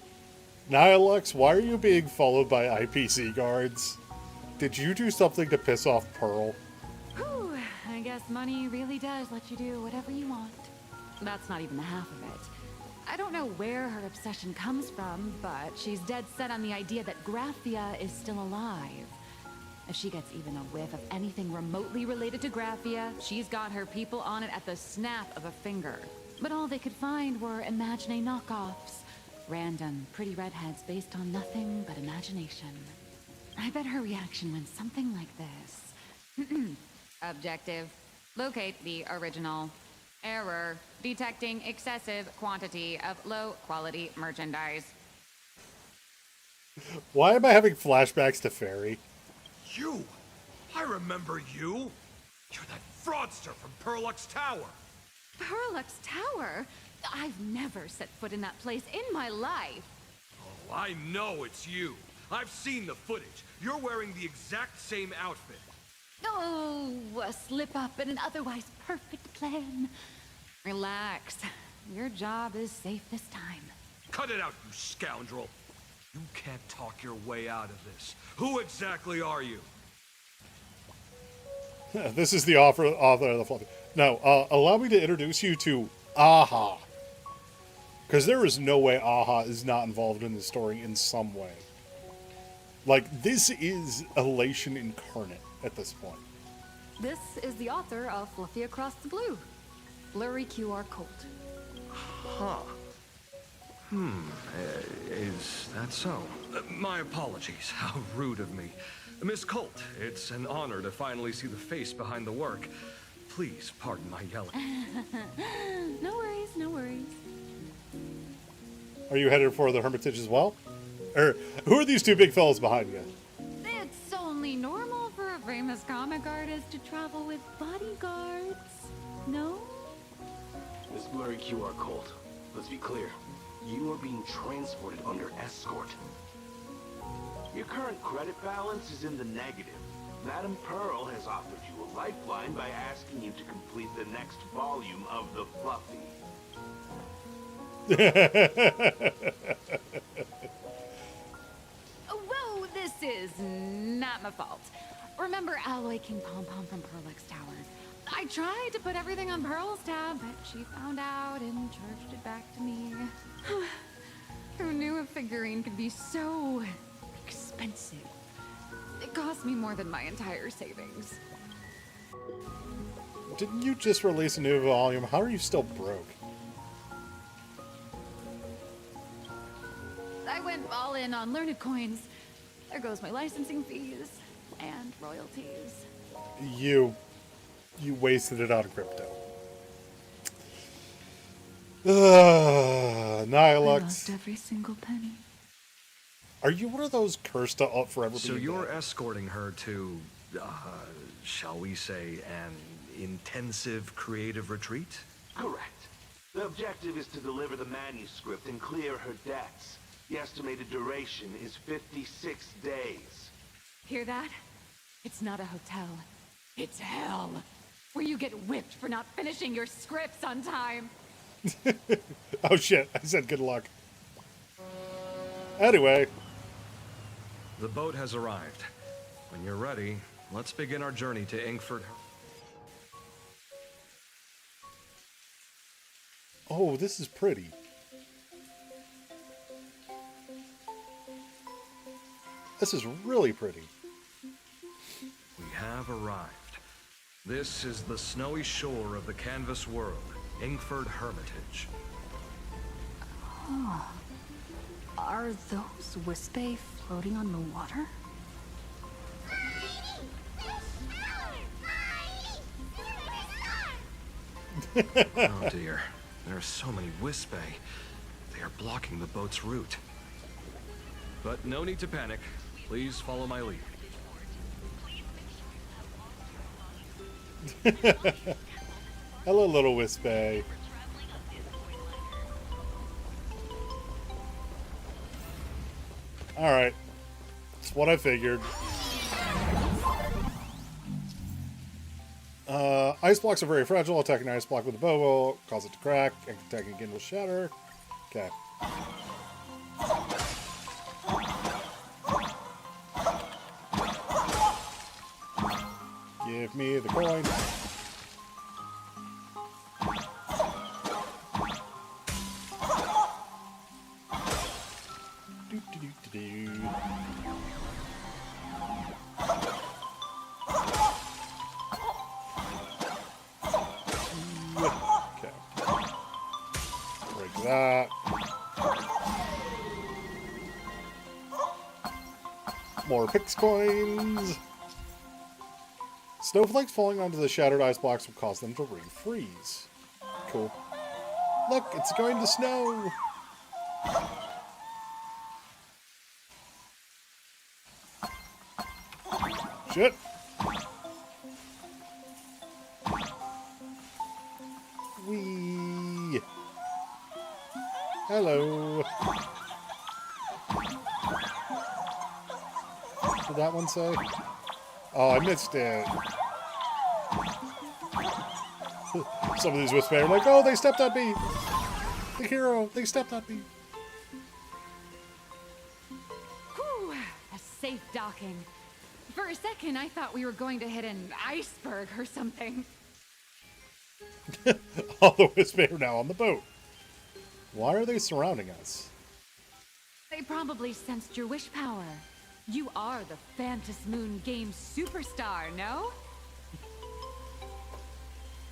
Nihilux, why are you being followed by IPC guards? Did you do something to piss off Pearl? Whew, I guess money really does let you do whatever you want. That's not even the half of it. I don't know where her obsession comes from, but she's dead set on the idea that Graphia is still alive. If she gets even a whiff of anything remotely related to Graphia, she's got her people on it at the snap of a finger. But all they could find were Imagine knockoffs. Random, pretty redheads based on nothing but imagination. I bet her reaction went something like this. Objective. Locate the original. Error. Detecting excessive quantity of low-quality merchandise. Why am I having flashbacks to Fairy? You! I remember you! You're that fraudster from Perlux Tower! Perlux Tower? I've never set foot in that place in my life. Oh, I know it's you! I've seen the footage. You're wearing the exact same outfit. Oh, a slip up in an otherwise perfect plan. Relax. Your job is safe this time. Cut it out, you scoundrel! You can't talk your way out of this. Who exactly are you? This is the author of the fluffy. Now, allow me to introduce you to Aha. Because there is no way Aha is not involved in the story in some way. Like, this is elation incarnate at this point. This is the author of Fluffy Across the Blue. Blurry QR code. Huh. Is that so? My apologies. How rude of me. Miss Colt, it's an honor to finally see the face behind the work. Please pardon my yelling. No worries, no worries. Are you headed for the Hermitage as well? Or who are these two big fellas behind you? It's only normal for a famous comic artist to travel with bodyguards. No? Miss Blurry QR Colt, let's be clear. You are being transported under escort. Your current credit balance is in the negative. Madame Pearl has offered you a lifeline by asking you to complete the next volume of the Fluffy. Whoa, this is not my fault. Remember Alloy King Pom Pom from Pearlix Tower? I tried to put everything on Pearl's tab, but she found out and charged it back to me. Who knew a figurine could be so expensive? It cost me more than my entire savings. Didn't you just release a new volume? How are you still broke? I went all in on learned coins. There goes my licensing fees and royalties. You wasted it on crypto. I Nihilux. lost every single penny. Are you one of those cursed to forever So being you're dead? escorting her to, shall we say, an intensive creative retreat? Correct. The objective is to deliver the manuscript and clear her debts. The estimated duration is 56 days. Hear that? It's not a hotel. It's hell. Where you get whipped for not finishing your scripts on time. Oh shit, I said good luck. Anyway. The boat has arrived. When you're ready, let's begin our journey to Inkford. Oh, this is pretty. This is really pretty. We have arrived. This is the snowy shore of the canvas world, Inkford Hermitage. Oh. Are those Wispy floating on the water? Oh dear, there are so many Wispy. They are blocking the boat's route. But no need to panic. Please follow my lead. Hello, little Wispy. Alright. That's what I figured. Ice blocks are very fragile. Attacking an ice block with a bow will cause it to crack, and attacking again will shatter. Okay. Give me the coin. Okay. Break that. More Pix coins. Snowflakes falling onto the shattered ice blocks will cause them to refreeze. Cool. Look, it's going to snow! Shit! Whee! Hello! What did that one say? Oh, I missed it. Some of these Wispy are like, oh, they stepped on me! The hero, they stepped on me! Whew, a safe docking. For a second, I thought we were going to hit an iceberg or something. All the Wispy are now on the boat. Why are they surrounding us? They probably sensed your wish power. You are the Phantom Moon game superstar, no?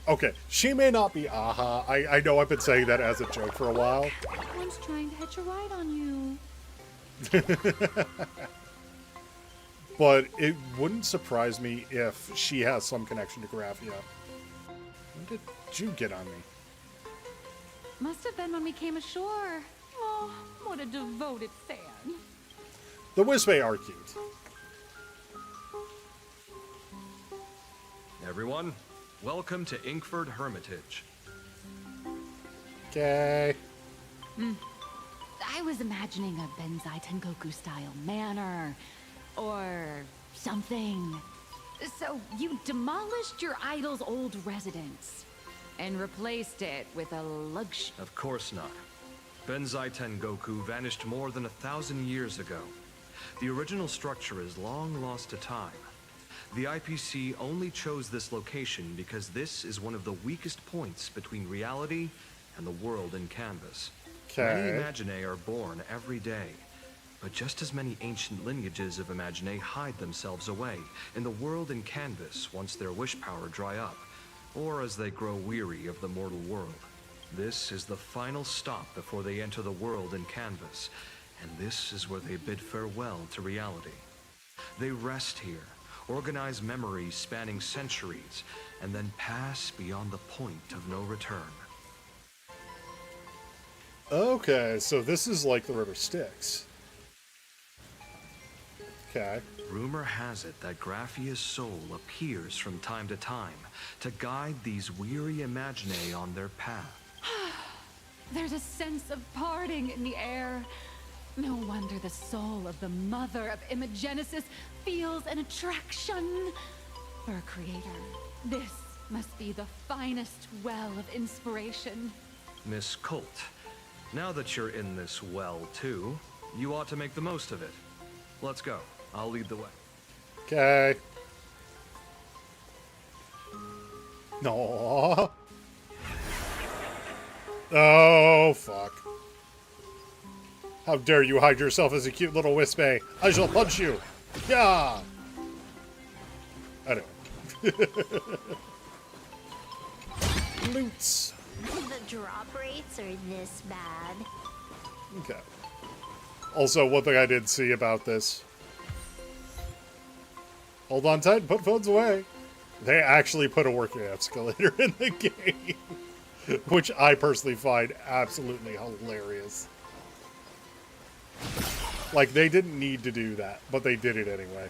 Okay, she may not be Aha. I know I've been saying that as a joke for a while. One's trying to hitch a ride on you. But it wouldn't surprise me if she has some connection to Graphia. When did you get on me? Must have been when we came ashore. Oh, what a devoted fan. The Wispy are cute. Everyone, welcome to Inkford Hermitage. Okay. I was imagining a Benzai Tengoku style manor or something. So you demolished your idol's old residence and replaced it with a luxury. Of course not. Benzai Tengoku vanished more than 1,000 years ago. The original structure is long lost to time. The IPC only chose this location because this is one of the weakest points between reality and the world in Canvas. Many Imaginae are born every day, but just as many ancient lineages of Imaginae hide themselves away in the world in Canvas once their wish power dry up, or as they grow weary of the mortal world. This is the final stop before they enter the world in Canvas, and this is where they bid farewell to reality. They rest here, organize memories spanning centuries, and then pass beyond the point of no return. Okay, so this is like the River Styx. Okay. Rumor has it that Graphia's soul appears from time to time to guide these weary Imaginae on their path. There's a sense of parting in the air. No wonder the soul of the mother of Imagenesis feels an attraction for a creator. This must be the finest well of inspiration. Miss Colt, now that you're in this well too, you ought to make the most of it. Let's go. I'll lead the way. Okay. No. Oh, fuck. How dare you hide yourself as a cute little wispy? I shall punch you. Yeah. I know. Loots. The drop rates are this bad. Okay. Also, one thing I did see about this. Hold on tight and put phones away. They actually put a working escalator in the game. Which I personally find absolutely hilarious. Like, they didn't need to do that, but they did it anyway.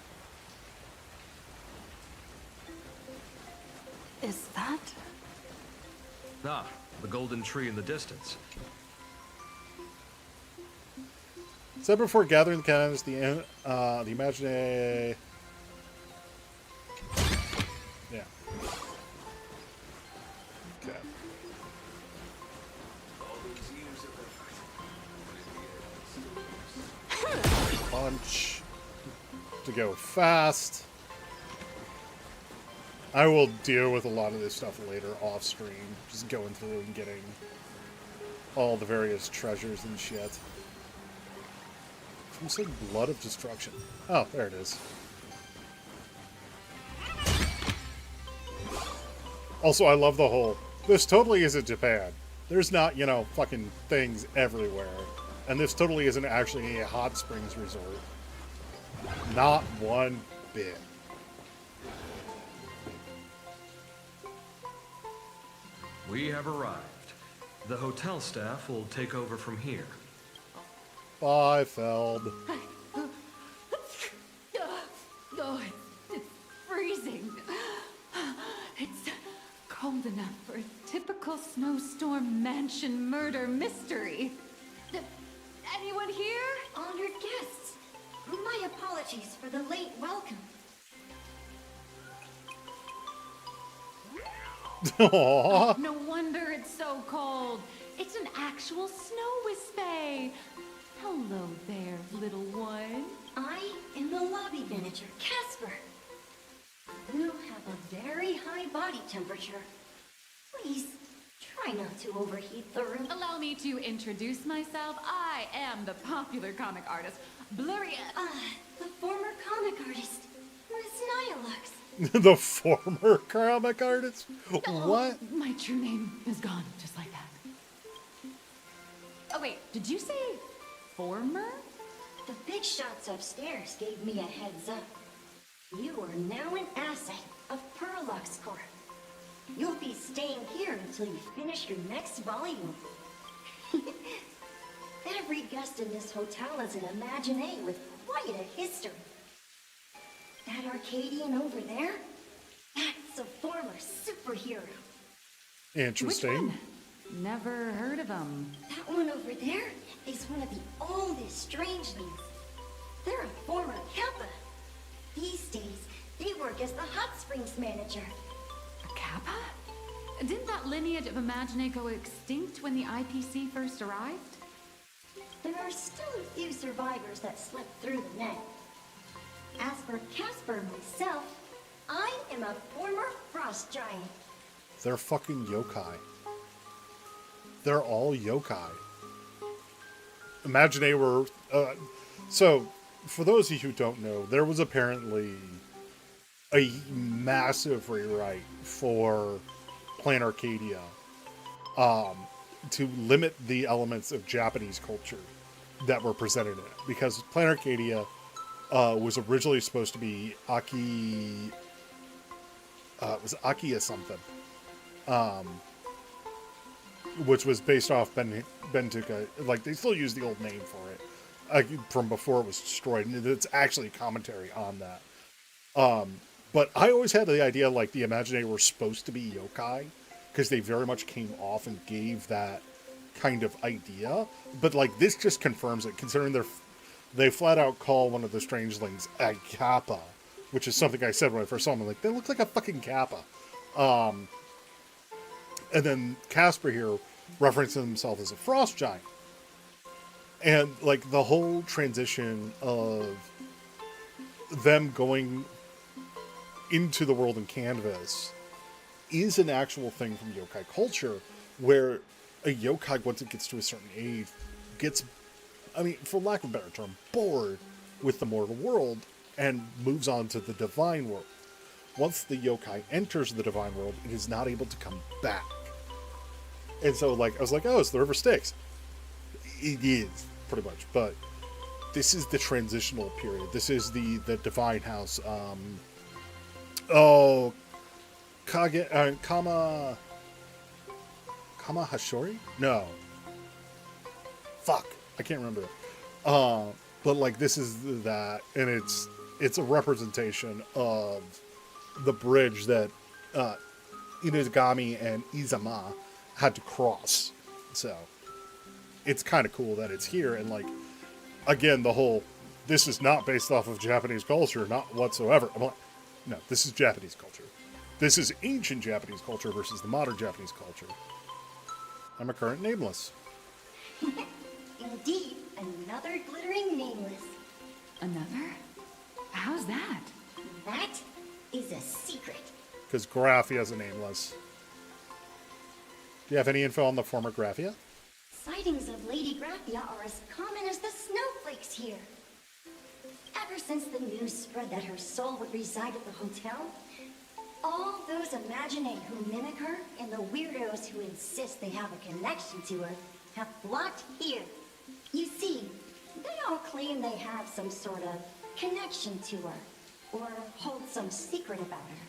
Is that? Ah, the golden tree in the distance. Said before gathering the cannons, the Imaginae. Yeah. Okay. Punch. To go fast. I will deal with a lot of this stuff later off stream. Just going through and getting all the various treasures and shit. Who said Blood of Destruction? Oh, there it is. Also, I love the whole, this totally isn't Japan. There's not, you know, fucking things everywhere. And this totally isn't actually a hot springs resort. Not one bit. We have arrived. The hotel staff will take over from here. Bye, Feld. Oh, it's freezing. It's cold enough for a typical snowstorm mansion murder mystery. Anyone here? Honored guests, my apologies for the late welcome. Aww. No wonder it's so cold. It's an actual snow wispy. Hello there, little one. I am the lobby manager, Casper. You have a very high body temperature. Please, try not to overheat the room. Allow me to introduce myself. I am the popular comic artist, Blurry. The former comic artist, Miss Nihilux. The former comic artist? What? My true name is gone, just like that. Oh wait, did you say former? The big shots upstairs gave me a heads up. You are now an asset of Perlux Corp. You'll be staying here until you finish your next volume. Every guest in this hotel is an Imaginae with quite a history. That Arcadian over there? That's a former superhero. Interesting. Which one? Never heard of them. That one over there is one of the oldest strangelings. They're a former Kappa. These days, they work as the hot springs manager. A Kappa? Didn't that lineage of Imaginae go extinct when the IPC first arrived? The there are still a few survivors that slip through the net. As for Casper myself, I am a former frost giant. They're fucking yokai. They're all yokai. Imagine they were... so, for those of you who don't know, there was apparently a massive rewrite for Plan Arcadia to limit the elements of Japanese culture that were presented in it. Because Plan Arcadia was originally supposed to be Aki... it was Aki something. Which was based off Bentuka. Like, they still use the old name for it. From before it was destroyed. And it's actually commentary on that. But I always had the idea, like, the Imaginary were supposed to be yokai. Because they very much came off and gave that kind of idea. But, like, this just confirms it, considering they flat out call one of the strangelings a kappa. Which is something I said when I first saw them. I'm like, they look like a fucking kappa. And then Casper here referencing himself as a frost giant. And, like, the whole transition of them going into the world in Canvas is an actual thing from yokai culture, where a yokai, once it gets to a certain age, gets, I mean, for lack of a better term, bored with the mortal world and moves on to the divine world. Once the yokai enters the divine world, it is not able to come back. And so, like, I was like, oh, it's the River Styx. It is, pretty much. But this is the transitional period. This is the divine house. Kama Hashori? No. Fuck. I can't remember. But, like, this is that, and it's a representation of the bridge that Inugami and Izama had to cross. So it's kind of cool that it's here. And, like, again, the whole, this is not based off of Japanese culture, not whatsoever. I'm like, no, this is Japanese culture. This is ancient Japanese culture versus the modern Japanese culture. I'm a current nameless. Indeed, another glittering nameless. Another? How's that? That is a secret. Because Graphia is a nameless. Do you have any info on the former Graphia? Sightings of Lady Graphia are as common as the snowflakes here. Ever since the news spread that her soul would reside at the hotel, all those Imaginate who mimic her and the weirdos who insist they have a connection to her have flocked here. You see, they all claim they have some sort of connection to her, or hold some secret about her.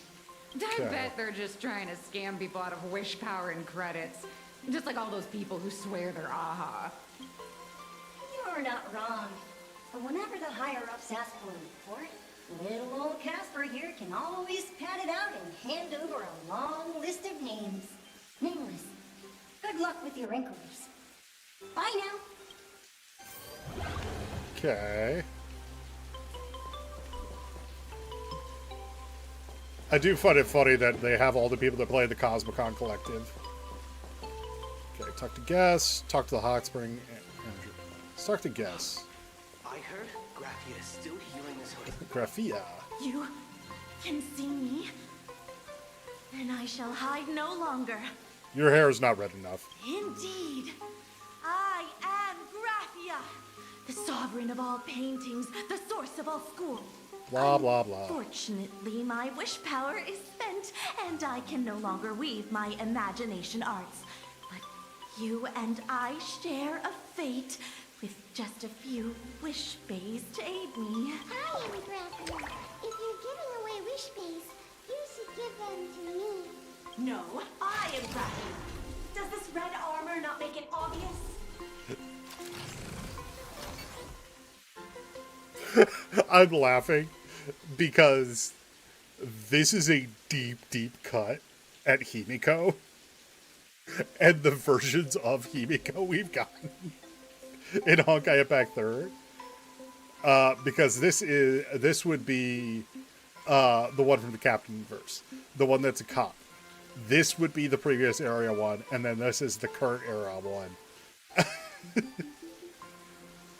I bet they're just trying to scam people out of wish power and credits. Just like all those people who swear they're AHA. You're not wrong. But whenever the higher-ups ask for a report, little old Casper here can always pad it out and hand over a long list of names. Nameless, good luck with your inquiries. Bye now. Okay. I do find it funny that they have all the people that play the Cosmicon Collective. Okay, talk to Guess, talk to the Hot Spring. Let's talk to Guess. I heard Graphia is still healing this hood. Graphia. You can see me, and I shall hide no longer. Your hair is not red enough. Indeed, I am Graphia, the sovereign of all paintings, the source of all school. Blah, blah, blah. Fortunately, my wish power is spent, and I can no longer weave my imagination arts. But you and I share a fate, with just a few wish bays to aid me. I am Graphia. If you're giving away wish bays, you should give them to me. No, I am Graphia. Does this red armor not make it obvious? I'm laughing because this is a deep, deep cut at Himiko. And the versions of Himiko we've gotten in Honkai Impact 3rd. Because this would be the one from the Captain verse. The one that's a cop. This would be the previous area one, and then this is the current era one.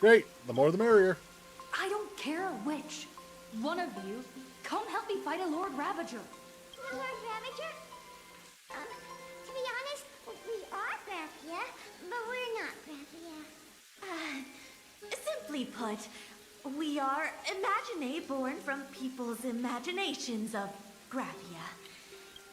Great, the more the merrier. I don't care which. One of you, come help me fight a Lord Ravager. Lord Ravager? To be honest, we are Graphia, but we're not Graphia. Simply put, we are imaginae born from people's imaginations of Graphia.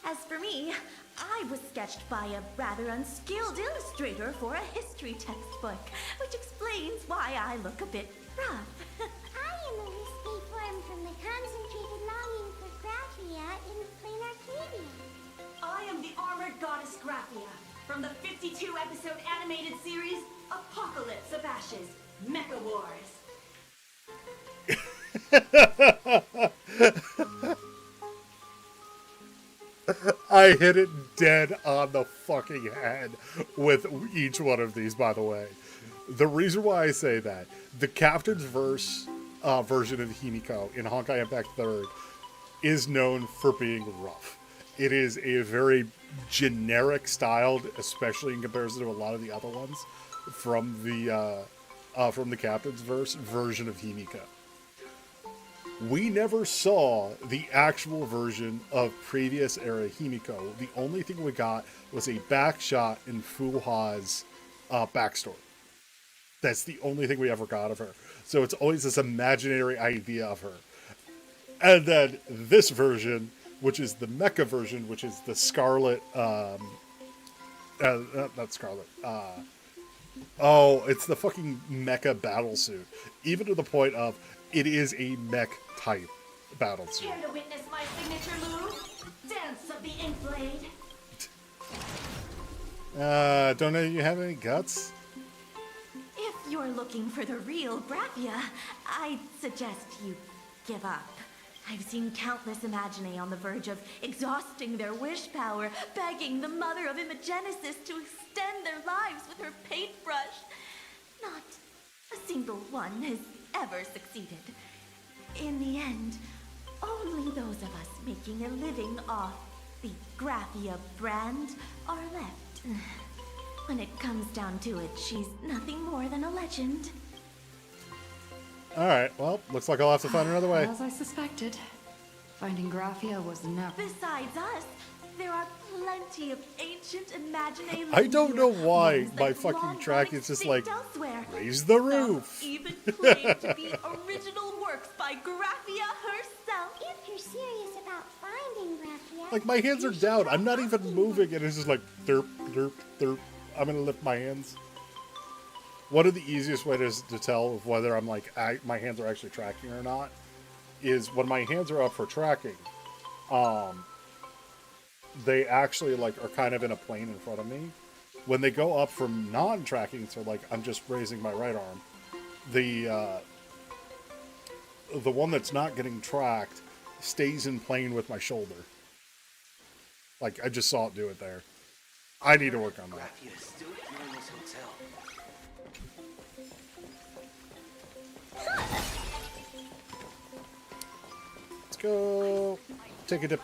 As for me, I was sketched by a rather unskilled illustrator for a history textbook, which explains why I look a bit rough. I am a wispy form from the concentrated longing for Graphia in the plain Arcadia. I am the armored goddess Graphia from the 52-episode animated series Apocalypse of Ashes, Mecha Wars. I hit it dead on the fucking head with each one of these, by the way. The reason why I say that, the Captain's verse version of Himiko in Honkai Impact 3rd is known for being rough. It is a very generic styled, especially in comparison to a lot of the other ones from the Captain's verse version of Himiko. We never saw the actual version of previous era Himiko. The only thing we got was a back shot in Fuha's backstory. That's the only thing we ever got of her. So it's always this imaginary idea of her. And then this version, which is the mecha version, which is the Scarlet, not Scarlet, it's the fucking mecha battlesuit. Even to the point of, it is a mech type battlesuit. Care to witness my signature move? Dance of the Inkblade. Don't know if you have any guts? If you're looking for the real Graphia, I'd suggest you give up. I've seen countless Imaginae on the verge of exhausting their wish power, begging the mother of Imagenesis to extend their lives with her paintbrush. Not a single one has ever succeeded. In the end, only those of us making a living off the Graphia brand are left. When it comes down to it, she's nothing more than a legend. Alright, well, looks like I'll have to find another way. As I suspected, finding Graphia was never... Besides us, there are plenty of ancient Imaginae. I don't know why my fucking track is just like, raise the roof. Even claim to be original works by Graphia herself. If you're serious about finding Graphia... Like, my hands are down. I'm not even moving, and it's just like, derp, derp, derp. I'm gonna lift my hands. One of the easiest ways to tell whether I'm like, my hands are actually tracking or not is when my hands are up for tracking, they actually like are kind of in a plane in front of me. When they go up from non-tracking, so like I'm just raising my right arm, the one that's not getting tracked stays in plane with my shoulder. Like, I just saw it do it there. I need to work on that. Graphia is still here in this hotel. Let's go. Take a dip.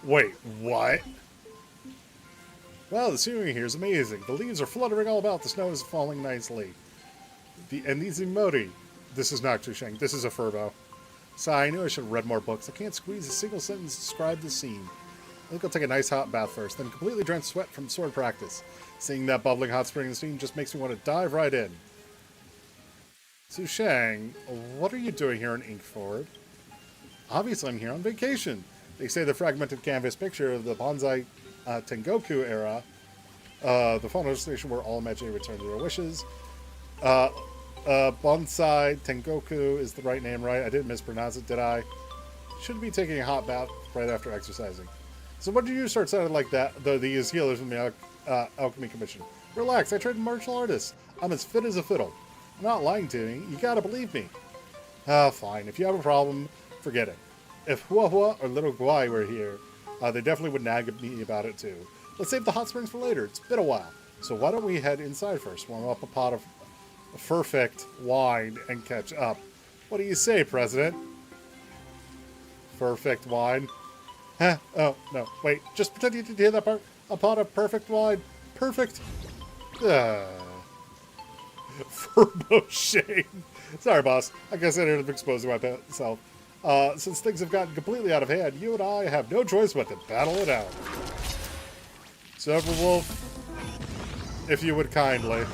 Wait, what? Wow, the scenery here is amazing. The leaves are fluttering all about. The snow is falling nicely. And these emoji. This is not Tusheng. This is a Furbo. Sigh, I knew I should have read more books. I can't squeeze a single sentence to describe the scene. I think I'll take a nice hot bath first, then completely drenched sweat from sword practice. Seeing that bubbling hot spring in the steam just makes me want to dive right in. Su Shang, what are you doing here in Inkford? Obviously I'm here on vacation. They say the fragmented canvas picture of the Bonsai Tengoku era, the final destination where all imaginary return to their wishes. Bonsai Tengoku is the right name, right? I didn't mispronounce it, did I? Shouldn't be taking a hot bath right after exercising. So what did you start sounding like that, these healers from the Alchemy Commission? Relax, I trained martial artists. I'm as fit as a fiddle. I'm not lying to you. You gotta believe me. Fine. If you have a problem, forget it. If Hua Hua or Little Guai were here, they definitely would nag at me about it too. Let's save the hot springs for later. It's been a while. So why don't we head inside first, warm up a pot of perfect wine, and catch up. What do you say, President? Perfect wine. Huh? Oh, no. Wait. Just pretend you didn't hear that part. A pot of perfect wine. Perfect. Furbo Shane. Sorry, boss. I guess I ended up exposing myself. Since things have gotten completely out of hand, you and I have no choice but to battle it out. Silverwolf, if you would kindly.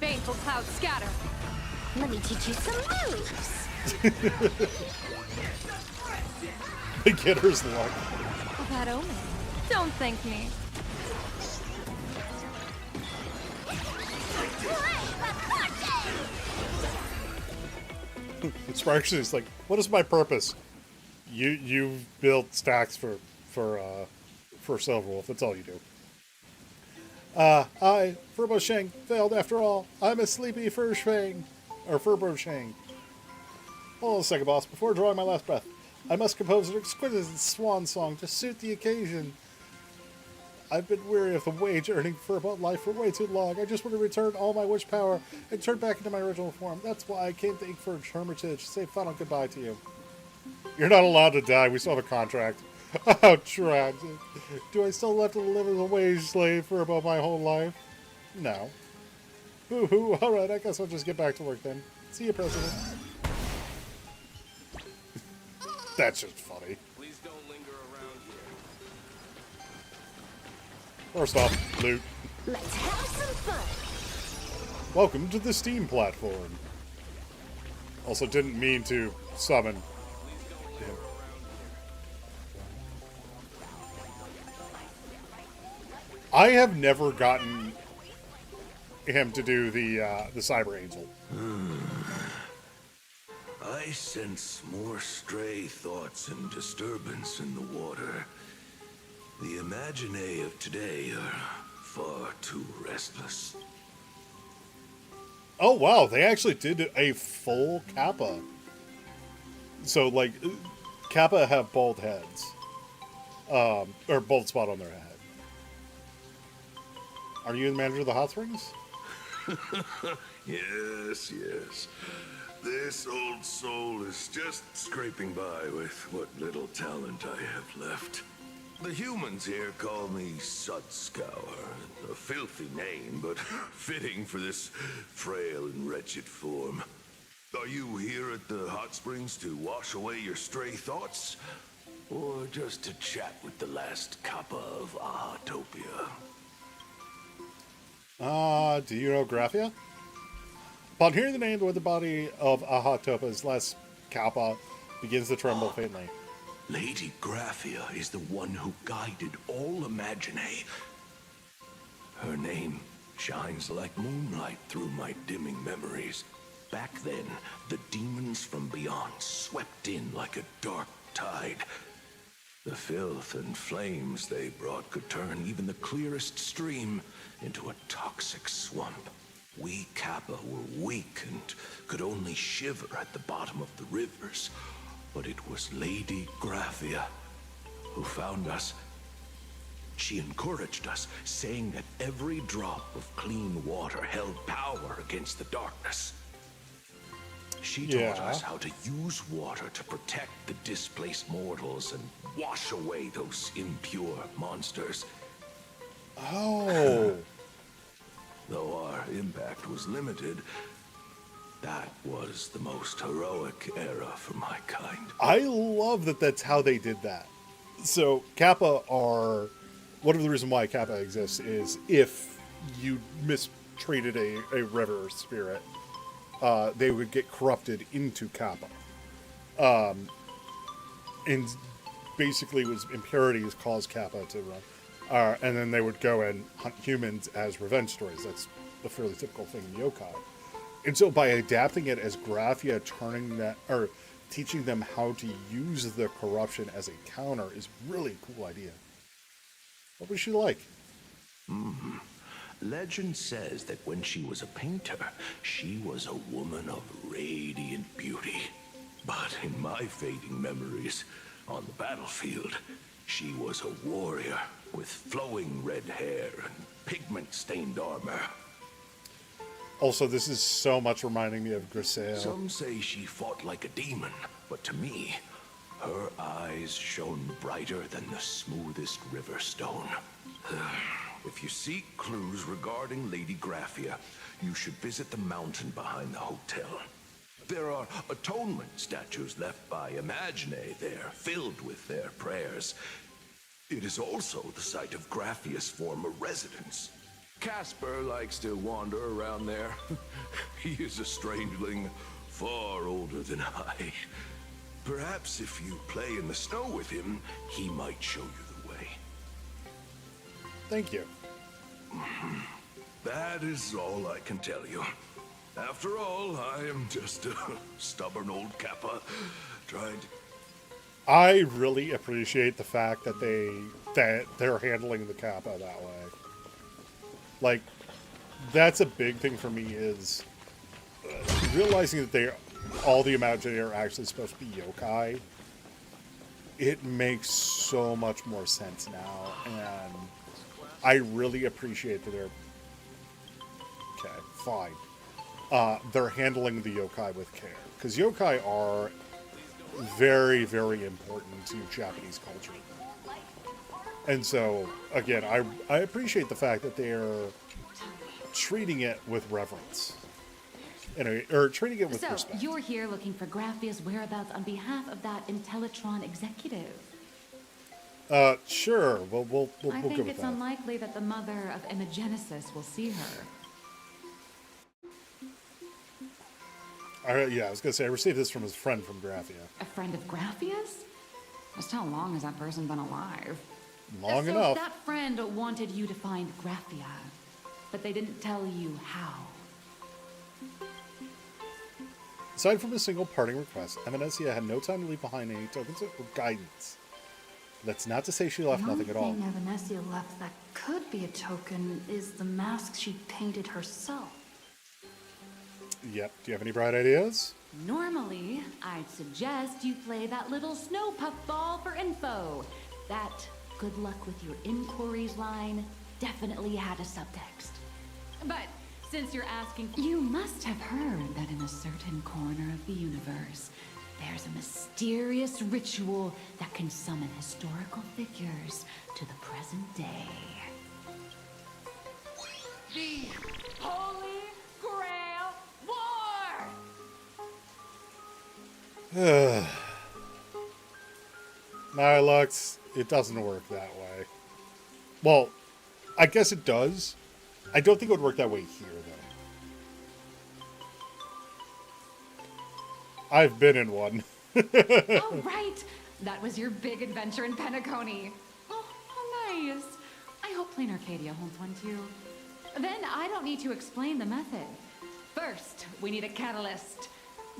Baneful cloud scatter. Let me teach you some moves. Beginner's luck. Bad omen. Don't thank me. Sparks is like, what is my purpose? You build stacks for Silverwolf. That's all you do. I, Furbo Shang, failed after all. I'm a sleepy Furshang. Or Furbo Shang. Hold on a second, boss. Before drawing my last breath, I must compose an exquisite swan song to suit the occasion. I've been weary of the wage-earning Furbo life for way too long. I just want to return all my wish power and turn back into my original form. That's why I came to Inkforge Hermitage to say final goodbye to you. You're not allowed to die. We still have a contract. How tragic. Do I still have to live as a wage slave for about my whole life? No. Hoo-hoo. Alright, I guess I'll just get back to work then. See you, President. That's just funny. Please don't linger around here. First off, loot. Let's have some fun. Welcome to the Steam platform. Also didn't mean to summon him. I have never gotten him to do the Cyber Angel. I sense more stray thoughts and disturbance in the water. The Imaginae of today are far too restless. Oh wow, they actually did a full Kappa. So like, Kappa have bald heads. Or bald spot on their head. Are you the manager of the Hot Springs? Yes, yes. This old soul is just scraping by with what little talent I have left. The humans here call me Sudscour, a filthy name, but fitting for this frail and wretched form. Are you here at the hot springs to wash away your stray thoughts? Or just to chat with the last Kappa of Ahatopia? Do you know Graphia? Upon hearing the name where the body of Ahatopa's last Kappa begins to tremble faintly. Lady Graphia is the one who guided all Imaginae. Her name shines like moonlight through my dimming memories. Back then, the demons from beyond swept in like a dark tide. The filth and flames they brought could turn even the clearest stream into a toxic swamp. We Kappa were weak and could only shiver at the bottom of the rivers. But it was Lady Graphia who found us. She encouraged us, saying that every drop of clean water held power against the darkness. She taught us how to use water to protect the displaced mortals and wash away those impure monsters. Oh. Though our impact was limited, that was the most heroic era for my kind. I love that that's how they did that. So Kappa are... One of the reasons why Kappa exists is if you mistreated a river spirit, they would get corrupted into Kappa. And basically was impurities caused Kappa to run. And then they would go and hunt humans as revenge stories. That's a fairly typical thing in yokai. And so by adapting it as Graphia, turning that, or teaching them how to use the corruption as a counter is really a cool idea. What was she like? Legend says that when she was a painter, she was a woman of radiant beauty. But in my fading memories, on the battlefield, she was a warrior with flowing red hair and pigment-stained armor. Also, this is so much reminding me of Grisaille. Some say she fought like a demon, but to me, her eyes shone brighter than the smoothest river stone. If you seek clues regarding Lady Graphia, you should visit the mountain behind the hotel. There are atonement statues left by Imagine there, filled with their prayers. It is also the site of Graphia's former residence. Casper likes to wander around there. He is a strangeling far older than I. Perhaps if you play in the snow with him, he might show you the way. Thank you. That is all I can tell you. After all, I am just a stubborn old Kappa trying to... I really appreciate the fact that they're handling the Kappa that way. Like, that's a big thing for me is realizing that all the Imaginary are actually supposed to be yokai. It makes so much more sense now, and I really appreciate that they're... Okay, fine. They're handling the yokai with care. Because yokai are very, very important to Japanese culture. And so, again, I appreciate the fact that they're treating it with reverence. Or treating it with respect. So, you're here looking for Graphia's whereabouts on behalf of that Intellitron executive. Sure. We'll go with that. I think it's unlikely that the mother of Imagenesis will see her. Yeah, I was going to say, I received this from his friend from Graphia. A friend of Graphia's? Just how long has that person been alive? Long so enough. That friend wanted you to find Graphia, but they didn't tell you how. Aside from a single parting request, Eminesia had no time to leave behind any tokens or guidance. That's not to say she left nothing at all. The only thing Evanesia left that could be a token is the mask she painted herself. Yep. Do you have any bright ideas? Normally, I'd suggest you play that little snow puff ball for info. That good luck with your inquiries line definitely had a subtext. But since you're asking, you must have heard that in a certain corner of the universe, there's a mysterious ritual that can summon historical figures to the present day. The Holy Grail War! Nihilux, it doesn't work that way. Well, I guess it does. I don't think it would work that way here, though. I've been in one. Oh, right! That was your big adventure in Penacony. Oh, how nice. I hope Plain Arcadia holds one, too. Then I don't need to explain the method. First, we need a catalyst.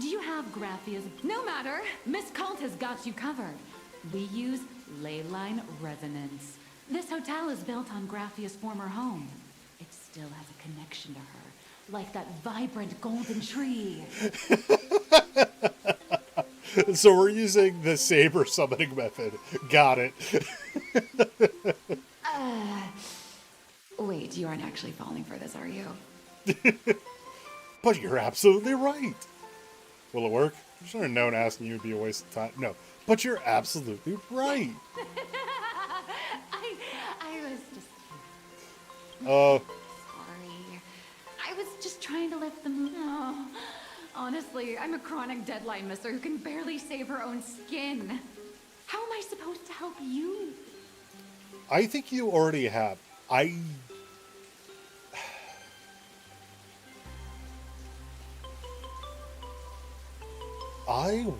Do you have Graphia's? No matter. Miss Cult has got you covered. We use ley line resonance. This hotel is built on Graphia's former home. It still has a connection to her, like that vibrant golden tree. So we're using the saber summoning method. Got it. Wait, you aren't actually falling for this, are you? But you're absolutely right. Will it work? I should have known asking you would be a waste of time. No, but you're absolutely right. I was just... Sorry. I was just trying to lift the mood. Oh, honestly, I'm a chronic deadline misser who can barely save her own skin. How am I supposed to help you? I think you already have. I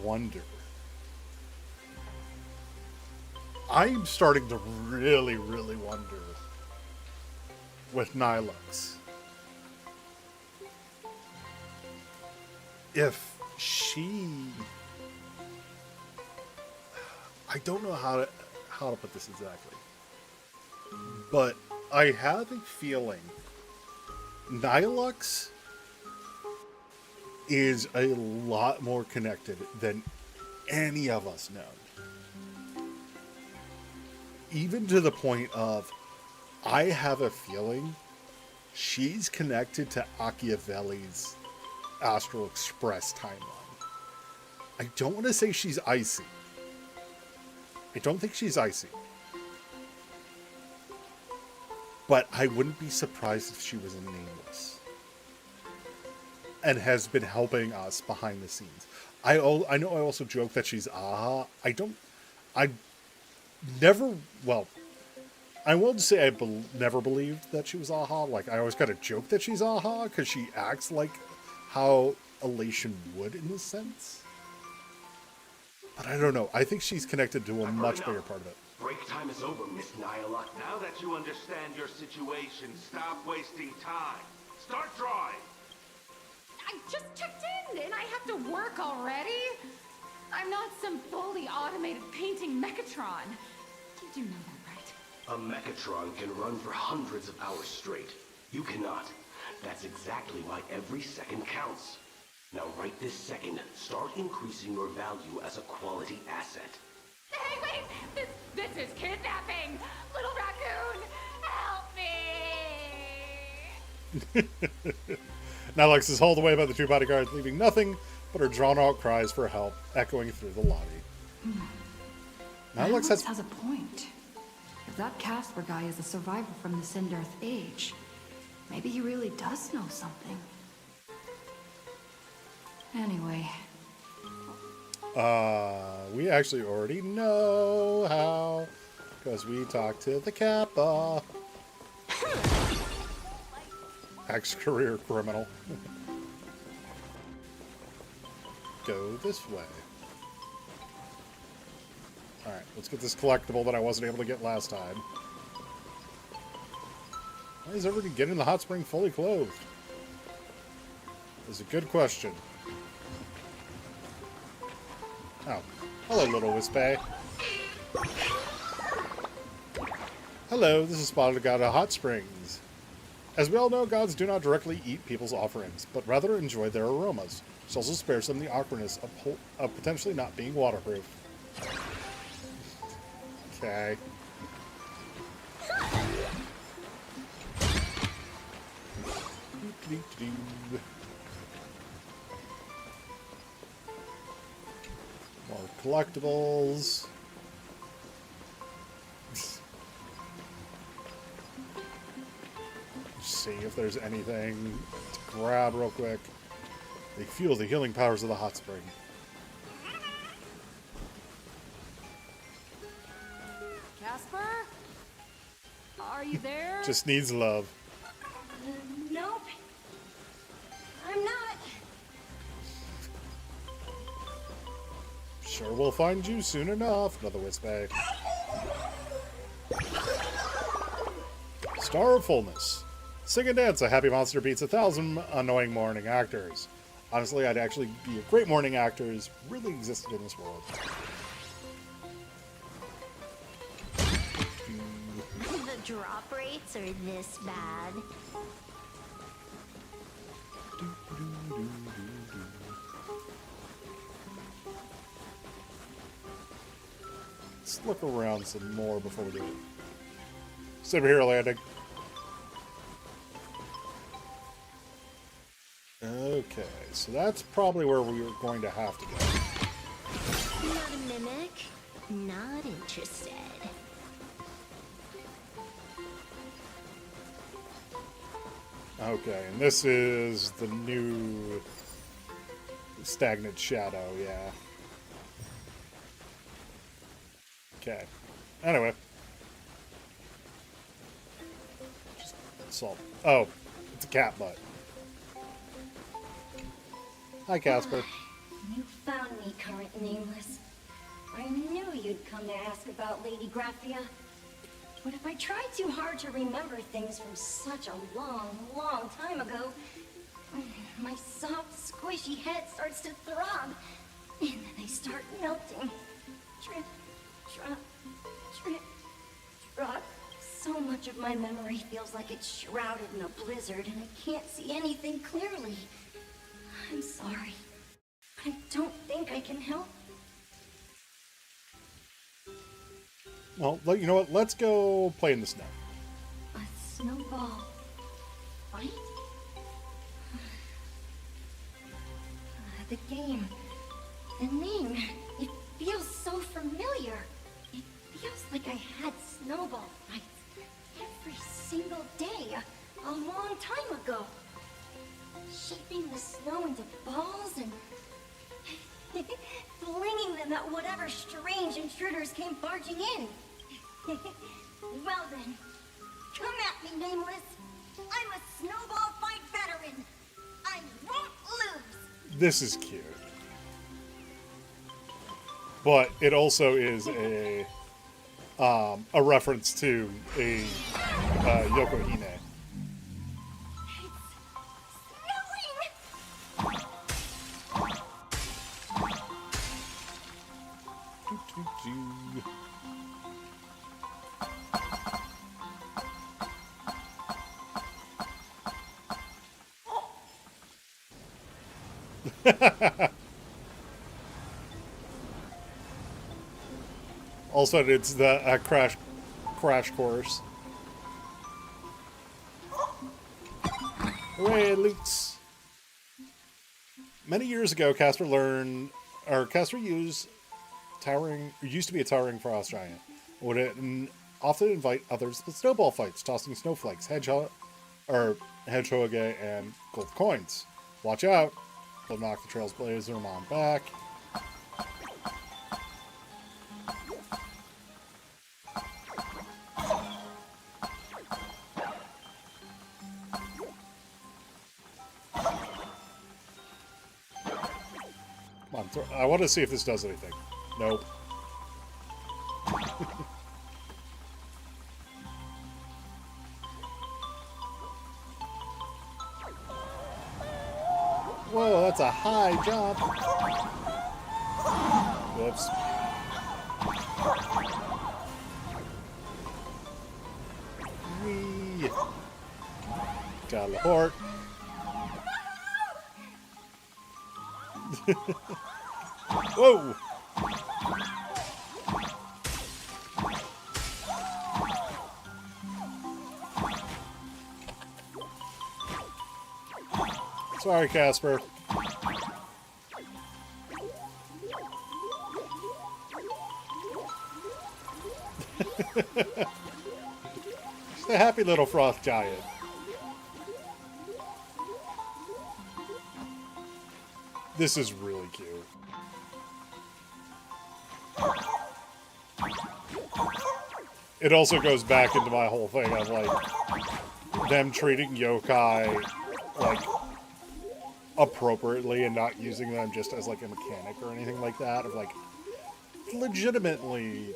wonder. I'm starting to really, really wonder with Nihilux if she... I don't know how to put this exactly, but I have a feeling Nihilux is a lot more connected than any of us know. Even to the point of, I have a feeling she's connected to Machiavelli's Astral Express timeline. I don't want to say she's icy. I don't think she's icy. but I wouldn't be surprised if she was a nameless and has been helping us behind the scenes. I know I also joke that she's Aha. I never, well, I won't say I never believed that she was Aha. Like, I always kind of joke that she's Aha because she acts like how Elation would in a sense. But I don't know. I think she's connected to a much bigger part of it. Break time is over, Miss Nyla. Now that you understand your situation, stop wasting time. Start drawing. I just checked in and I have to work already? I'm not some fully automated painting Mechatron. You do know that, right? A Mechatron can run for hundreds of hours straight. You cannot. That's exactly why every second counts. Now right this second, start increasing your value as a quality asset. Hey, wait! This is kidnapping! Little raccoon, help me! Nylex is hauled away by the two bodyguards, leaving nothing but her drawn-out cries for help echoing through the lobby. Nylex has a point. If that Casper guy is a survivor from the Sindarth age, maybe he really does know something. Anyway. We actually already know how, because we talked to the Kappa. Ex-career criminal. Go this way. Alright, let's get this collectible that I wasn't able to get last time. Why is everybody getting in the hot spring fully clothed? Is a good question. Oh. Hello, little Wispay. Hello, this is Spotted God of Hot Springs. As we all know, gods do not directly eat people's offerings, but rather enjoy their aromas, which also spares them the awkwardness of potentially not being waterproof. Okay. More collectibles. See if there's anything to grab real quick. They feel the healing powers of the hot spring. Casper? Are you there? Just needs love. Nope. I'm not. Sure, we'll find you soon enough, another Wispay. Star of Fullness. Sing and dance, a happy monster beats 1,000 annoying morning actors. Honestly, I'd actually be a great morning actor if really existed in this world. The drop rates are this bad. Let's look around some more before we do it. Superhero landing. Okay, so that's probably where we were going to have to go. Not a mimic? Not interested. Okay, and this is the new stagnant shadow, yeah. Okay. Anyway. Just salt. Oh, it's a cat butt. Hi, Casper. You found me, current nameless. I knew you'd come to ask about Lady Graphia. But if I try too hard to remember things from such a long, long time ago, my soft, squishy head starts to throb, and then I start melting. Drip, drop, drip, drop. So much of my memory feels like it's shrouded in a blizzard, and I can't see anything clearly. I'm sorry. I don't think I can help. Well, you know what? Let's go play in the snow. A snowball fight? The game. The name. It feels so familiar. It feels like I had snowball fights every single day, a long time ago. Shaping the snow into balls and flinging them at whatever strange intruders came barging in. Well then, come at me, Nameless. I'm a snowball fight veteran. I won't lose. This is cute. But it also is a reference to a Yoko Hime. Also, it's the crash course. Hooray, loots! Many years ago, Casper used to be a towering frost giant. Would often invite others to snowball fights, tossing snowflakes, hedgehog, and gold coins. Watch out! They'll knock the Trailblazer Mom back. Come on, I want to see if this does anything. Nope. Whoa, that's a high jump. Whoops. Whee. Teleport. Whoa! Sorry, Casper. Just a happy little frost giant. This is really cute. It also goes back into my whole thing of, like, them treating yokai, like, appropriately and not using them just as, like, a mechanic or anything like that. Of, like, legitimately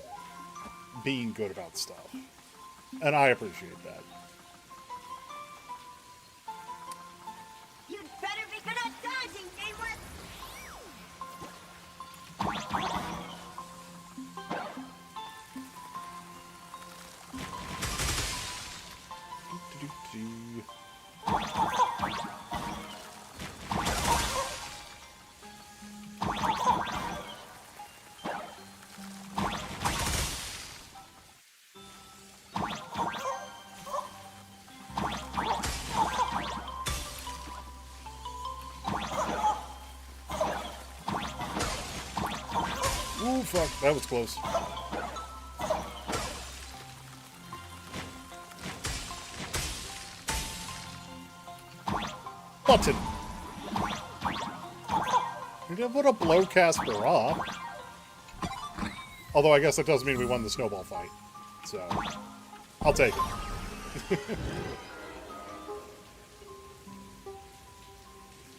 being good about stuff. And I appreciate that. You'd better be good at dodging, Nameless! Ooh, fuck, that was close. Button! You didn't want to blow Casper up. Although I guess that does mean we won the snowball fight. So, I'll take it.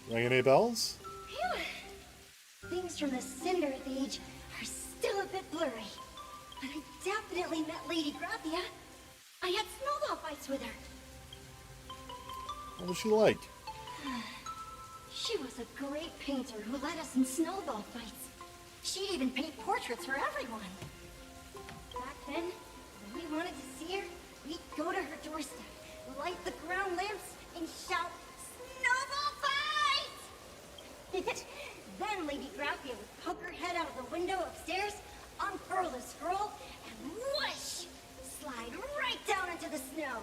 Ring any bells? Phew. Things from the Cinder Age are still a bit blurry. But I definitely met Lady Graphia. I had snowball fights with her. What was she like? She was a great painter who led us in snowball fights. She'd even paint portraits for everyone. Back then, when we wanted to see her, we'd go to her doorstep, light the ground lamps, and shout, "Snowball fight!" Then Lady Graphia would poke her head out of the window upstairs, unfurl the scroll, and whoosh! Slide right down into the snow.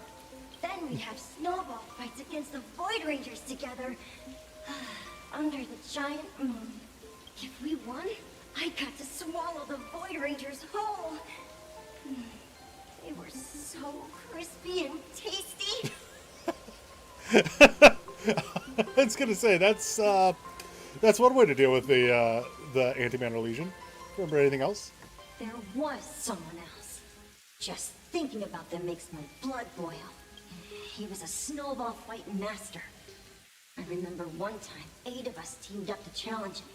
Then we'd have snowball fights against the Void Rangers together, under the giant moon. If we won, I got to swallow the Void Rangers whole. They were so crispy and tasty. I was gonna say that's one way to deal with the Antimatter Legion. Remember anything else? There was someone else. Just thinking about them makes my blood boil. He was a snowball fight master. I remember one time 8 of us teamed up to challenge him.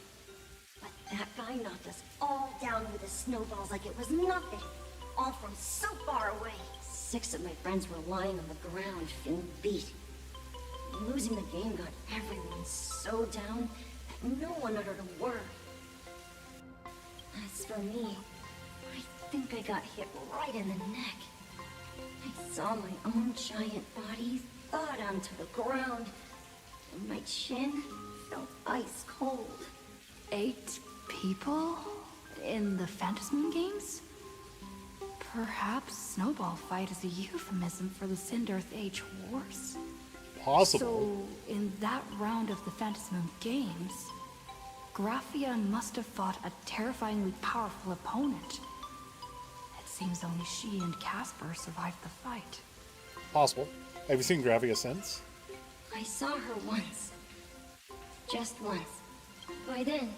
But that guy knocked us all down with his snowballs like it was nothing. All from so far away. 6 of my friends were lying on the ground feeling beat. Losing the game got everyone so down that no one uttered a word. As for me, I think I got hit right in the neck. I saw my own giant body thud onto the ground, and my chin felt ice cold. 8 people in the Phantasm games? Perhaps Snowball Fight is a euphemism for the Cinderth Age Wars? Possible. So, in that round of the Phantasm games, Graffian must have fought a terrifyingly powerful opponent. It seems only she and Casper survived the fight. Possible. Have you seen Gravia since? I saw her once. Just once. By then,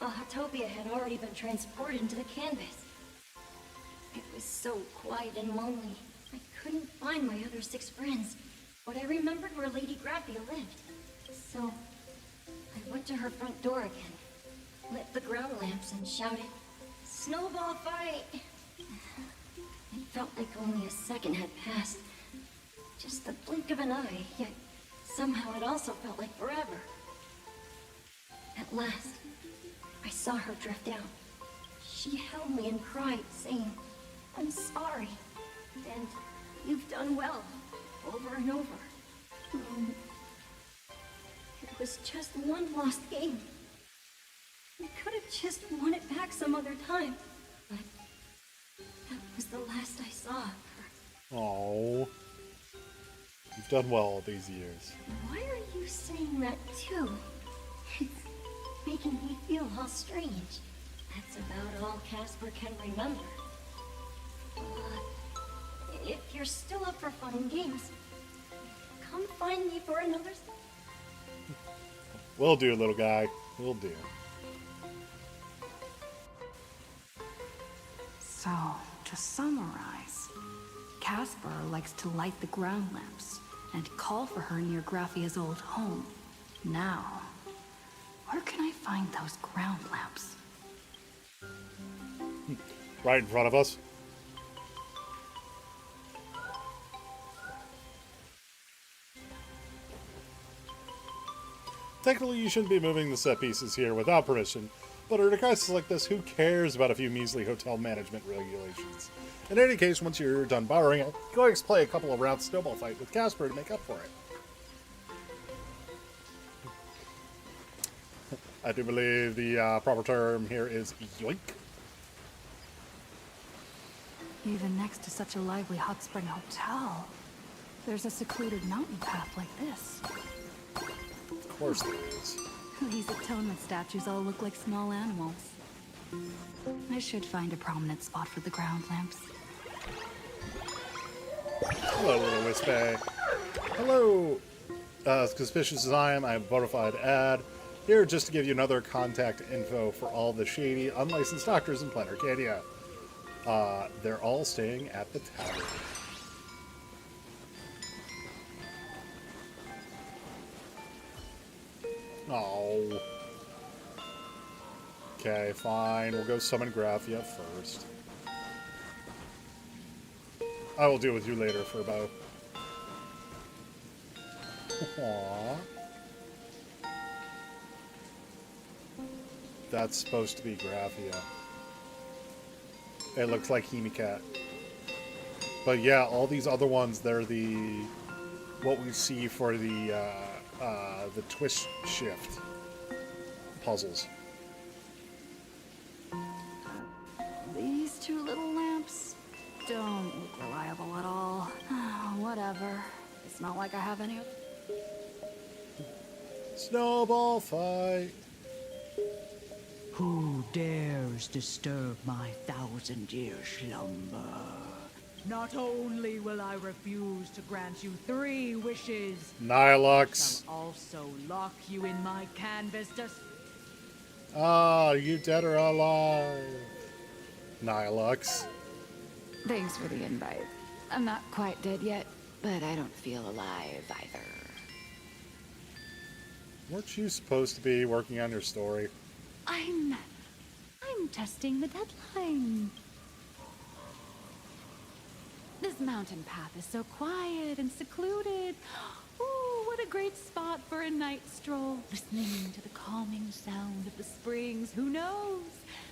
Ahatopia had already been transported into the canvas. It was so quiet and lonely. I couldn't find my other 6 friends. But I remembered where Lady Graphia lived. So, I went to her front door again, lit the ground lamps and shouted, "Snowball fight!" It felt like only a second had passed. Just the blink of an eye, yet somehow it also felt like forever. At last, I saw her drift out. She held me and cried, saying, "I'm sorry, and you've done well," over and over. It was just one lost game. We could have just won it back some other time, but that was the last I saw of her. Oh, you've done well all these years. Why are you saying that too? It's making me feel all strange. That's about all Casper can remember. If you're still up for fun and games, come find me for another. Will do, little guy. Will do. So, to summarize, Casper likes to light the ground lamps and call for her near Graffia's old home. Now, where can I find those ground lamps? Right in front of us. Technically, you shouldn't be moving the set pieces here without permission, but in a crisis like this, who cares about a few measly hotel management regulations? In any case, once you're done borrowing it, go and play a couple of rounds Snowball Fight with Casper to make up for it. I do believe the proper term here is yoink. Even next to such a lively hot spring hotel, there's a secluded mountain path like this. Of course there is. These atonement statues all look like small animals. I should find a prominent spot for the ground lamps. Hello, little Wispy. Hello. Suspicious as I am a bona fide ad. Here just to give you another contact info for all the shady, unlicensed doctors in Planet Arcadia. They're all staying at the tavern. Oh. Okay, fine. We'll go summon Graphia first. I will deal with you later, Furbo. Aww. That's supposed to be Graphia. It looks like Hemicat. But yeah, all these other ones, they're the... what we see for the twist shift puzzles. These 2 little lamps don't look reliable at all. Whatever. It's not like I have any of... Snowball Fight. Who dares disturb my 1,000-year slumber? Not only will I refuse to grant you 3 wishes, Nihilux. I'll also lock you in my canvas to... Ah, you dead or alive? Nihilux. Thanks for the invite. I'm not quite dead yet, but I don't feel alive either. Weren't you supposed to be working on your story? I'm testing the deadline. This mountain path is so quiet and secluded. Ooh, what a great spot for a night stroll. Listening to the calming sound of the springs. Who knows?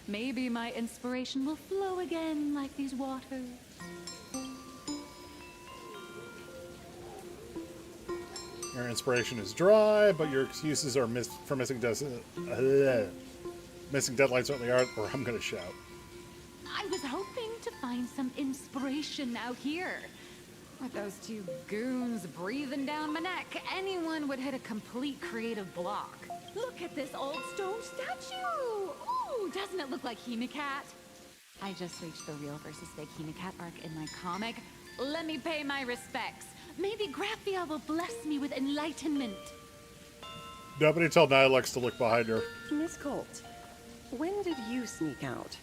Maybe my inspiration will flow again like these waters. Your inspiration is dry, but your excuses are for missing missing deadlines certainly aren't, or I'm gonna shout. I was hoping to find some inspiration out here. With those 2 goons breathing down my neck, anyone would hit a complete creative block. Look at this old stone statue! Ooh, doesn't it look like Hemacat? I just reached the real versus fake Hemacat arc in my comic. Let me pay my respects. Maybe Graphia will bless me with enlightenment. Nobody tell Nihilux to look behind her. Miss Colt, when did you sneak out?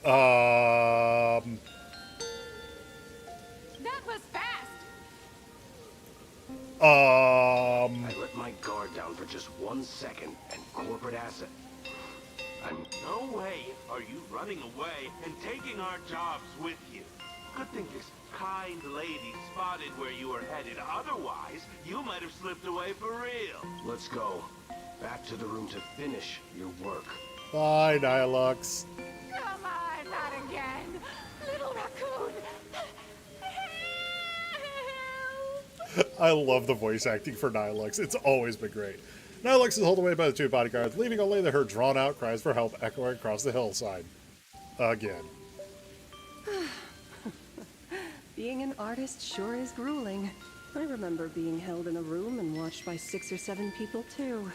That was fast! I let my guard down for just 1 second, and corporate asset. No way are you running away and taking our jobs with you. Good thing this kind lady spotted where you were headed. Otherwise, you might have slipped away for real. Let's go. Back to the room to finish your work. Bye, Nihilux. Come on, not again! Little raccoon! I love the voice acting for Nihilux. It's always been great. Nihilux is hauled away by the 2 bodyguards, leaving only her drawn-out cries for help echoing across the hillside. Again. Being an artist sure is grueling. I remember being held in a room and watched by 6 or 7 people, too.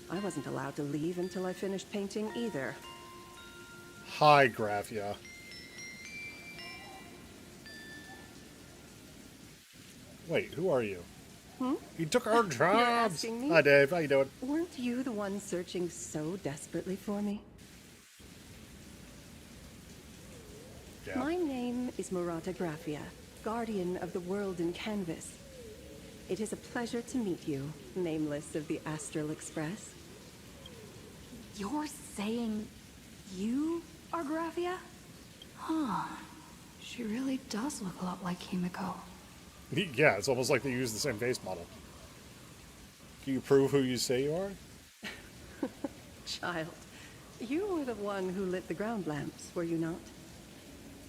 I wasn't allowed to leave until I finished painting either. Hi, Graphia. Wait, who are you? Hmm? You took our jobs! You're asking me? Hi, Dave. How you doing? Weren't you the one searching so desperately for me? Yeah. My name is Murata Graphia, guardian of the world in canvas. It is a pleasure to meet you, nameless of the Astral Express. You're saying you are Graphia? Huh. She really does look a lot like Himiko. Yeah, it's almost like they use the same face model. Can you prove who you say you are? Child, you were the one who lit the ground lamps, were you not?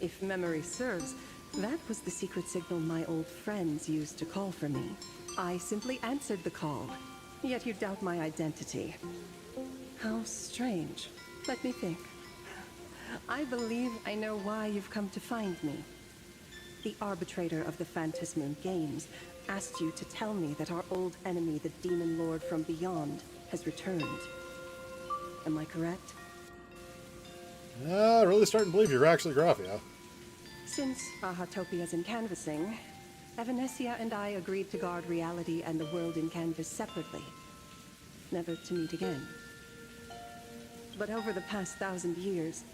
If memory serves, that was the secret signal my old friends used to call for me. I simply answered the call, yet you doubt my identity. How strange. Let me think. I believe I know why you've come to find me. The arbitrator of the Phantasmoon Games asked you to tell me that our old enemy, the Demon Lord from Beyond, has returned. Am I correct? Really starting to believe you're actually Graphia. Since Ahatopia's in canvassing, Evanesia and I agreed to guard reality and the world in canvas separately, never to meet again. But over the past 1,000 years,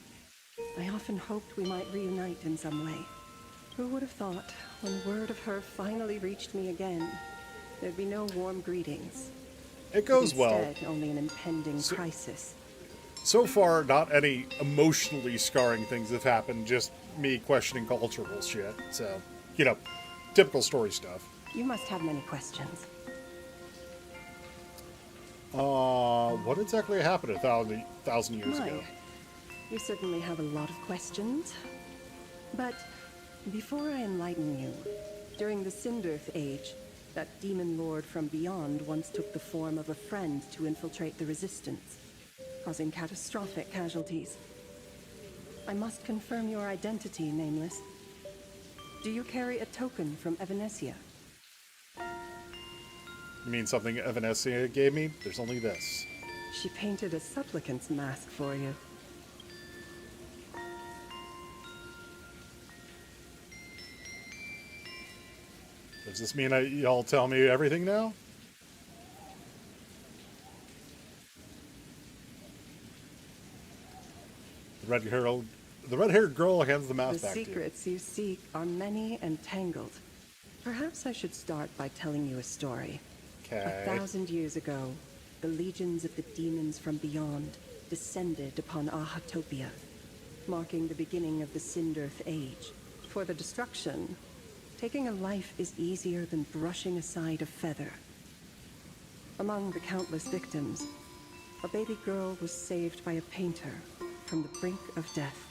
I often hoped we might reunite in some way. Who would have thought, when word of her finally reached me again, there'd be no warm greetings. It goes well. Instead, only an impending crisis. So far, not any emotionally scarring things have happened, just me questioning cultural shit. So, you know, typical story stuff. You must have many questions. What exactly happened 1,000 years ago? You certainly have a lot of questions. But before I enlighten you, during the Cinderth Age, that demon lord from beyond once took the form of a friend to infiltrate the Resistance, causing catastrophic casualties. I must confirm your identity, Nameless. Do you carry a token from Evanesia? You mean something Evanesia gave me? There's only this. She painted a supplicant's mask for you. Does this mean y'all tell me everything now? The red-haired girl hands the mouse back to you. The secrets you seek are many and tangled. Perhaps I should start by telling you a story. Okay. 1,000 years ago, the legions of the demons from beyond descended upon Ahatopia, marking the beginning of the Cinderth Age. For the destruction, taking a life is easier than brushing aside a feather. Among the countless victims, a baby girl was saved by a painter from the brink of death.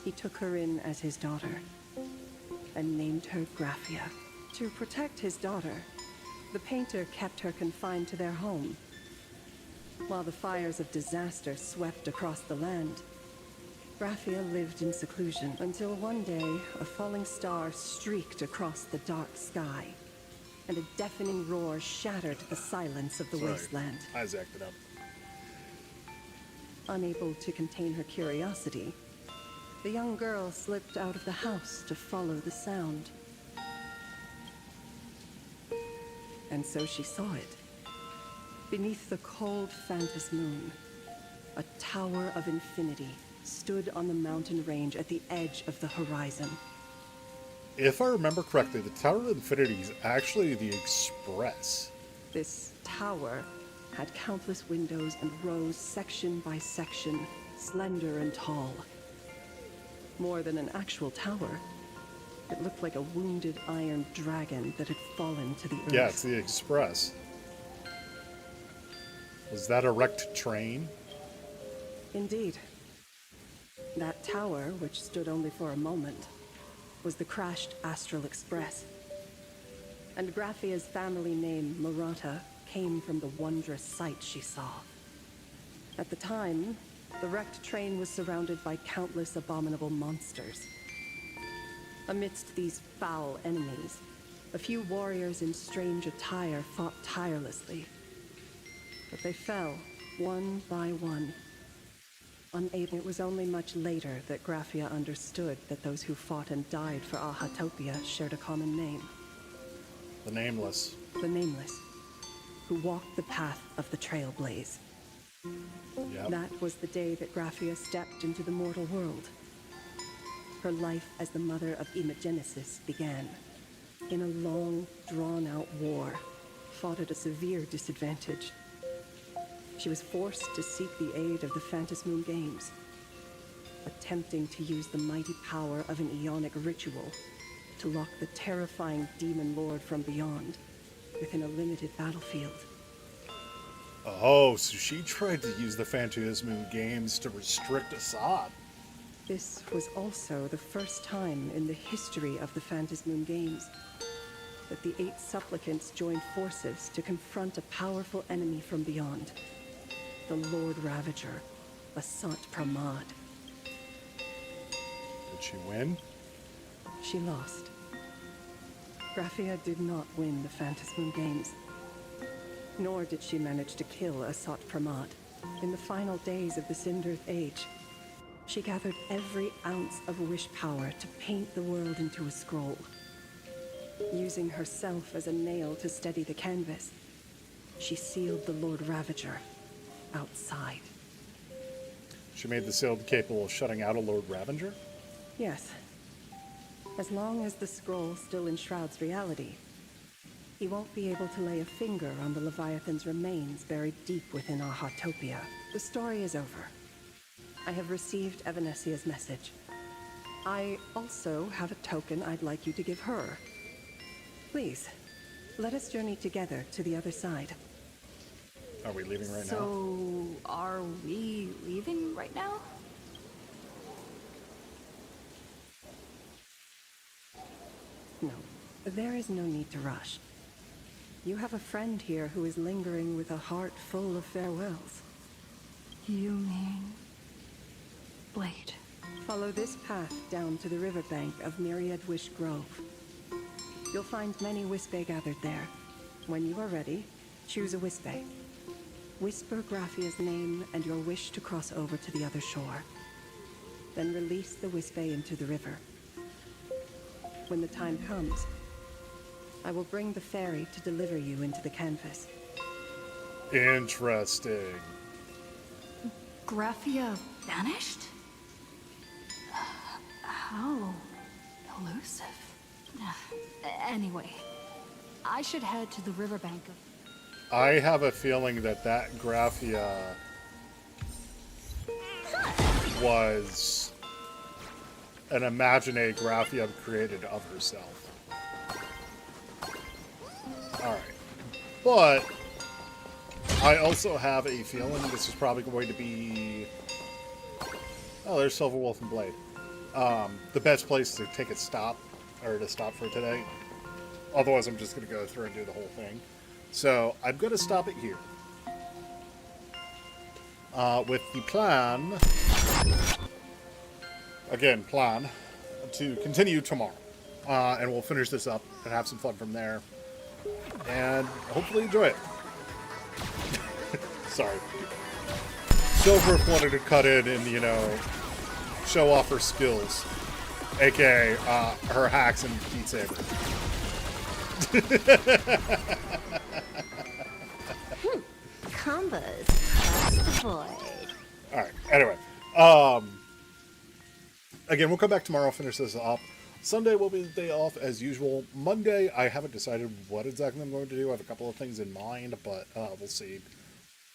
He took her in as his daughter and named her Graphia. To protect his daughter, the painter kept her confined to their home. While the fires of disaster swept across the land, Graphia lived in seclusion until one day a falling star streaked across the dark sky, and a deafening roar shattered the silence of the wasteland. I zacked it up. Unable to contain her curiosity, the young girl slipped out of the house to follow the sound. And so she saw it. Beneath the cold Phantas moon, a tower of infinity stood on the mountain range at the edge of the horizon. If I remember correctly, the Tower of Infinity is actually the Express. This tower had countless windows and rose section by section, slender and tall. More than an actual tower, it looked like a wounded iron dragon that had fallen to the earth. Yeah, it's the Express. Was that a wrecked train? Indeed. That tower, which stood only for a moment, was the crashed Astral Express. And Graphia's family name, Murata, came from the wondrous sight she saw. At the time, the wrecked train was surrounded by countless abominable monsters. Amidst these foul enemies, a few warriors in strange attire fought tirelessly. But they fell, one by one. Unable, it was only much later that Graphia understood that those who fought and died for Ahatopia shared a common name. The Nameless. The Nameless, who walked the path of the Trailblaze. Yep. That was the day that Graphia stepped into the mortal world. Her life as the mother of Imogenesis began. In a long, drawn-out war, fought at a severe disadvantage. She was forced to seek the aid of the Phantas Moon Games, attempting to use the mighty power of an Ionic ritual to lock the terrifying demon lord from beyond within a limited battlefield. Oh, so she tried to use the Phantas Moon Games to restrict Assad. This was also the first time in the history of the Phantas Moon Games that the 8 supplicants joined forces to confront a powerful enemy from beyond. The Lord Ravager, Asant Pramad. Did she win? She lost. Graphia did not win the Phantas Moon Games, nor did she manage to kill Asat Pramad. In the final days of the Cinderth Age, she gathered every ounce of wish power to paint the world into a scroll. Using herself as a nail to steady the canvas, she sealed the Lord Ravager outside. She made the sealed capable of shutting out a Lord Ravager? Yes. As long as the scroll still enshrouds reality, he won't be able to lay a finger on the Leviathan's remains buried deep within Ahatopia. The story is over. I have received Evanesia's message. I also have a token I'd like you to give her. Please, let us journey together to the other side. Are we leaving right now? So, are we leaving right now? No, there is no need to rush. You have a friend here who is lingering with a heart full of farewells. You mean... Blade. Follow this path down to the riverbank of Myriad Wish Grove. You'll find many Wispe gathered there. When you are ready, choose a Wispe. Whisper Graphia's name and your wish to cross over to the other shore. Then release the Wispe into the river. When the time comes, I will bring the ferry to deliver you into the canvas. Interesting. Graphia vanished? How elusive. Anyway, I should head to the riverbank of... I have a feeling that Graphia was an imagine Graphia created of herself. Alright. But I also have a feeling this is probably going to be... Oh, there's Silver Wolf and Blade. The best place to take a stop, or to stop for today. Otherwise, I'm just going to go through and do the whole thing. So, I'm going to stop it here. With the plan... Again, plan to continue tomorrow. And we'll finish this up and have some fun from there. And hopefully enjoy it. Sorry. Silverf wanted to cut in and, you know, show off her skills. AKA, her hacks and Beat Saber. Combos across the board. Alright, anyway. Again, we'll come back tomorrow, finish this up. Sunday will be the day off as usual. Monday, I haven't decided what exactly I'm going to do. I have a couple of things in mind, but we'll see.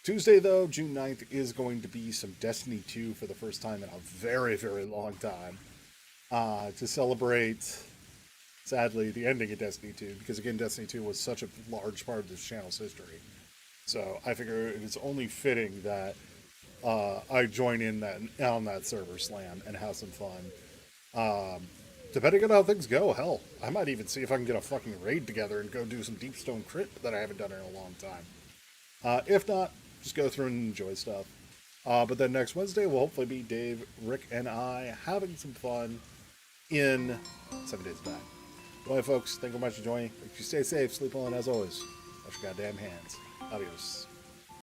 Tuesday, though, June 9th, is going to be some Destiny 2 for the first time in a very, very long time. To celebrate, sadly, the ending of Destiny 2, because, again, Destiny 2 was such a large part of this channel's history. So I figure it is only fitting that I join in on that server slam and have some fun. Depending on how things go, hell, I might even see if I can get a fucking raid together and go do some Deep Stone Crypt that I haven't done in a long time. If not, just go through and enjoy stuff. But then next Wednesday will hopefully be Dave, Rick, and I having some fun in 7 Days Back. Well, folks, thank you very much for joining. If you stay safe, sleep well, and as always, wash your goddamn hands. Adios.